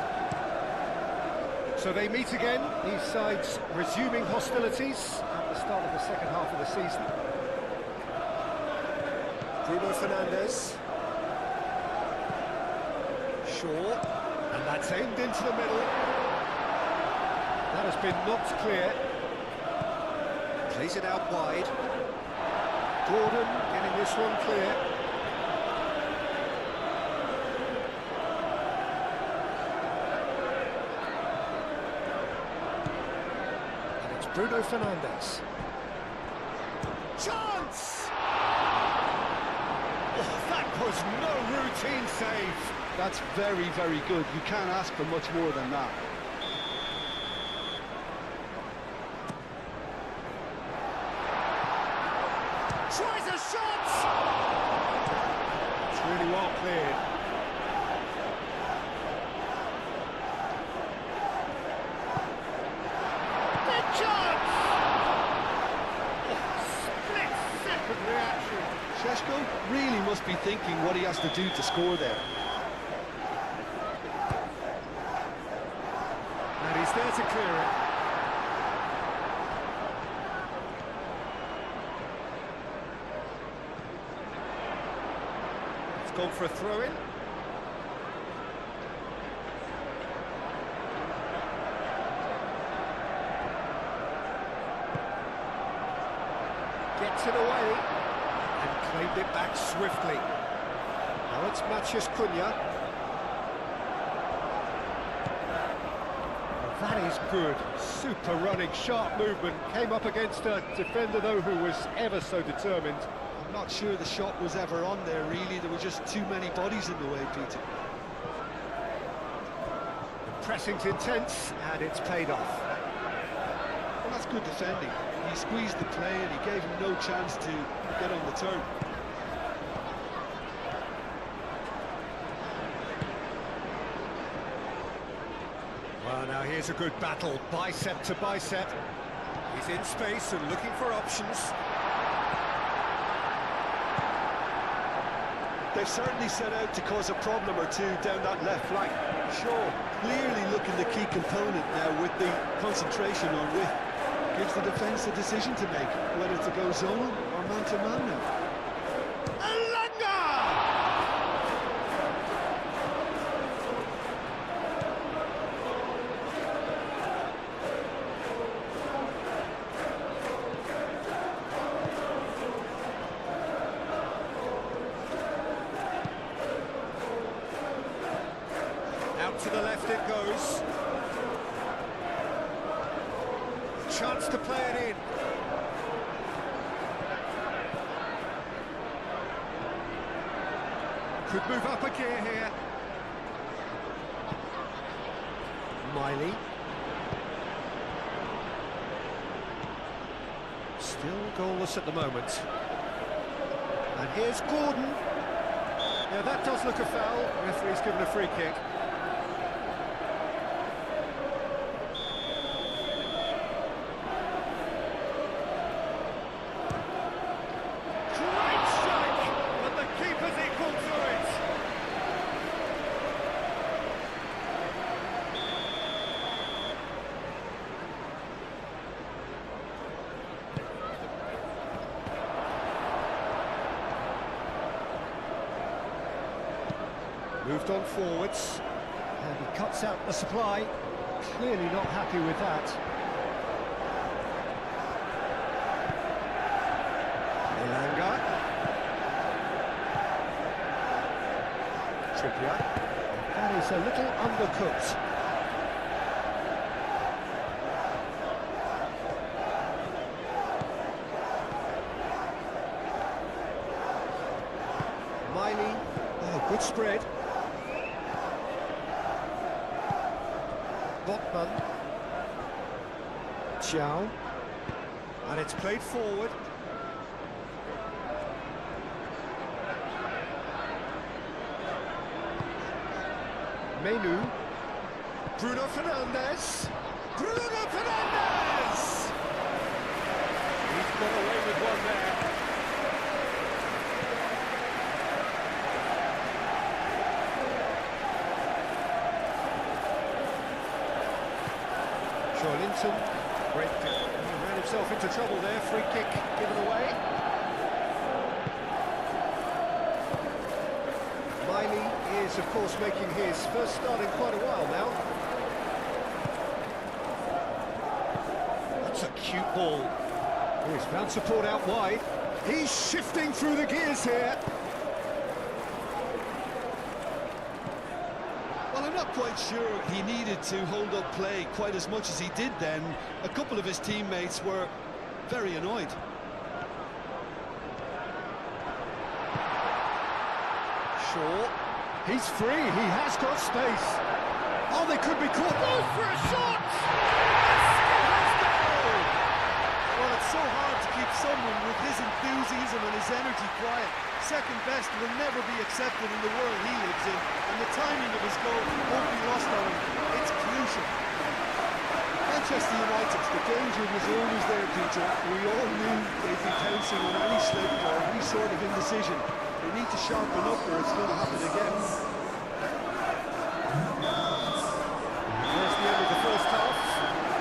So they meet again, these sides resuming hostilities at the start of the second half of the season. Bruno Fernandes. Shaw, and that's aimed into the middle. That has been knocked clear. Plays it out wide. Gordon getting this one clear. Bruno Fernandes. Chance! Oh, that was no routine save. That's very, very good. You can't ask for much more than that. Tries a shot! It's really well cleared. Really must be thinking what he has to do to score there. And he's there to clear it. It's gone for a throw-in. Gets it away. And claimed it back swiftly. Now it's Matheus Cunha. That is good. Super running, sharp movement. Came up against a defender, though, who was ever so determined. I'm not sure the shot was ever on there, really. There were just too many bodies in the way, Peter. The pressing's intense, and it's paid off. Well, that's good defending. He squeezed the play and he gave him no chance to get on the turn. Well, now here's a good battle, bicep to bicep. He's in space and looking for options. They've certainly set out to cause a problem or two down that left flank. Sure, clearly looking the key component now with the concentration on width. Gives the defence a decision to make, whether to go zone or man-to-man now. Out to the left it goes. Chance to play it in. Could move up a gear here. Miley. Still goalless at the moment. And here's Gordon. Now that does look a foul. Referee's given a free kick. Moved on forwards, and he cuts out the supply. Clearly not happy with that. Elanga. Trippier. That is a little undercooked. Miley. Oh, good spread. Botman. Chow. And it's played forward. Menu. Bruno Fernandes. Bruno Fernandes! He's got away with one there. Linton, great pick. He ran himself into trouble there. Free kick given away. Miley is, of course, making his first start in quite a while now. That's a cute ball. Oh, he's found support out wide. He's shifting through the gears here. Well, I'm not quite sure he needed to hold up play quite as much as he did then. A couple of his teammates were very annoyed. Shaw, he's free, he has got space. Oh, they could be caught. Goes for a shot! Well, it's so hard to keep someone with his enthusiasm and his energy quiet. Second best will never be accepted in the world he lives in, and the timing of his goal won't be lost on him. It's crucial. Manchester United, the danger was always there, Peter. We all knew they'd be pouncing on any slip or any sort of indecision. They need to sharpen up or it's going to happen again. There's the end of the first half.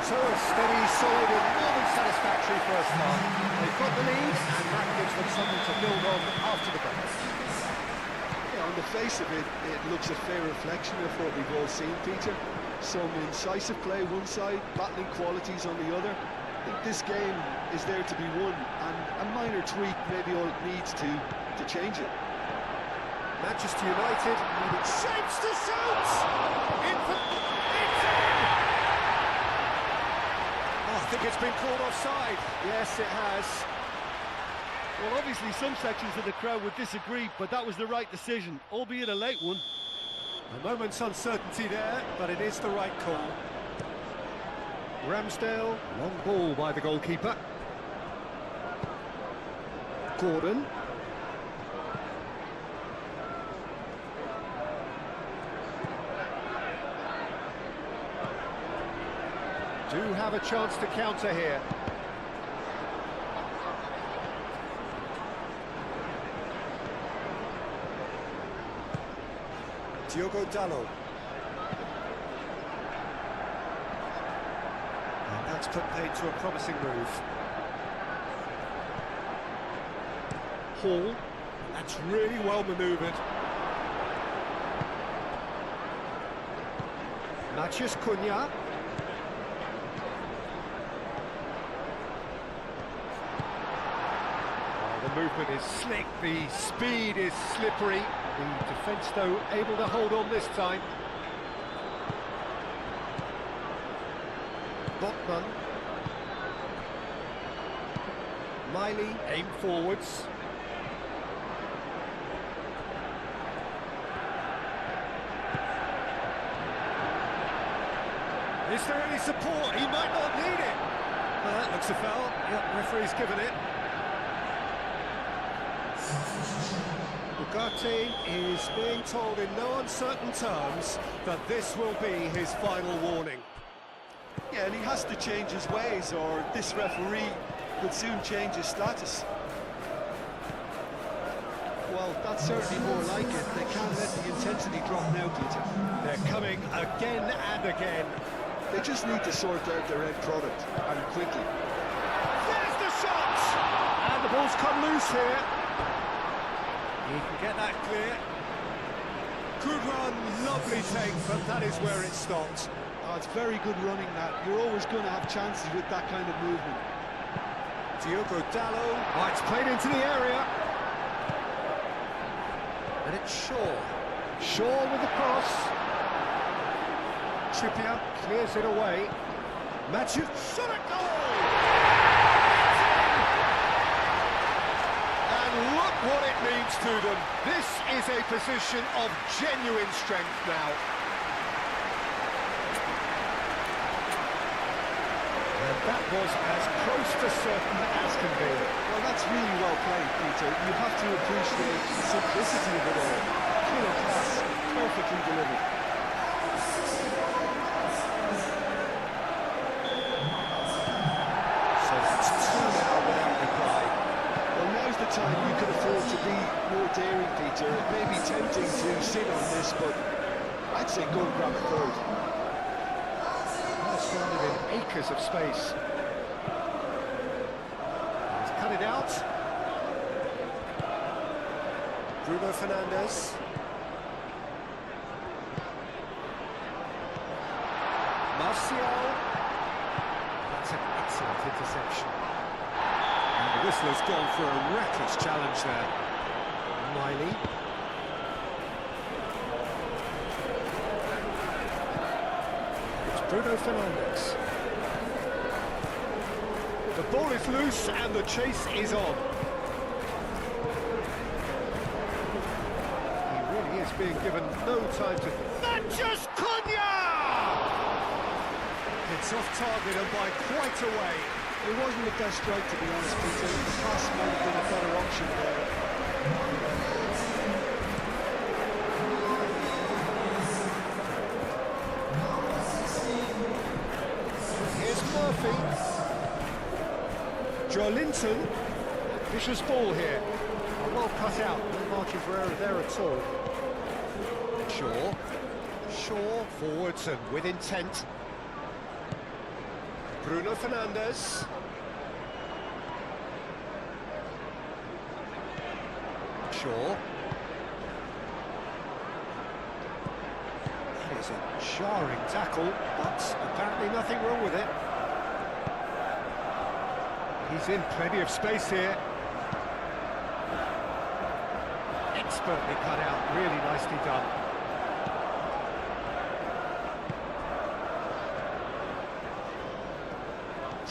So a steady, solid and more than satisfactory first half. They've got the lead and that gives them something to build on after the break. Yeah, on the face of it, it looks a fair reflection of what we've all seen, Peter. Some incisive play one side, battling qualities on the other. I think this game is there to be won, and a minor tweak maybe all it needs to change it. Manchester United needed shapes to shoot! It's in! Oh, I think it's been called offside. Yes, it has. Well, obviously some sections of the crowd would disagree, but that was the right decision, albeit a late one. A moment's uncertainty there, but it is the right call. Ramsdale, long ball by the goalkeeper. Gordon. Do have a chance to counter here. Diogo Dalot. And that's put paid to a promising move. Hall. That's really well manoeuvred. Matheus Cunha. The movement is slick, the speed is slippery. The defence, though, able to hold on this time. Botman. Miley, aim forwards. Is there any support? He might not need it. That looks a foul. Yep, referee's given it. Ugarte is being told in no uncertain terms that this will be his final warning. Yeah, and he has to change his ways, or this referee could soon change his status. Well, that's certainly more like it. They can't let the intensity drop now, Peter. They're coming again and again. They just need to sort out their end product, and quickly. There's the shot! And the ball's come loose here. He can get that clear. Good run, lovely take, but that is where it stopped. Oh, it's very good running, that. You're always going to have chances with that kind of movement. Diogo Dalot. Oh, it's played into the area. And it's Shaw. Shaw with the cross. Trippier clears it away. Matthew shot at goal! And look what it means to them. This is a position of genuine strength now. That was as close to certain as can be. Well, that's really well played, Peter. You have to appreciate the simplicity of it all. Killer class, perfectly delivered. So that's two now without reply. Well, now's the time you can afford to be more daring, Peter. It may be tempting to sit on this, but I'd say go and grab a third. Well, surrounded in acres of space. He's cut it out. Bruno Fernandes. Martial. That's an excellent interception. And the whistler's gone for a reckless challenge there. Miley. It's Bruno Fernandes. The ball is loose and the chase is on. He really is being given no time to... Manchester Cunha! It's off target and by quite a way. It wasn't the best strike, to be honest, Peter. The pass might have been a better option there. Here's Murphy. Joelinton. Vicious ball here. Well cut out. No margin for error there at all. Shaw forwards and with intent. Bruno Fernandes. Shaw. That is a jarring tackle, but apparently nothing wrong with it. He's in plenty of space here. Expertly cut out, really nicely done.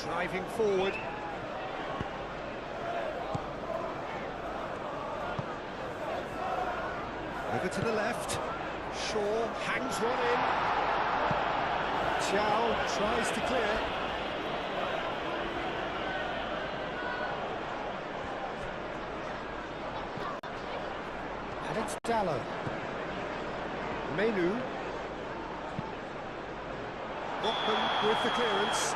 Driving forward. Over to the left. Shaw hangs one in. Chow tries to clear. And it's Dallo. Menu. Rockman with the clearance.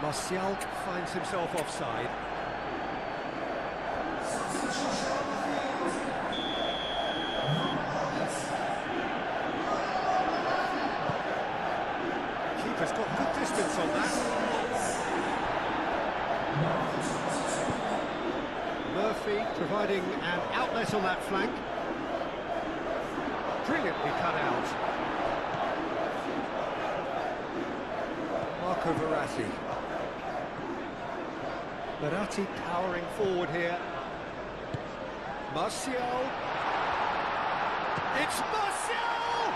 Martial finds himself offside. Keeper's got good distance on that. Murphy providing an outlet on that flank. Brilliantly cut out. Marco Verratti. Verratti powering forward here. Martial. It's Martial!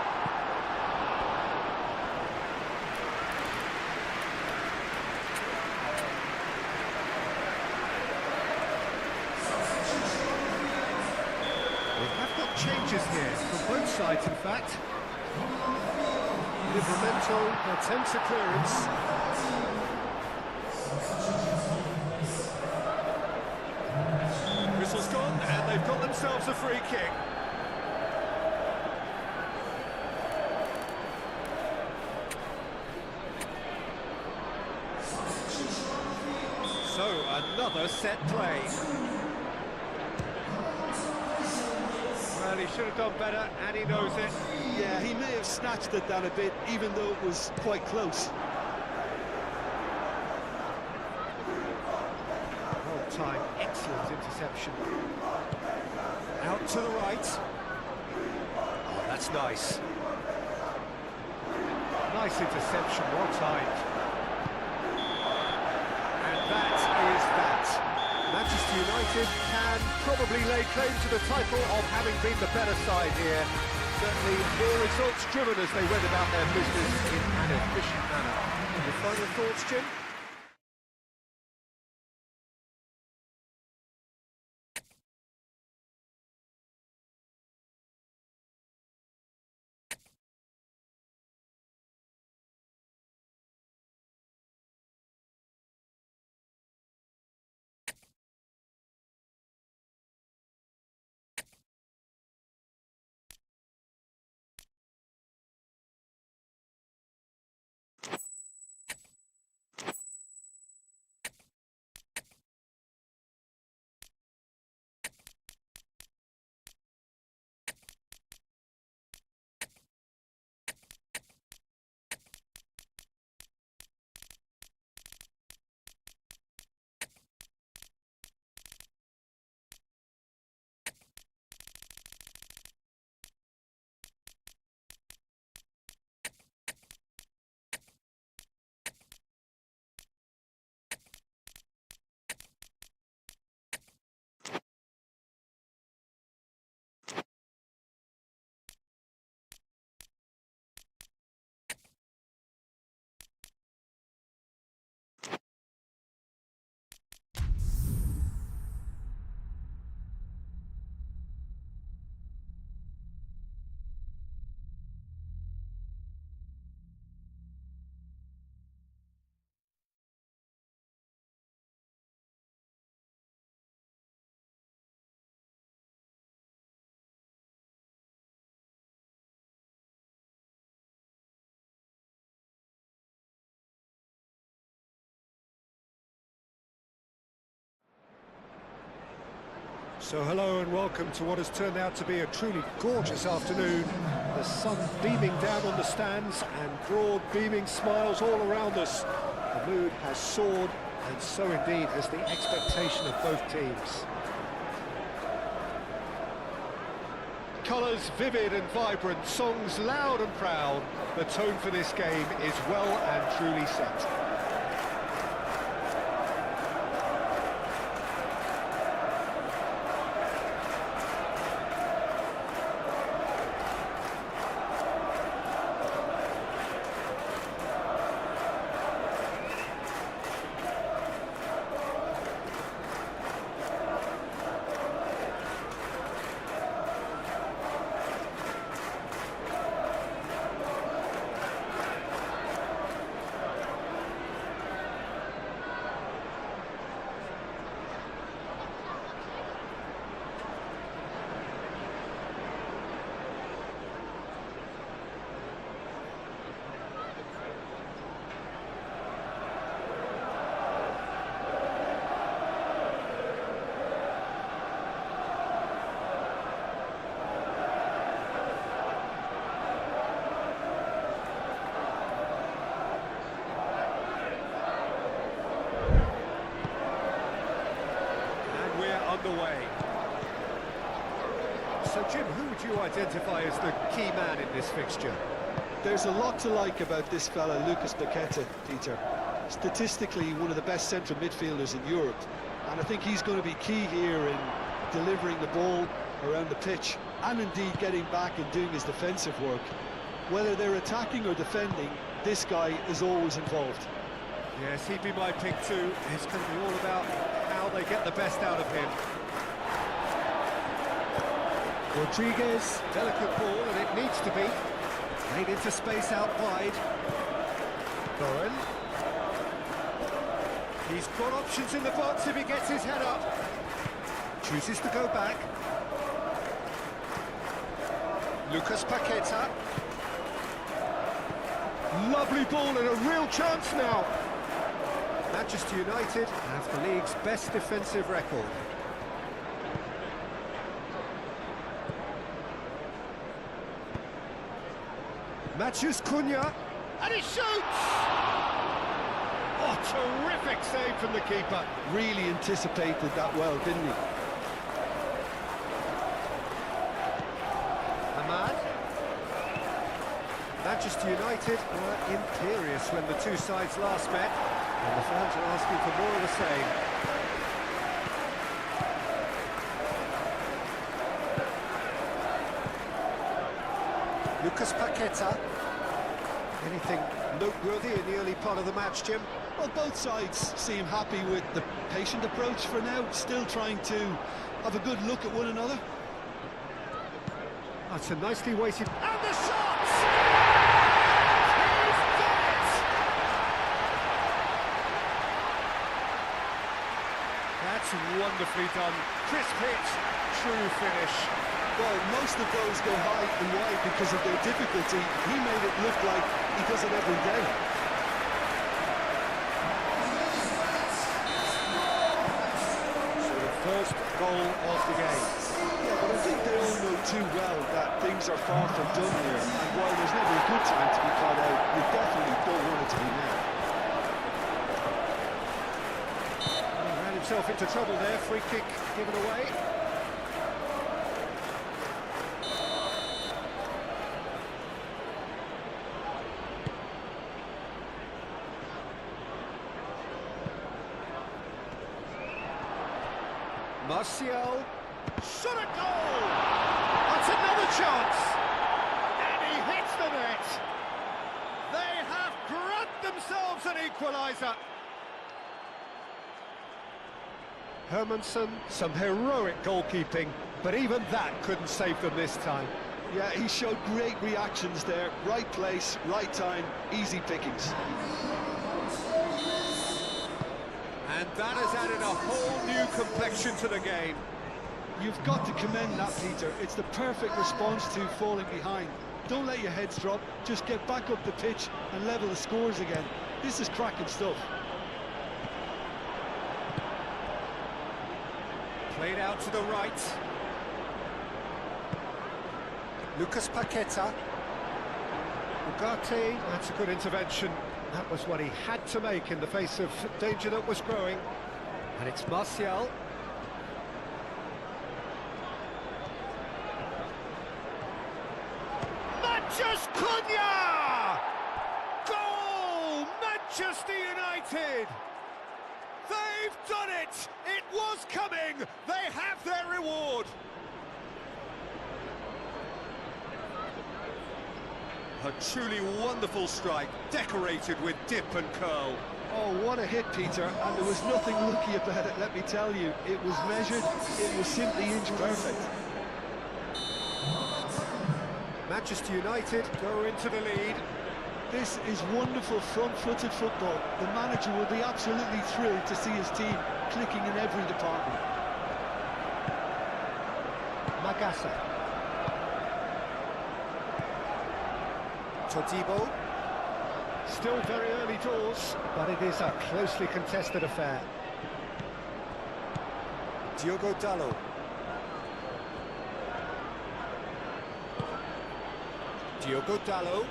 We have got changes here from both sides, in fact. Livramento attempts a clearance. Whistle's gone, and they've got themselves a free kick. So, another set play. Well, he should have done better, and he knows it. Yeah, he may have snatched at that a bit, even though it was quite close. Time, excellent interception. Out to the right. Oh, that's nice. Nice interception, well timed. And that is that. Manchester United can probably lay claim to the title of having been the better side here. Certainly more results driven as they went about their business in an efficient manner. Your final thoughts, Jim? So hello and welcome to what has turned out to be a truly gorgeous afternoon. The sun beaming down on the stands and broad beaming smiles all around us. The mood has soared, and so indeed has the expectation of both teams. Colours vivid and vibrant, songs loud and proud. The tone for this game is well and truly set. Underway. So Jim, who would you identify as the key man in this fixture? There's a lot to like about this fella, Lucas Paqueta, Peter. Statistically, one of the best central midfielders in Europe, and I think he's going to be key here in delivering the ball around the pitch, and indeed getting back and doing his defensive work. Whether they're attacking or defending, this guy is always involved. Yes, he'd be my pick too. It's going to be all about how they get the best out of him. Rodriguez, delicate ball, and it needs to be. Made into space out wide. Bowen. He's got options in the box if he gets his head up. Chooses to go back. Lucas Paqueta. Lovely ball and a real chance now. Manchester United have the league's best defensive record. Matthews Cunha, and he shoots! Oh, terrific save from the keeper. Really anticipated that well, didn't he? Ahmad. Manchester United were imperious when the two sides last met, and the fans are asking for more of the same. Lucas Paqueta. Anything noteworthy in the early part of the match, Jim? Well, both sides seem happy with the patient approach for now, still trying to have a good look at one another. That's a nicely weighted... And the shot! He's got it! That's wonderfully done. Crisp hit, true finish. Well, most of those go high and wide because of their difficulty. He made it look like he does it every day. So the first goal of the game. Yeah, but I think they all know too well that things are far from done here. And while there's never a good time to be caught out, you definitely don't want it to be now. He ran himself into trouble there. Free kick given away. Martial, shot a goal! That's another chance! And he hits the net! They have grabbed themselves an equaliser! Hermansen, some heroic goalkeeping, but even that couldn't save them this time. Yeah, he showed great reactions there. Right place, right time, easy pickings. And that has added a whole new complexion to the game. You've got to commend that, Peter. It's the perfect response to falling behind. Don't let your heads drop, just get back up the pitch and level the scores again. This is cracking stuff. Played out to the right. Lucas Paqueta. Ugarte, that's a good intervention. That was what he had to make in the face of danger that was growing. And it's Martial. Manchester Cunha! Goal! Manchester United! They've done it! It was coming! They have their reward! A truly wonderful strike, decorated with dip and curl. Oh, what a hit, Peter, and there was nothing lucky about it, let me tell you. It was measured, it was simply inch perfect. Manchester United go into the lead. This is wonderful front-footed football. The manager will be absolutely thrilled to see his team clicking in every department. Magassa. Todibo. Still very early doors, but it is a closely contested affair. Diogo Dalot. Diogo Dalot.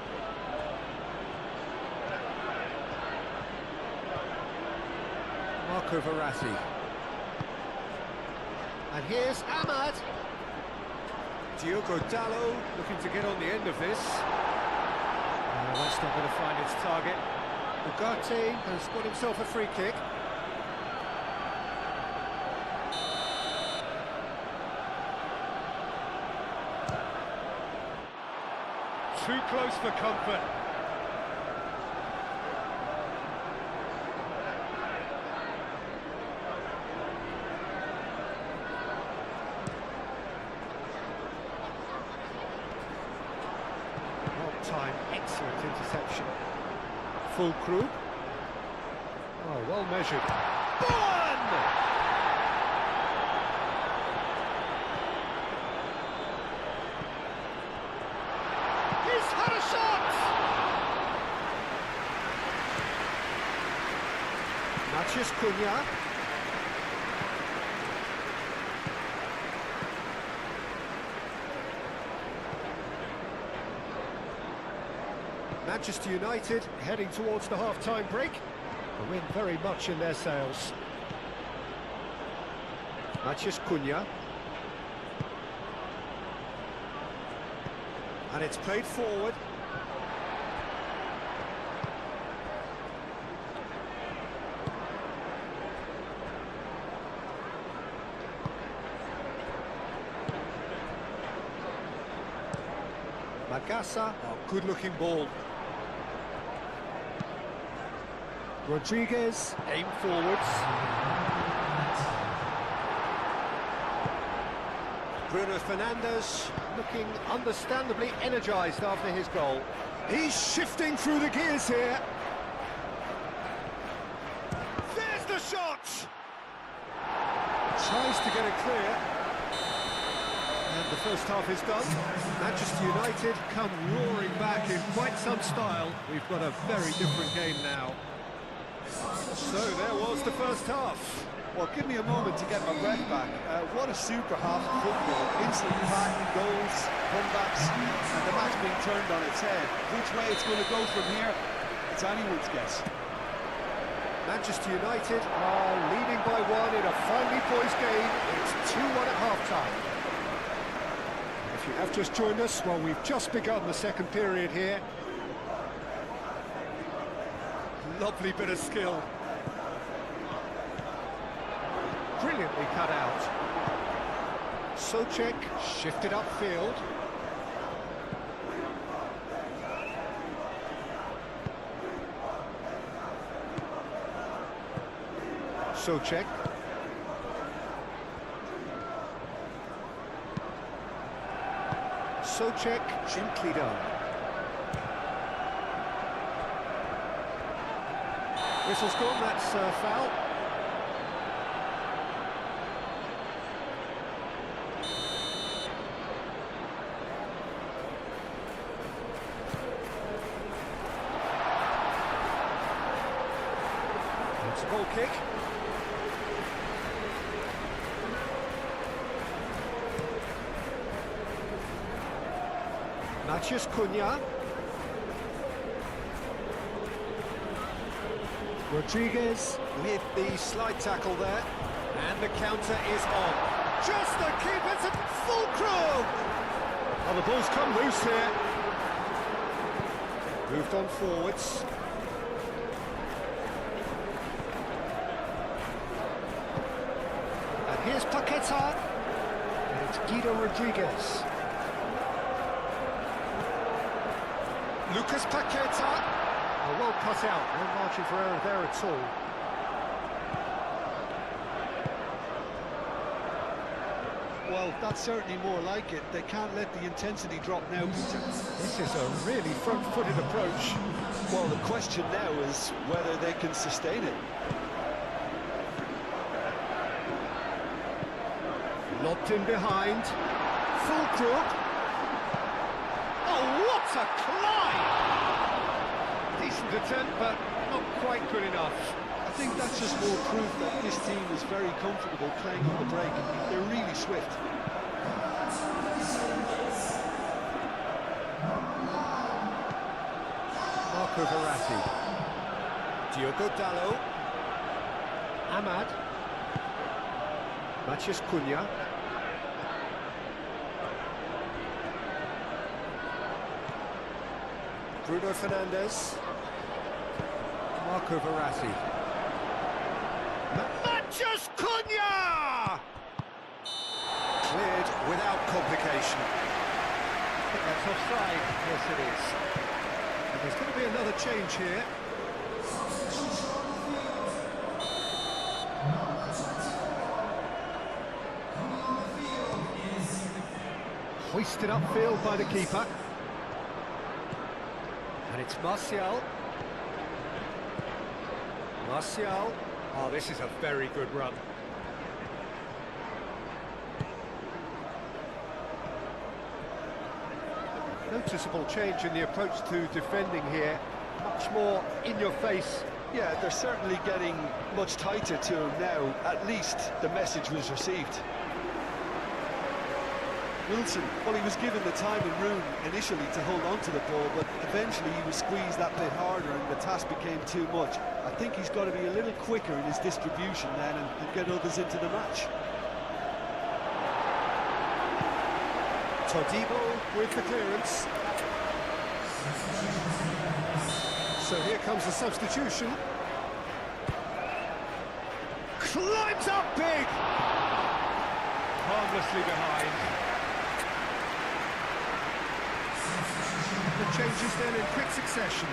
Marco Verratti. And here's Ahmad. Diogo Dalot looking to get on the end of this. That's not going to find its target. Ugarte has got himself a free kick. Too close for comfort. Time, excellent interception. Full crew. Oh, well measured. One! He's had a shot! Matheus Cunha. Manchester United heading towards the half-time break. The wind very much in their sails. Matheus Cunha. And it's played forward. Magassa, oh, good-looking ball. Rodriguez, aim forwards. Bruno Fernandes looking understandably energised after his goal. He's shifting through the gears here. There's the shot! Tries to get it clear. And the first half is done. Manchester United come roaring back in quite some style. We've got a very different game now. So there was the first half. Well, give me a moment to get my breath back. What a super half of football. Instant impact, goals, comebacks, and the match being turned on its head. Which way it's going to go from here, it's anyone's guess. Manchester United are leading by one in a finely poised game. It's 2-1 at half-time. If you have just joined us, well, we've just begun the second period here. Lovely bit of skill. Brilliantly cut out. Souček shifted upfield. Souček. Souček, gently done. Whistle's gone, that's foul. It's a goal kick. Matheus Cunha. Rodriguez with the slide tackle there. And the counter is on. Just the keeper's at fulcrum! Well, the ball's come loose here. Moved on forwards. And here's Paqueta. And it's Guido Rodriguez. Lucas Paqueta. Oh, well cut out. No margin for error there at all. Well, that's certainly more like it. They can't let the intensity drop now, Peter. This is a really front-footed approach. Well, the question now is whether they can sustain it. Lobbed in behind. Fulcrum. Oh, what a climb! Decent attempt, but not quite good enough. I think that's just more proof that this team is very comfortable playing on the break. They're really swift. Marco Verratti. Diogo Dalot. Ahmad. Matheus Cunha. Bruno Fernandes. Marco Verratti. Matheus Cunha! Cleared without complication. I think that's offside. Yes, it is. And there's going to be another change here. Hoisted upfield by the keeper. And it's Martial. Martial. Oh, this is a very good run. Noticeable change in the approach to defending here. Much more in your face. Yeah, they're certainly getting much tighter to him now. At least the message was received. Wilson, well, he was given the time and room initially to hold on to the ball, but eventually he was squeezed that bit harder and the task became too much. I think he's got to be a little quicker in his distribution then and get others into the match. Todibo with the clearance. So here comes the substitution. Climbs up big! Harmlessly behind. The changes then in quick succession.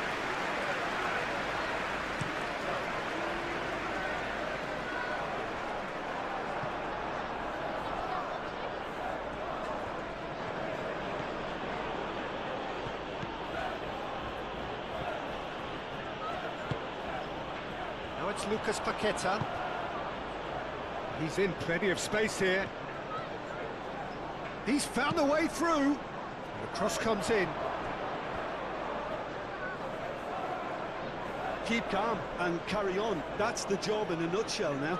Now it's Lucas Paqueta. He's in plenty of space here. He's found a way through. The cross comes in. Keep calm and carry on. That's the job in a nutshell now.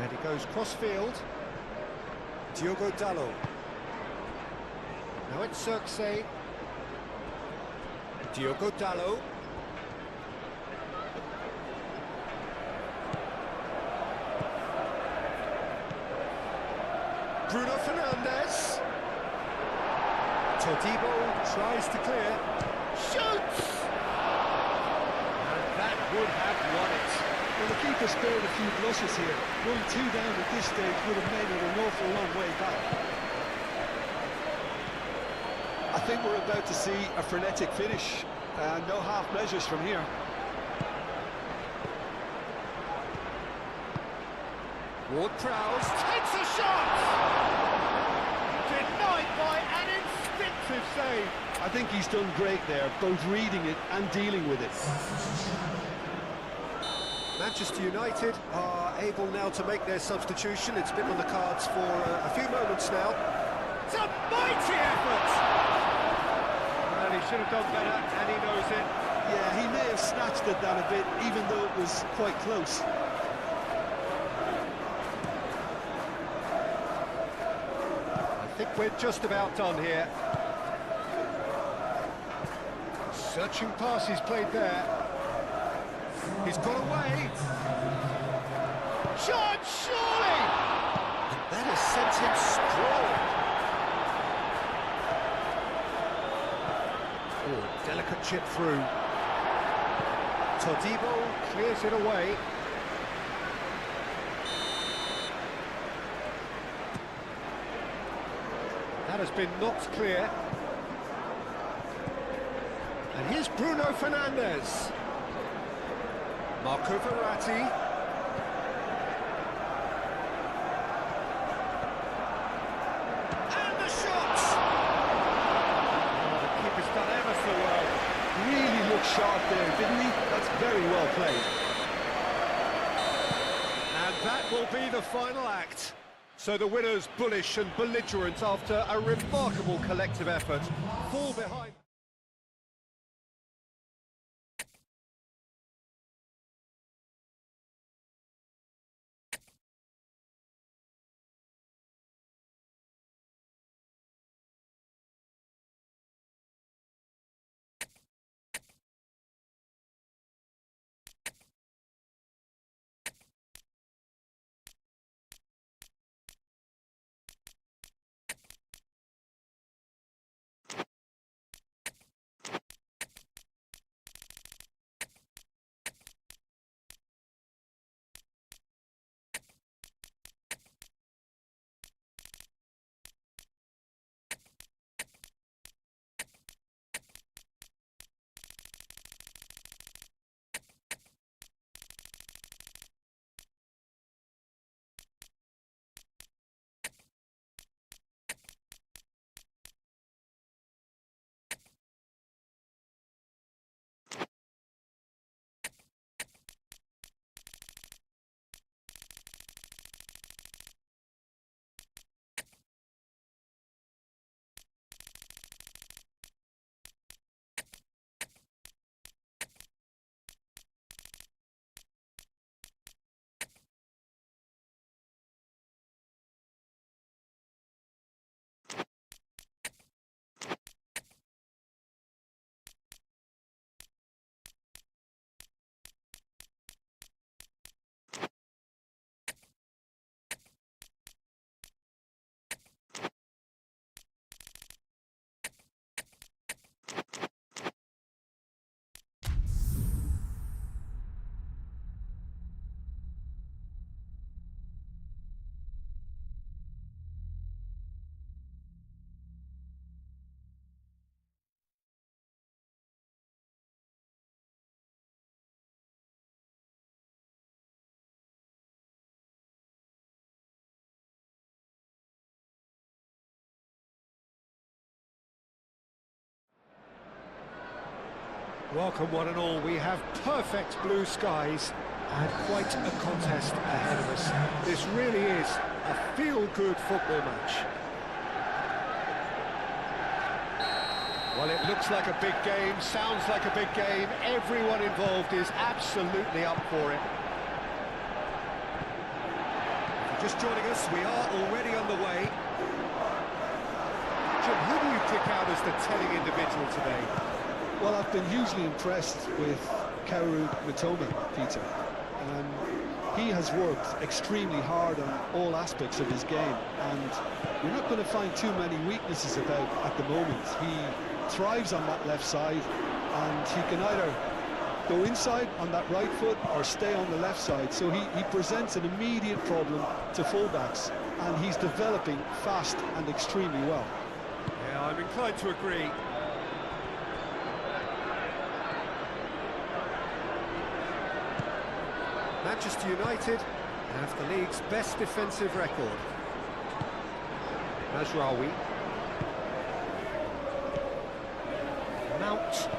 And he goes cross-field. Diogo Dalot. Now it's Xerxes. Diogo Dalot. Bruno Fernandes. Todibo tries to clear. Shoots! And that would have won it. Well, the keeper spared a few blushes here. Going 2 down at this stage would have made it an awful long way back. I think we're about to see a frenetic finish. No half measures from here. Ward-Prowse takes a shot! Denied by an instinctive save. I think he's done great there, both reading it and dealing with it. Manchester United are able now to make their substitution. It's been on the cards for a few moments now. It's a mighty effort! Well, he should have done better, and he knows it. Yeah, he may have snatched at that a bit, even though it was quite close. think we're just about done here. Searching pass he's played there. He's got away. Shot, surely! And that has sent him sprawling. Oh, delicate chip through. Todibo clears it away. That has been knocked clear. And here's Bruno Fernandes. Marco Verratti. And the shot! Oh, the keeper's done ever so well. Really looked sharp there, didn't he? That's very well played. And that will be the final act. So the winners, bullish and belligerent after a remarkable collective effort, fall behind. Welcome one and all, we have perfect blue skies and quite a contest ahead of us. This really is a feel-good football match. Well, it looks like a big game, sounds like a big game, everyone involved is absolutely up for it. If you're just joining us, we are already underway. Jim, who do you pick out as the telling individual today? Well, I've been hugely impressed with Kaoru Mitoma, Peter. He has worked extremely hard on all aspects of his game, and you're not going to find too many weaknesses about at the moment. He thrives on that left side, and he can either go inside on that right foot or stay on the left side, so he presents an immediate problem to fullbacks, and he's developing fast and extremely well. Yeah, I'm inclined to agree. Manchester United have the league's best defensive record. Mazraoui. Mount.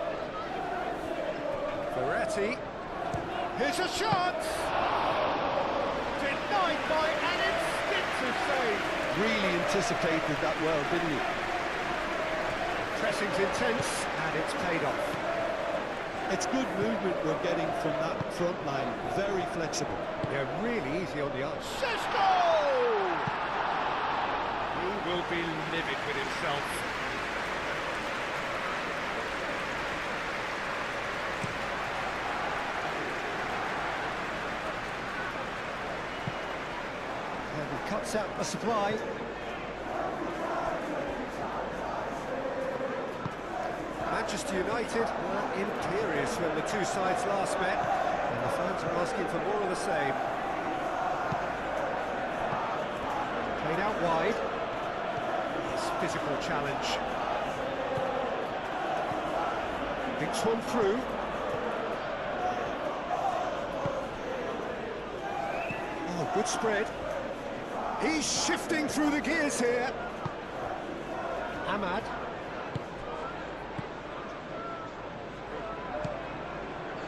Verratti. Here's a shot! Denied by an instinctive save. Really anticipated that well, didn't he? Pressing's intense, and it's paid off. It's good movement we're getting from that front line, very flexible. They're really easy on the arm. Sesko! He will be livid with himself. And he cuts out the supply. Manchester United were imperious when the two sides last met, and the fans are asking for more of the same. Played out wide. It's physical challenge. Thinks one through. Oh, good spread. He's shifting through the gears here. Ahmad.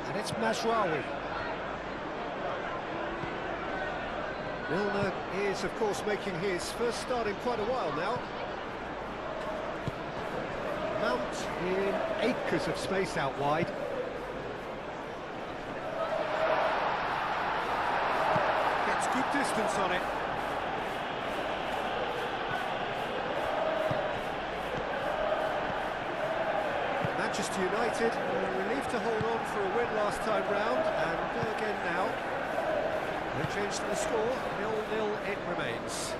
And it's Mazraoui. Milner is, of course, making his first start in quite a while now. Mount in acres of space out wide. Gets good distance on it. Manchester United were relieved to hold on for a win last time round, and go again now. No change to the score, 0-0 it remains.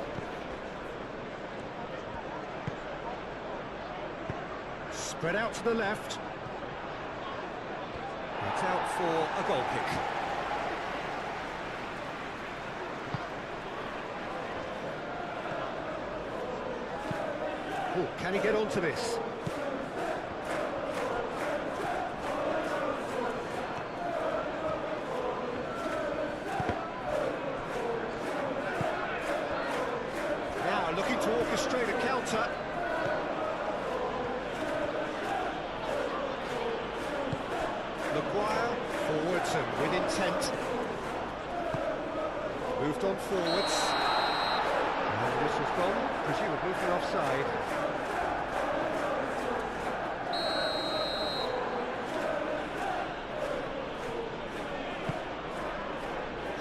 Spread out to the left. It's out for a goal kick. Oh, can he get onto this? Looking to orchestrate a counter. Maguire forwards and with intent. Moved on forwards. And this has gone, presumably for offside.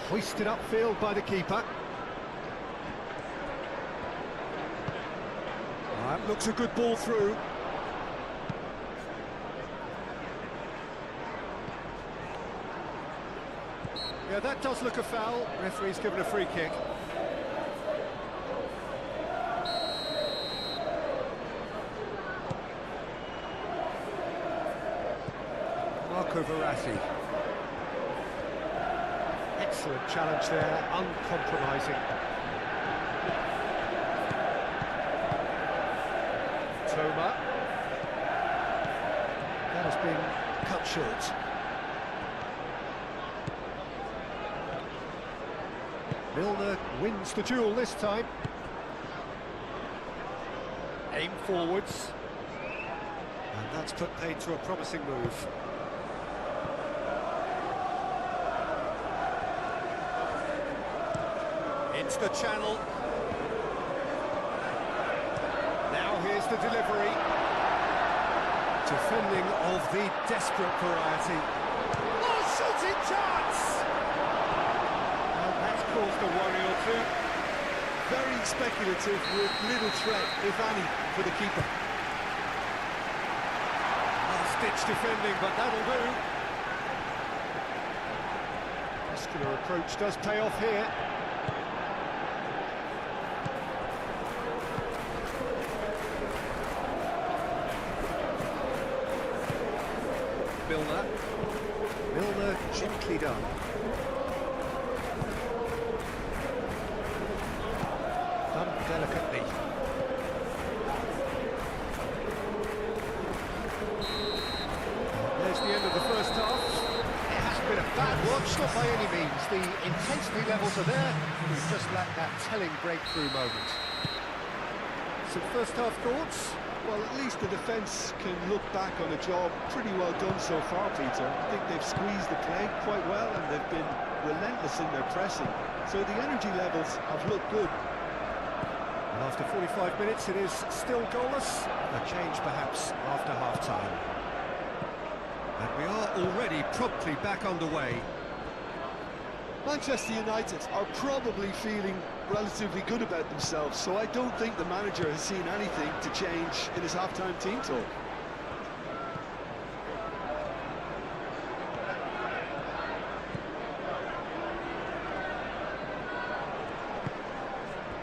Hoisted upfield by the keeper. That looks a good ball through. Yeah, that does look a foul. Referee's given a free kick. Marco Verratti. Excellent challenge there, uncompromising. Toma. That has been cut short. Milner wins the duel this time. Aim forwards. And that's put paid to a promising move. Into the channel. Now here's the delivery. Defending of the desperate variety. Oh, shooting chance! Well, that's caused a worry or two. Very speculative with little threat, if any, for the keeper. Last-ditch defending, but that'll do. Muscular approach does pay off here. Milner gently done. Done delicately. There's the end of the first half. It hasn't been a bad watch, not by any means. The intensity levels are there. We've just lacked that telling breakthrough moment. Some first half thoughts? Well, at least the defence can look back on a job pretty well done so far, Peter. I think they've squeezed the play quite well and they've been relentless in their pressing. So the energy levels have looked good. And after 45 minutes, it is still goalless. A change, perhaps, after half-time. And we are already promptly back underway. Manchester United are probably feeling relatively good about themselves, so I don't think the manager has seen anything to change in his half-time team talk.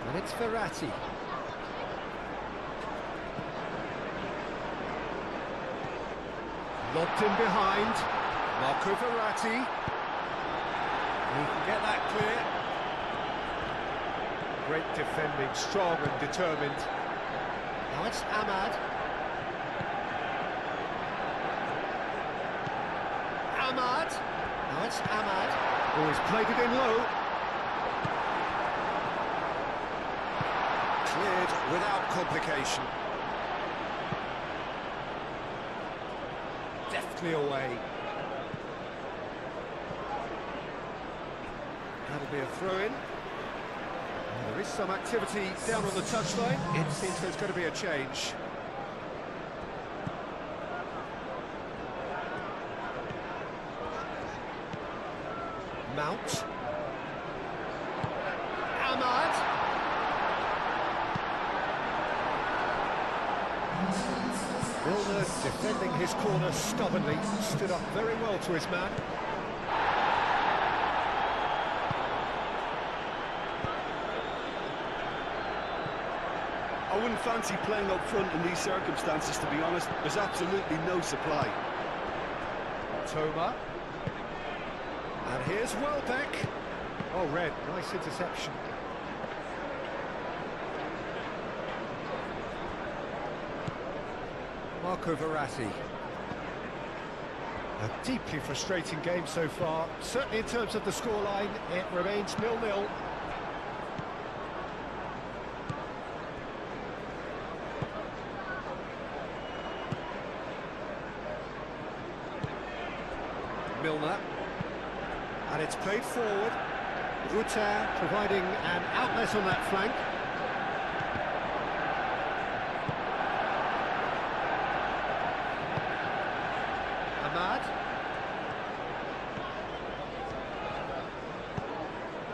And it's Verratti. Lobbed in behind. Marco Verratti. He can get that clear. Great defending, strong and determined. Now it's Ahmad. Ahmad. Now it's Ahmad. Oh, he's played it in low. Cleared without complication. Deftly away. That'll be a throw-in. There is some activity down on the touchline. It seems there's going to be a change. Mount. Ahmad. Milner defending his corner stubbornly. Stood up very well to his man. I wouldn't fancy playing up front in these circumstances, to be honest. There's absolutely no supply. Toma. And here's Welbeck. Oh, Red, nice interception. Marco Verratti. A deeply frustrating game so far. Certainly in terms of the scoreline, it remains 0-0. Milner, and it's played forward. Rutter providing an outlet on that flank. Ahmad.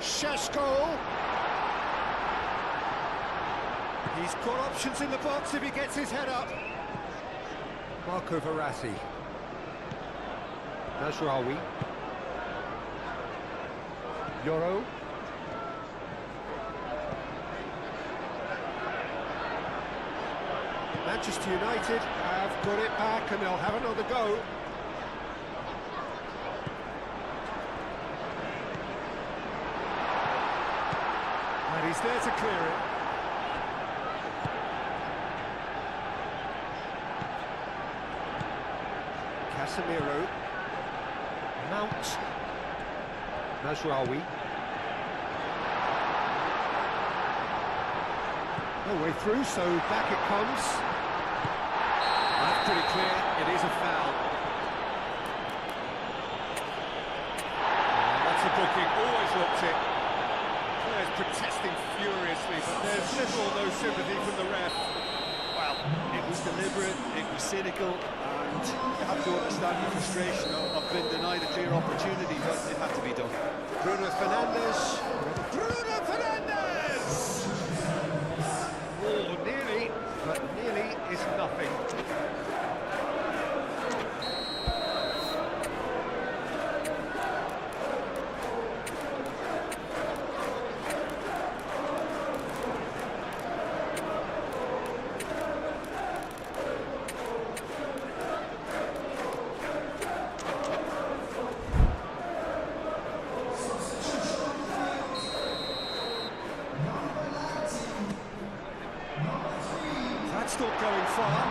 Šeško. He's got options in the box if he gets his head up. Marco Verratti. Nasraoui. Yoro. Manchester United have got it back and they'll have another go. And he's there to clear it. Casemiro. Mount. Nasraoui. No way through, so back it comes. That's pretty clear, it is a foul. That's a booking, always looked it. Players protesting furiously, but there's little or no sympathy from the ref. Well, it was deliberate, it was cynical, and you have to understand the frustration of being denied a clear opportunity, but it had to be done. Bruno Fernandes. Bruno Fernandes! Oh, nearly, but nearly is nothing. That's not going far.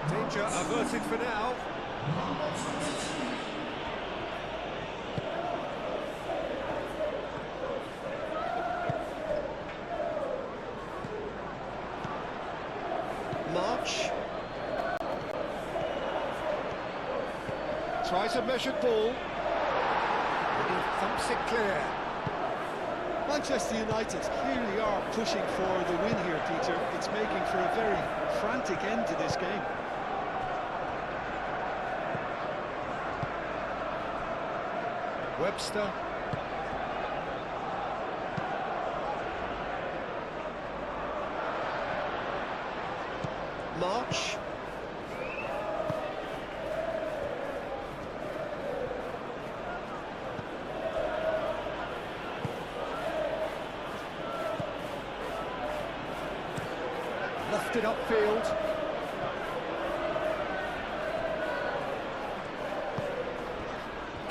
Danger averted for now. March. Tries a measured ball. And he thumps it clear. Manchester United clearly are pushing for the win here, Peter. It's making for a very frantic end to this game. Webster. March. Lofted upfield.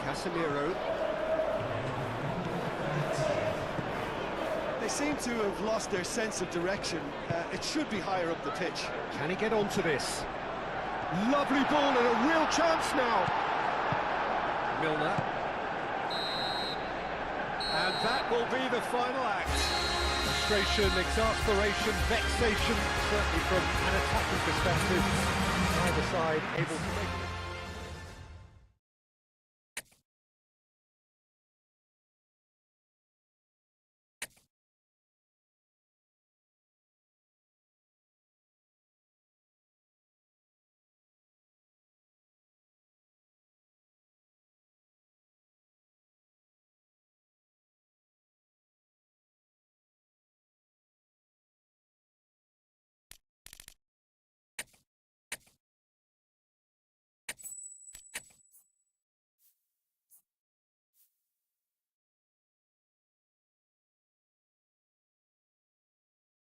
Casemiro. They seem to have lost their sense of direction. It should be higher up the pitch. Can he get onto this? Lovely ball and a real chance now. Milner. And that will be the final act. Frustration, exasperation, vexation, certainly from an attacking perspective. Either side able to make